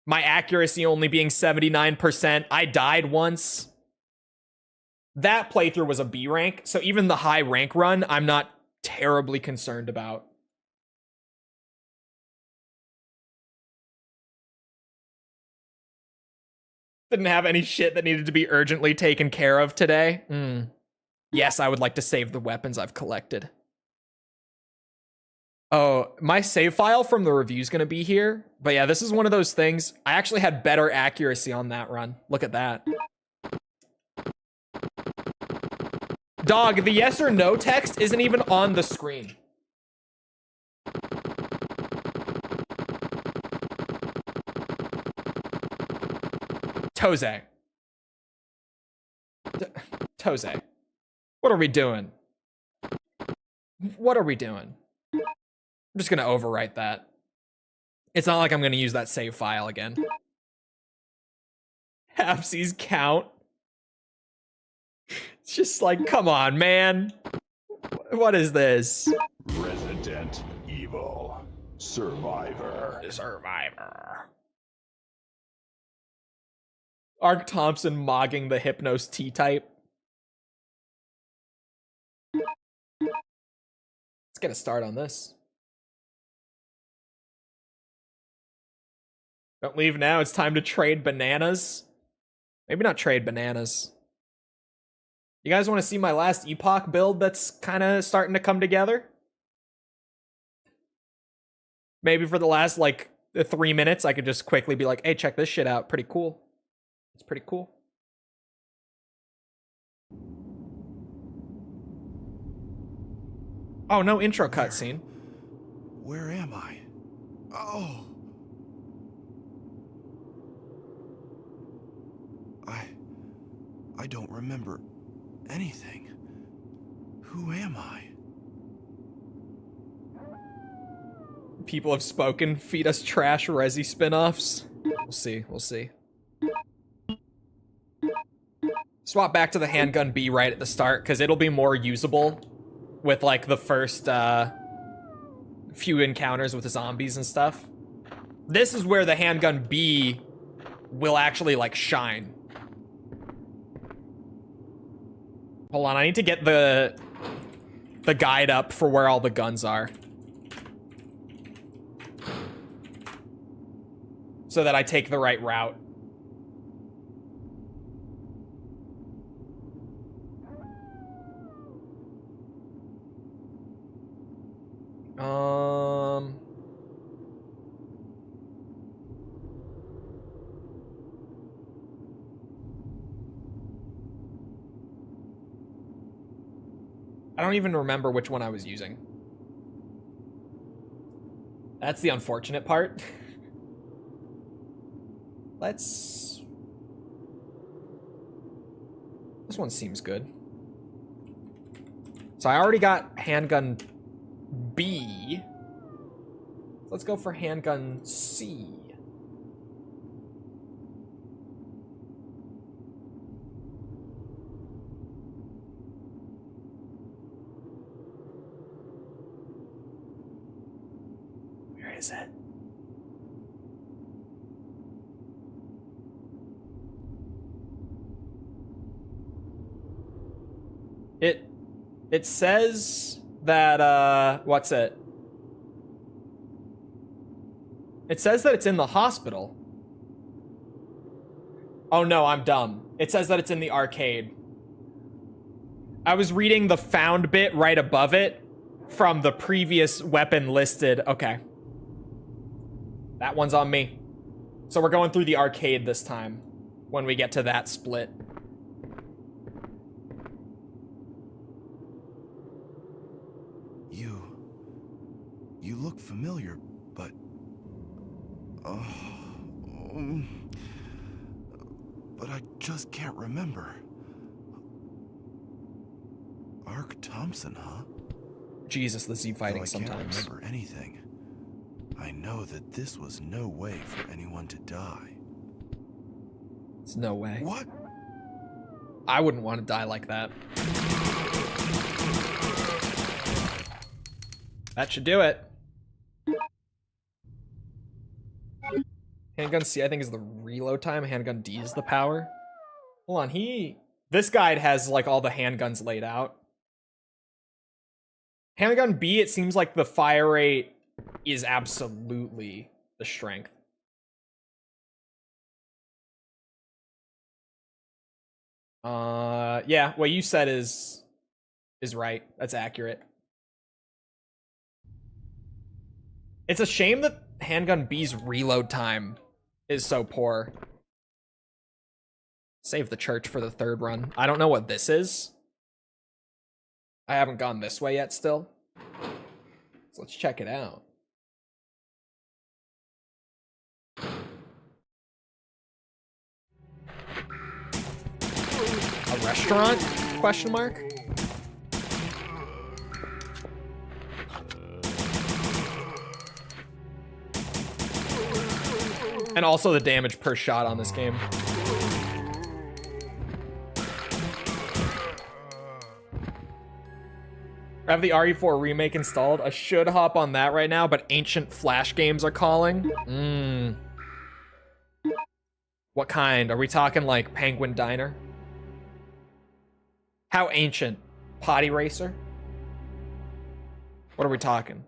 my accuracy only being 79%. I died once. That playthrough was a B rank. So even the high rank run, I'm not terribly concerned about. Didn't have any shit that needed to be urgently taken care of today. Yes, I would like to save the weapons I've collected. Oh, my save file from the review's gonna be here. But yeah, this is one of those things. I actually had better accuracy on that run. Look at that. Dog, the yes or no text isn't even on the screen. Tose. Tose. What are we doing? What are we doing? I'm just gonna overwrite that. It's not like I'm gonna use that save file again. Halfsies count. It's just like, come on, man. What is this? Resident Evil Survivor. Survivor. Ark Thompson mogging the Hypnos T-type. Let's get a start on this. Don't leave now, it's time to trade bananas. Maybe not trade bananas. You guys want to see my last Epoch build that's kind of starting to come together? Maybe for the last, like, 3 minutes, I could just quickly be like, hey, check this shit out. Pretty cool. It's pretty cool. Oh, no intro cutscene. Where am I? Oh. I don't remember anything. Who am I? People have spoken. Feed us trash Resi spin-offs. We'll see. We'll see. Swap back to the handgun B right at the start, because it'll be more usable with, like, the first few encounters with the zombies and stuff. This is where the handgun B will actually, like, shine. Hold on, I need to get the guide up for where all the guns are. So that I take the right route. I don't even remember which one I was using. That's the unfortunate part. Let's... This one seems good. So I already got handgun B. Let's go for handgun C. Where is it? It says that, what's it? It says that it's in the hospital. Oh no, I'm dumb. It says that it's in the arcade. I was reading the found bit right above it from the previous weapon listed. Okay. That one's on me. So we're going through the arcade this time when we get to that split. You look familiar, but... but I just can't remember. Ark Thompson, huh? Jesus, the Z fighting Though I sometimes. can't remember anything. I know that this was no way for anyone to die. It's no way. What? I wouldn't want to die like that. That should do it. Handgun C, I think, is the reload time. Handgun D is the power. Hold on, this guide has, like, all the handguns laid out. Handgun B, it seems like the fire rate is absolutely the strength. Yeah, what you said is right. That's accurate. It's a shame that Handgun B's reload time is so poor. Save the church for the third run. I don't know what this is. I haven't gone this way yet still. So let's check it out. A restaurant? Question mark? And also the damage per shot on this game. I have the RE4 remake installed. I should hop on that right now, but ancient Flash games are calling. What kind? Are we talking like Penguin Diner? How ancient? Potty Racer? What are we talking?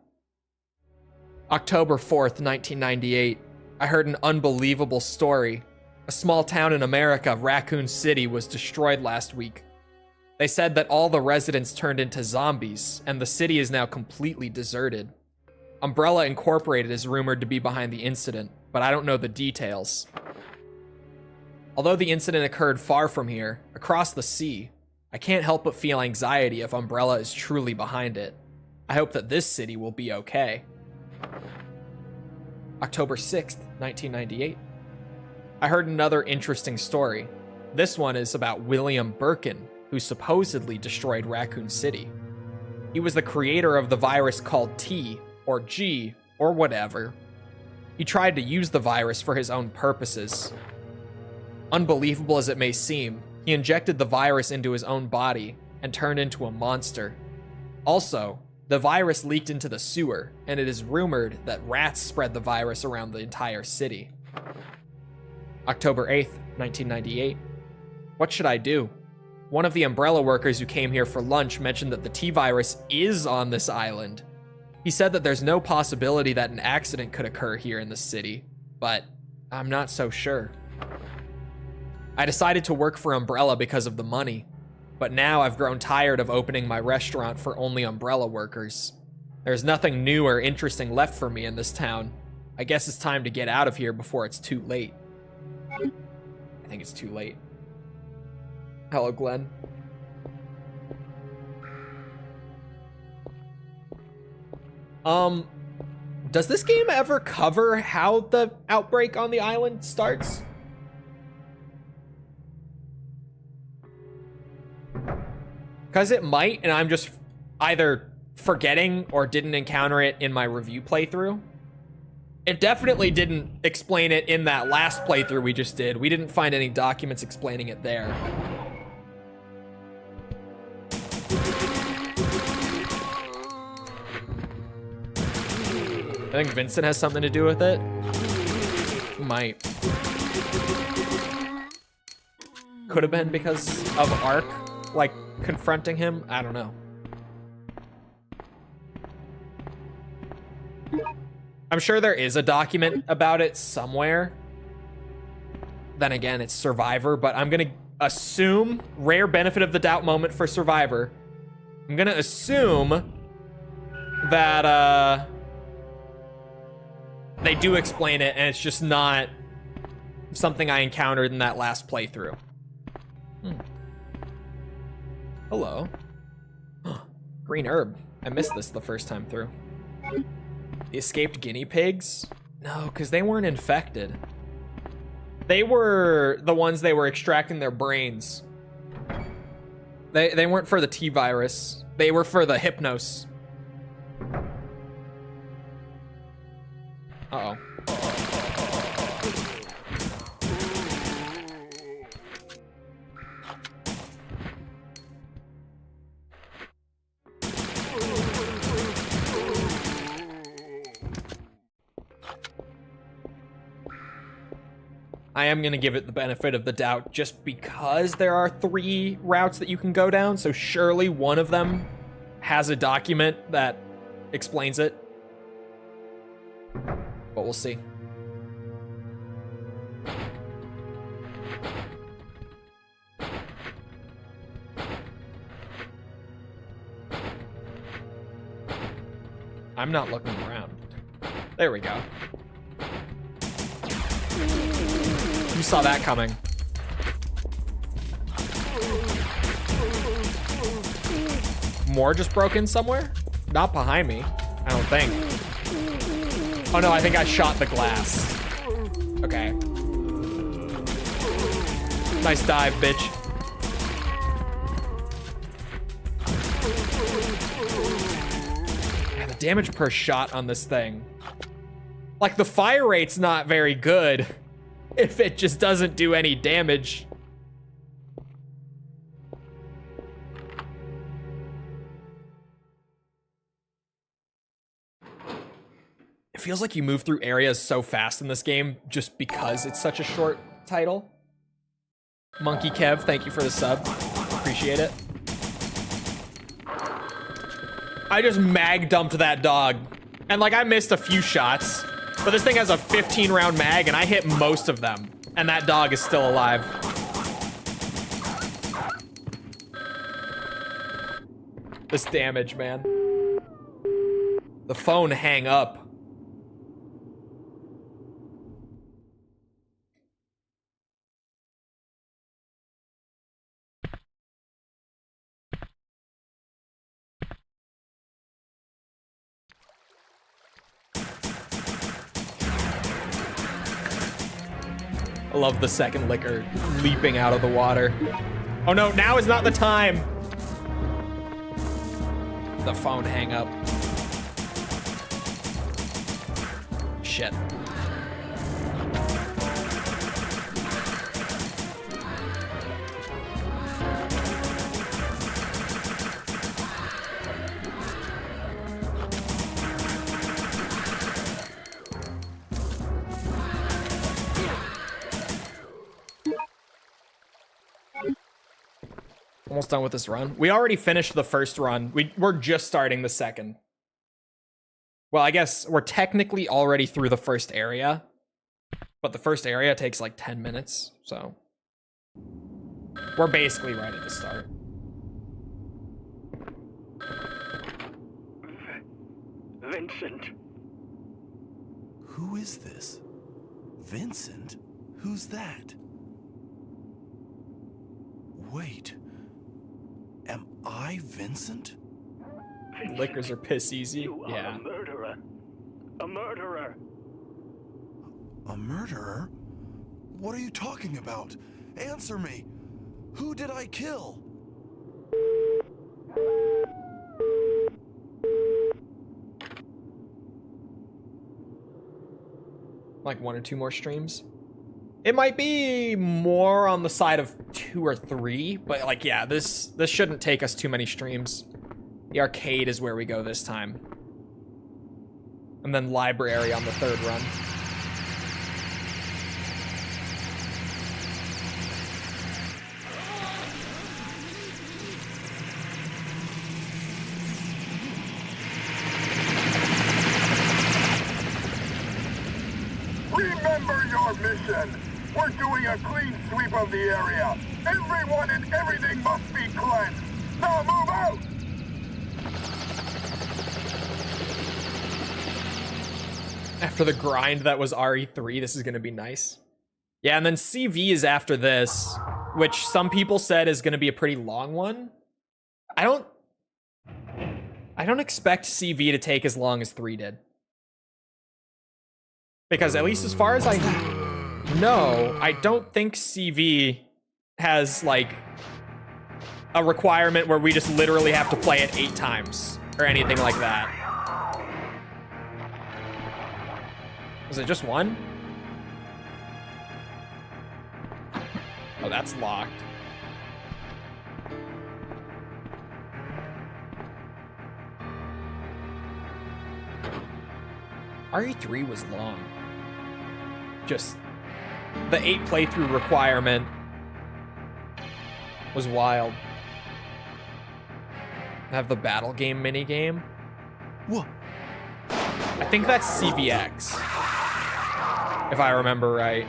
October 4th, 1998. I heard an unbelievable story. A small town in America, Raccoon City, was destroyed last week. They said that all the residents turned into zombies, and the city is now completely deserted. Umbrella Incorporated is rumored to be behind the incident, but I don't know the details. Although the incident occurred far from here, across the sea, I can't help but feel anxiety if Umbrella is truly behind it. I hope that this city will be okay. October 6th, 1998. I heard another interesting story. This one is about William Birkin, who supposedly destroyed Raccoon City. He was the creator of the virus called T, or G, or whatever. He tried to use the virus for his own purposes. Unbelievable as it may seem, he injected the virus into his own body and turned into a monster. Also, the virus leaked into the sewer, and it is rumored that rats spread the virus around the entire city. October 8th, 1998. What should I do? One of the Umbrella workers who came here for lunch mentioned that the T-virus is on this island. He said that there's no possibility that an accident could occur here in the city, but I'm not so sure. I decided to work for Umbrella because of the money, but now I've grown tired of opening my restaurant for only Umbrella workers. There's nothing new or interesting left for me in this town. I guess it's time to get out of here before it's too late. I think it's too late. Hello, Glenn. Does this game ever cover how the outbreak on the island starts? Because it might, and I'm just either forgetting or didn't encounter it in my review playthrough. It definitely didn't explain it in that last playthrough we just did. We didn't find any documents explaining it there. I think Vincent has something to do with it. Might. Could have been because of Ark, like, confronting him. I don't know. I'm sure there is a document about it somewhere. Then again, it's Survivor, but I'm gonna assume, rare benefit of the doubt moment for Survivor, I'm gonna assume that, they do explain it, and it's just not something I encountered in that last playthrough. Hello. Green herb. I missed this the first time through. The escaped guinea pigs? No, because they weren't infected. They were the ones they were extracting their brains. They weren't for the T-virus. They were for the Hypnos. Uh-oh. I am going to give it the benefit of the doubt just because there are 3 routes that you can go down, so surely one of them has a document that explains it. But we'll see. I'm not looking around. There we go. You saw that coming. More just broke in somewhere? Not behind me, I don't think. Oh no, I think I shot the glass. Okay. Nice dive, bitch. Yeah, the damage per shot on this thing. Like, the fire rate's not very good if it just doesn't do any damage. It feels like you move through areas so fast in this game just because it's such a short title. Monkey Kev, thank you for the sub. Appreciate it. I just mag dumped that dog. And like, I missed a few shots, but this thing has a 15-round mag and I hit most of them. And that dog is still alive. This damage, man. The phone hang up. I love the second liquor leaping out of the water. Oh no, now is not the time. The phone hang up. Shit. Almost done with this run. We already finished the first run. We're just starting the second. Well, I guess we're technically already through the first area, but the first area takes like 10 minutes, so we're basically right at the start. Vincent. Who is this? Vincent? Who's that? Wait. Am I Vincent? Lickers are piss easy. You are Yeah. a murderer. A murderer. A murderer? What are you talking about? Answer me! Who did I kill? Like 1 or 2 more streams. It might be more on the side of 2 or 3, but like, yeah, this shouldn't take us too many streams. The arcade is where we go this time. And then library on the 3rd run. Remember your mission. We're doing a clean sweep of the area. Everyone and everything must be cleansed. Now move out! After the grind that was RE3, this is going to be nice. Yeah, and then CV is after this, which some people said is going to be a pretty long one. I don't expect CV to take as long as 3 did. Because at least as far as I know, I don't think CV has, like, a requirement where we just literally have to play it 8 times or anything like that. Was it just 1? Oh, that's locked. RE3 was long. Just the 8 playthrough requirement was wild. Have the battle game minigame. What? I think that's CVX, if I remember right.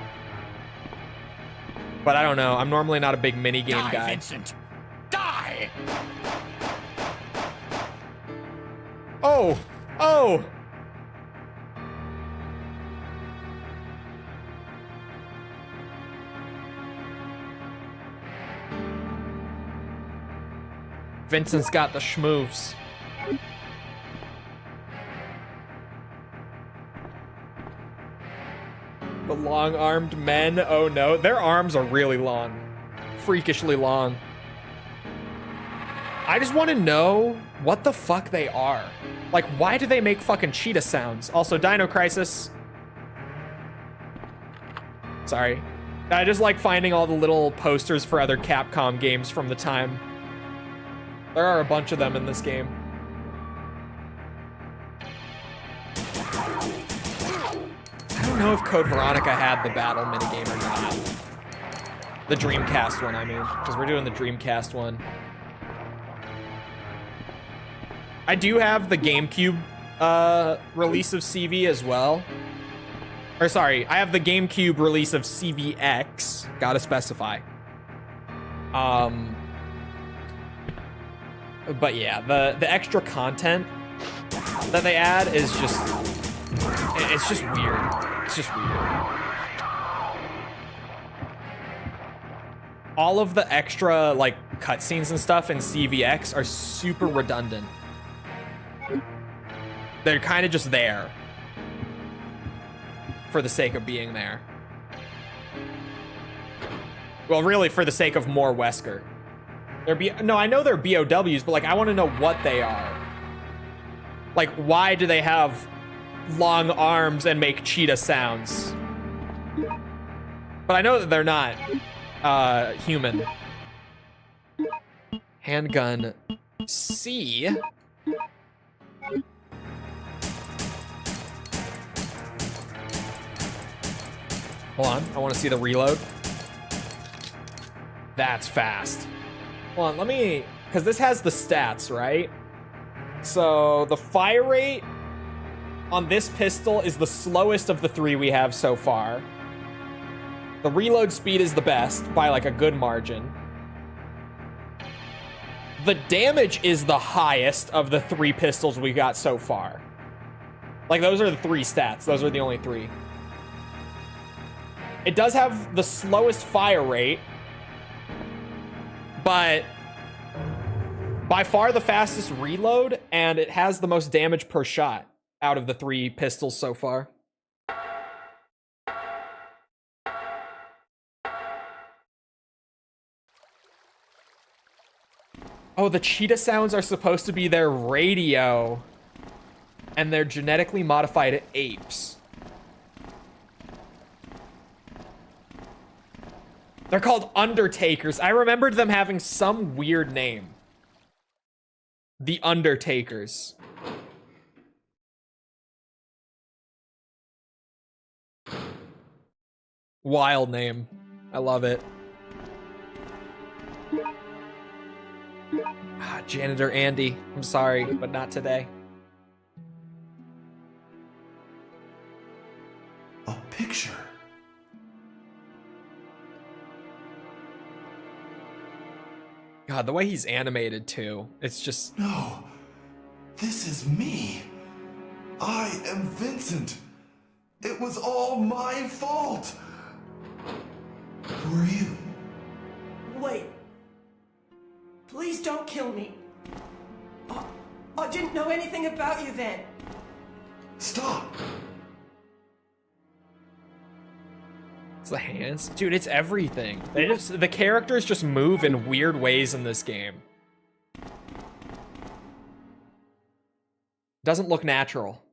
But I don't know. I'm normally not a big minigame guy. Vincent! Die! Oh! Oh! Vincent's got the schmoves. The long-armed men, oh no. Their arms are really long. Freakishly long. I just want to know what the fuck they are. Like, why do they make fucking cheetah sounds? Also, Dino Crisis. Sorry. I just like finding all the little posters for other Capcom games from the time. There are a bunch of them in this game. I don't know if Code Veronica had the battle minigame or not. The Dreamcast one, I mean, because we're doing the Dreamcast one. I do have the GameCube release of CV as well. Or sorry, I have the GameCube release of CVX. Gotta specify. But yeah, the extra content that they add is just, it's just weird. It's just weird. All of the extra, like, cutscenes and stuff in CVX are super redundant. They're kind of just there for the sake of being there. Well, really, for the sake of more Wesker. No, I know they're BOWs, but like, I want to know what they are. Like, why do they have long arms and make cheetah sounds? But I know that they're not human. Handgun C. Hold on, I want to see the reload. That's fast. Hold on, let me, because this has the stats, right? So the fire rate on this pistol is the slowest of the 3 we have so far. The reload speed is the best by like a good margin. The damage is the highest of the 3 pistols we got so far. Like, those are the 3 stats. Those are the only 3. It does have the slowest fire rate, but by far the fastest reload, and it has the most damage per shot out of the 3 pistols so far. Oh, the cheetah sounds are supposed to be their radio, and they're genetically modified apes. They're called Undertakers. I remembered them having some weird name. The Undertakers. Wild name. I love it. Ah, Janitor Andy. I'm sorry, but not today. A picture. God, the way he's animated too. It's just... No. This is me. I am Vincent. It was all my fault. Who are you? Wait. Please don't kill me. I didn't know anything about you then. Stop. It's the hands. Dude, it's everything. The characters just move in weird ways in this game. Doesn't look natural.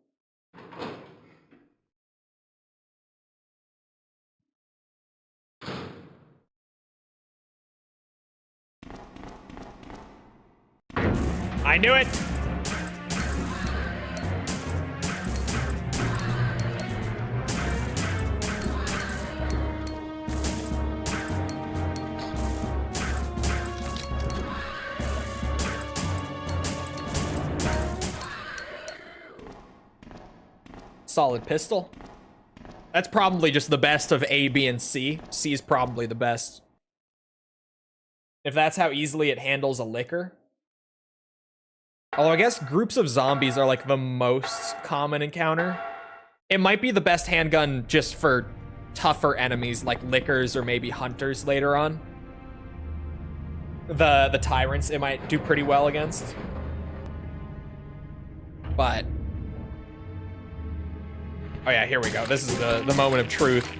I knew it! Solid pistol. That's probably just the best of A, B, and C. C is probably the best. If that's how easily it handles a liquor. Although I guess groups of zombies are like the most common encounter. It might be the best handgun just for tougher enemies like lickers or maybe hunters later on. The tyrants it might do pretty well against. But... oh yeah, here we go. This is the moment of truth.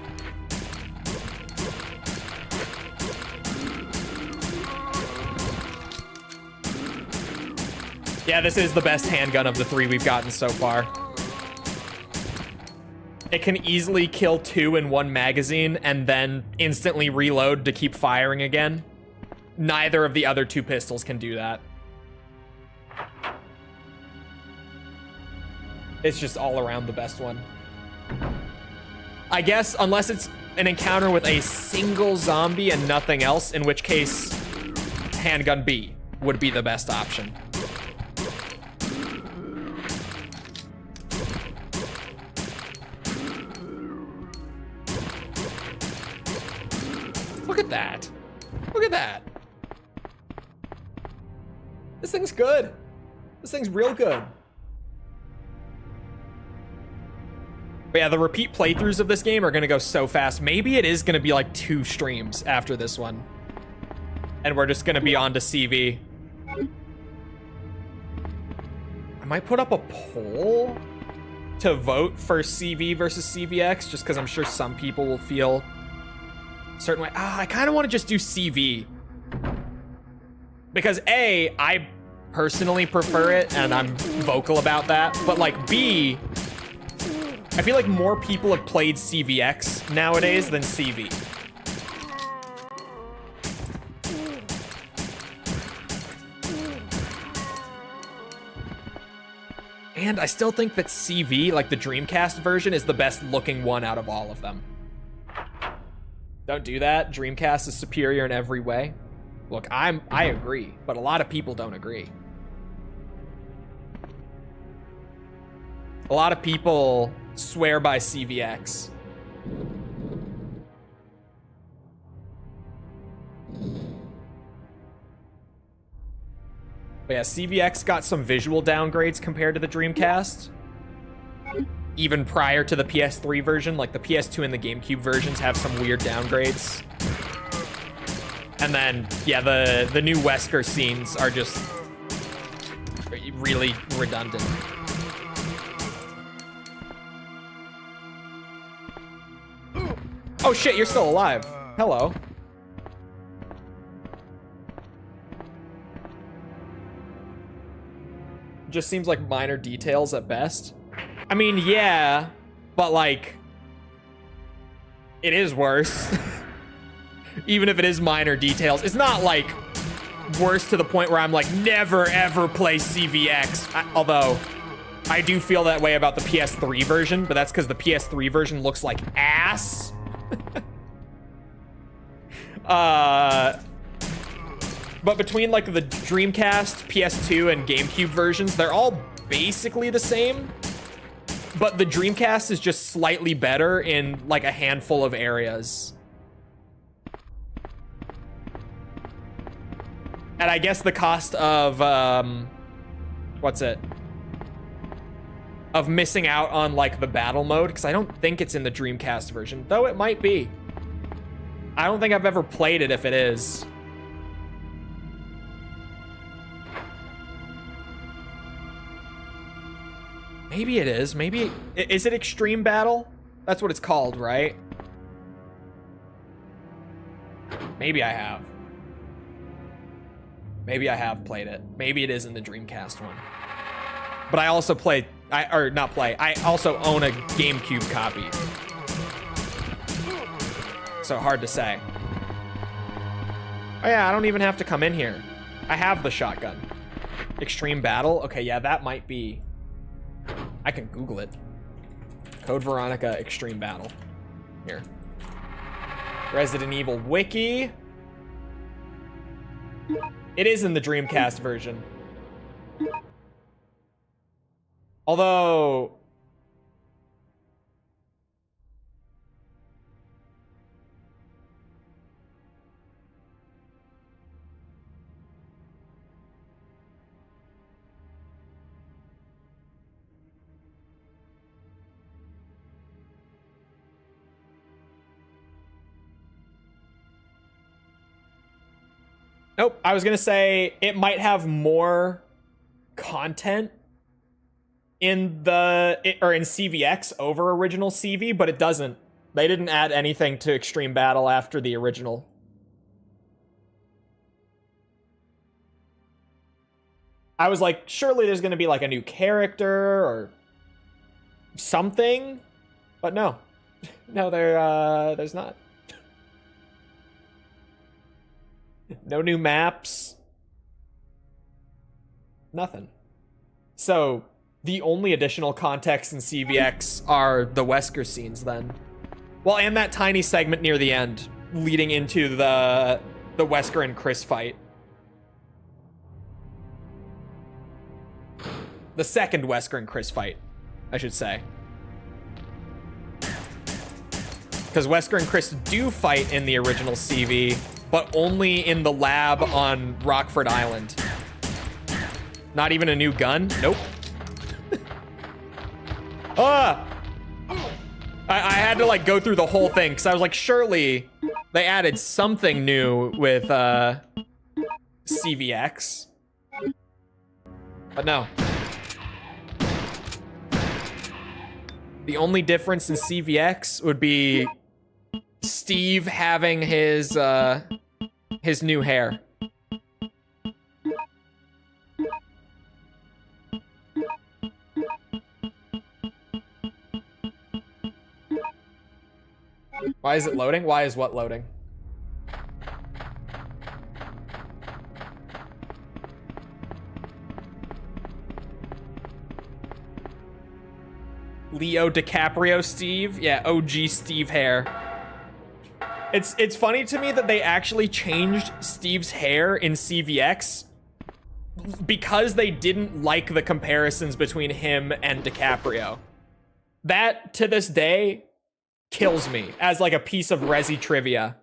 Yeah, this is the best handgun of the 3 we've gotten so far. It can easily kill 2 in 1 magazine and then instantly reload to keep firing again. Neither of the other 2 pistols can do that. It's just all around the best one. I guess, unless it's an encounter with a single zombie and nothing else, in which case, handgun B would be the best option. Look at that. Look at that. This thing's good. This thing's real good. But yeah, the repeat playthroughs of this game are gonna go so fast. Maybe it is gonna be like 2 streams after this one. And we're just gonna be on to CV. I might put up a poll to vote for CV versus CVX, just because I'm sure some people will feel a certain way. I kind of want to just do CV. Because A, I personally prefer it, and I'm vocal about that. But like B, I feel like more people have played CVX nowadays than CV. And I still think that CV, like the Dreamcast version, is the best looking one out of all of them. Don't do that. Dreamcast is superior in every way. Look, I agree, but a lot of people don't agree. A lot of people swear by CVX. But yeah, CVX got some visual downgrades compared to the Dreamcast. even prior to the PS3 version. Like the PS2 and the GameCube versions have some weird downgrades. And then, yeah, the new Wesker scenes are just really redundant. Oh shit, you're still alive. Hello. Just seems like minor details at best. I mean, yeah, but like, it is worse. Even if it is minor details, it's not like worse to the point where I'm like, never ever play CVX. Although, I do feel that way about the PS3 version, but that's because the PS3 version looks like ass. But between like the Dreamcast, PS2, and GameCube versions, they're all basically the same. But the Dreamcast is just slightly better in like a handful of areas. And I guess the cost of, what's it? Of missing out on like the battle mode, because I don't think it's in the Dreamcast version, though it might be. I don't think I've ever played it if it is. Maybe it is. Maybe... Is it Extreme Battle? That's what it's called, right? Maybe I have. Maybe I have played it. Maybe it is in the Dreamcast one. But I also play... I also own a GameCube copy. So hard to say. Oh yeah, I don't even have to come in here. I have the shotgun. Extreme Battle? Okay, yeah, that might be... I can Google it. Code Veronica Extreme Battle. Here. Resident Evil Wiki. It is in the Dreamcast version. Although... Nope, I was gonna say it might have more content in in CVX over original CV, but it doesn't. They didn't add anything to Extreme Battle after the original. I was like, surely there's gonna be like a new character or something, but no. No, there's not. No new maps. Nothing. So, the only additional context in CVX are the Wesker scenes then. Well, and that tiny segment near the end, leading into the Wesker and Chris fight. The second Wesker and Chris fight, I should say. Because Wesker and Chris do fight in the original CV, but only in the lab on Rockford Island. Not even a new gun? Nope. I had to like go through the whole thing because I was like, surely they added something new with CVX. But no. The only difference in CVX would be Steve having his new hair. Why is it loading? Why is what loading? Leo DiCaprio Steve? Yeah, OG Steve hair. It's funny to me that they actually changed Steve's hair in CVX because they didn't like the comparisons between him and DiCaprio. That, to this day, kills me as like a piece of Resi trivia.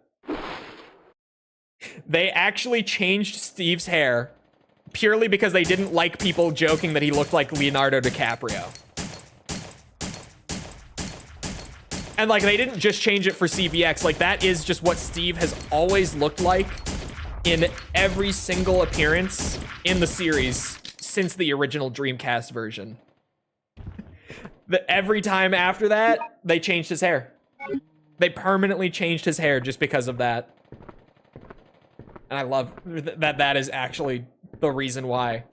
They actually changed Steve's hair purely because they didn't like people joking that he looked like Leonardo DiCaprio. And like, they didn't just change it for CVX. Like, that is just what Steve has always looked like in every single appearance in the series since the original Dreamcast version. Every time after that, they changed his hair. They permanently changed his hair just because of that. And I love that that is actually the reason why.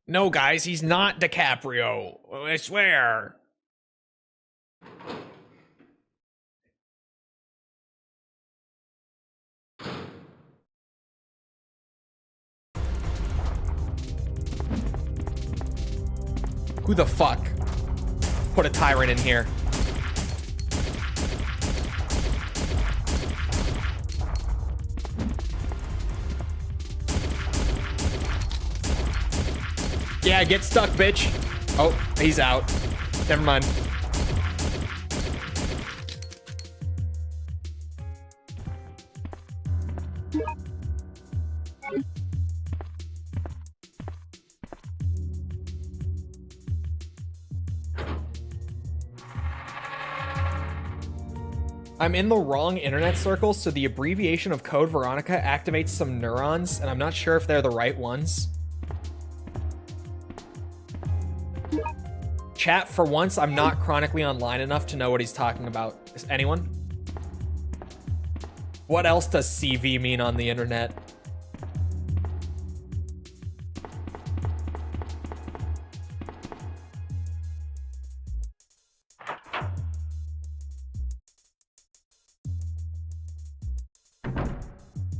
No, guys, he's not DiCaprio. I swear. Who the fuck put a tyrant in here? Yeah, get stuck, bitch. Oh, he's out. Never mind. I'm in the wrong internet circle, so the abbreviation of Code Veronica activates some neurons, and I'm not sure if they're the right ones. Chat, for once, I'm not chronically online enough to know what he's talking about. Is anyone? What else does CV mean on the internet?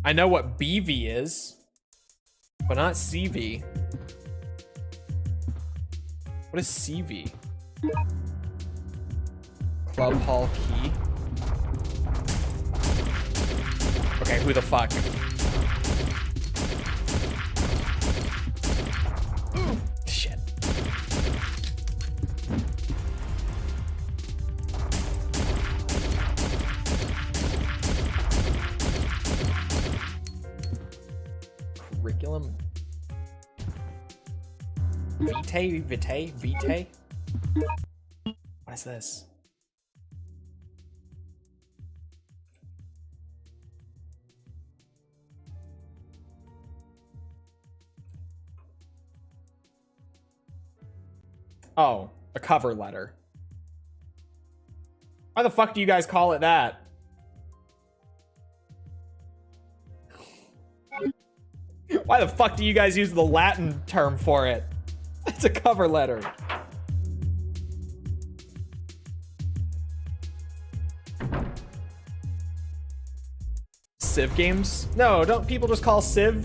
I know what BV is, but not CV. What is CV? Club Hall Key. Okay, who the fuck? Shit. Curriculum. Vitae? What is this? Oh, a cover letter. Why the fuck do you guys call it that? Why the fuck do you guys use the Latin term for it? It's a cover letter. Civ games? No, don't people just call Civ?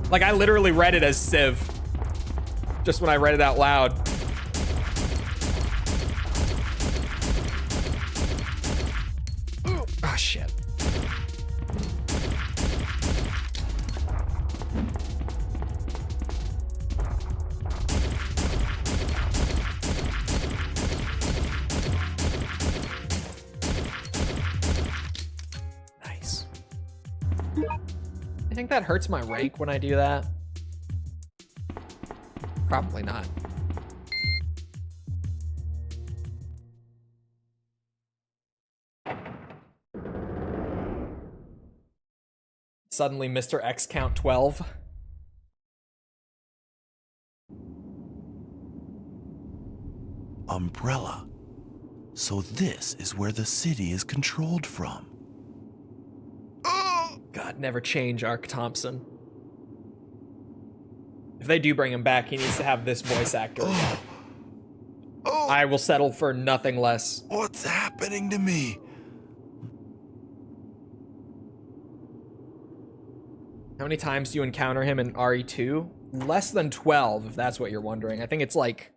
Like, I literally read it as Civ. Just when I read it out loud. Oh, shit. Nice. I think that hurts my rank when I do that. Probably not. Suddenly, Mr. X count 12. Umbrella. So this is where the city is controlled from. God, never change, Ark Thompson. If they do bring him back, he needs to have this voice actor again. I will settle for nothing less. What's happening to me? How many times do you encounter him in RE2? Less than 12, if that's what you're wondering. I think it's like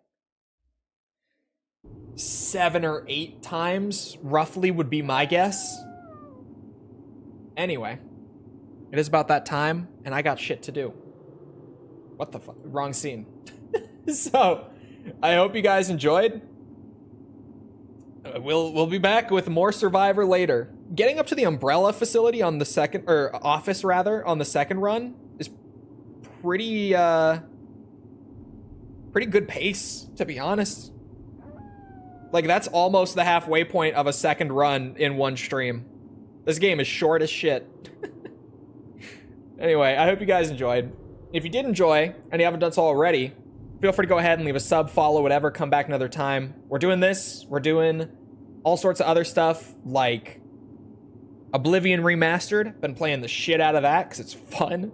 7 or 8 times, roughly, would be my guess. Anyway, it is about that time, and I got shit to do. What the fuck? Wrong scene. So, I hope you guys enjoyed. We'll be back with more Survivor later. Getting up to the Umbrella facility on the second, or office rather, on the second run is pretty pretty good pace, to be honest. Like, that's almost the halfway point of a second run in one stream. This game is short as shit. Anyway, I hope you guys enjoyed. If you did enjoy, and you haven't done so already, feel free to go ahead and leave a sub, follow, whatever, come back another time. We're doing this. We're doing all sorts of other stuff, like Oblivion Remastered. Been playing the shit out of that, because it's fun.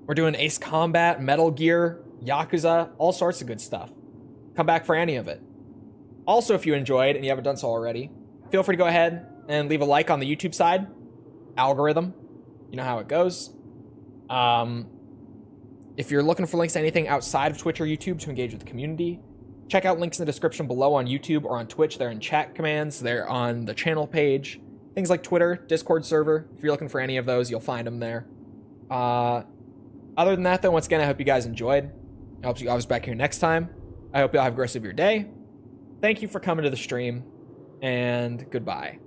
We're doing Ace Combat, Metal Gear, Yakuza, all sorts of good stuff. Come back for any of it. Also, if you enjoyed, and you haven't done so already, feel free to go ahead and leave a like on the YouTube side. Algorithm. You know how it goes. If you're looking for links to anything outside of Twitch or YouTube to engage with the community, check out links in the description below on YouTube or on Twitch. They're in chat commands. They're on the channel page. Things like Twitter, Discord server. If you're looking for any of those, you'll find them there. Other than that, though, once again, I hope you guys enjoyed. I hope you guys back here next time. I hope y'all have the rest of your day. Thank you for coming to the stream, and goodbye.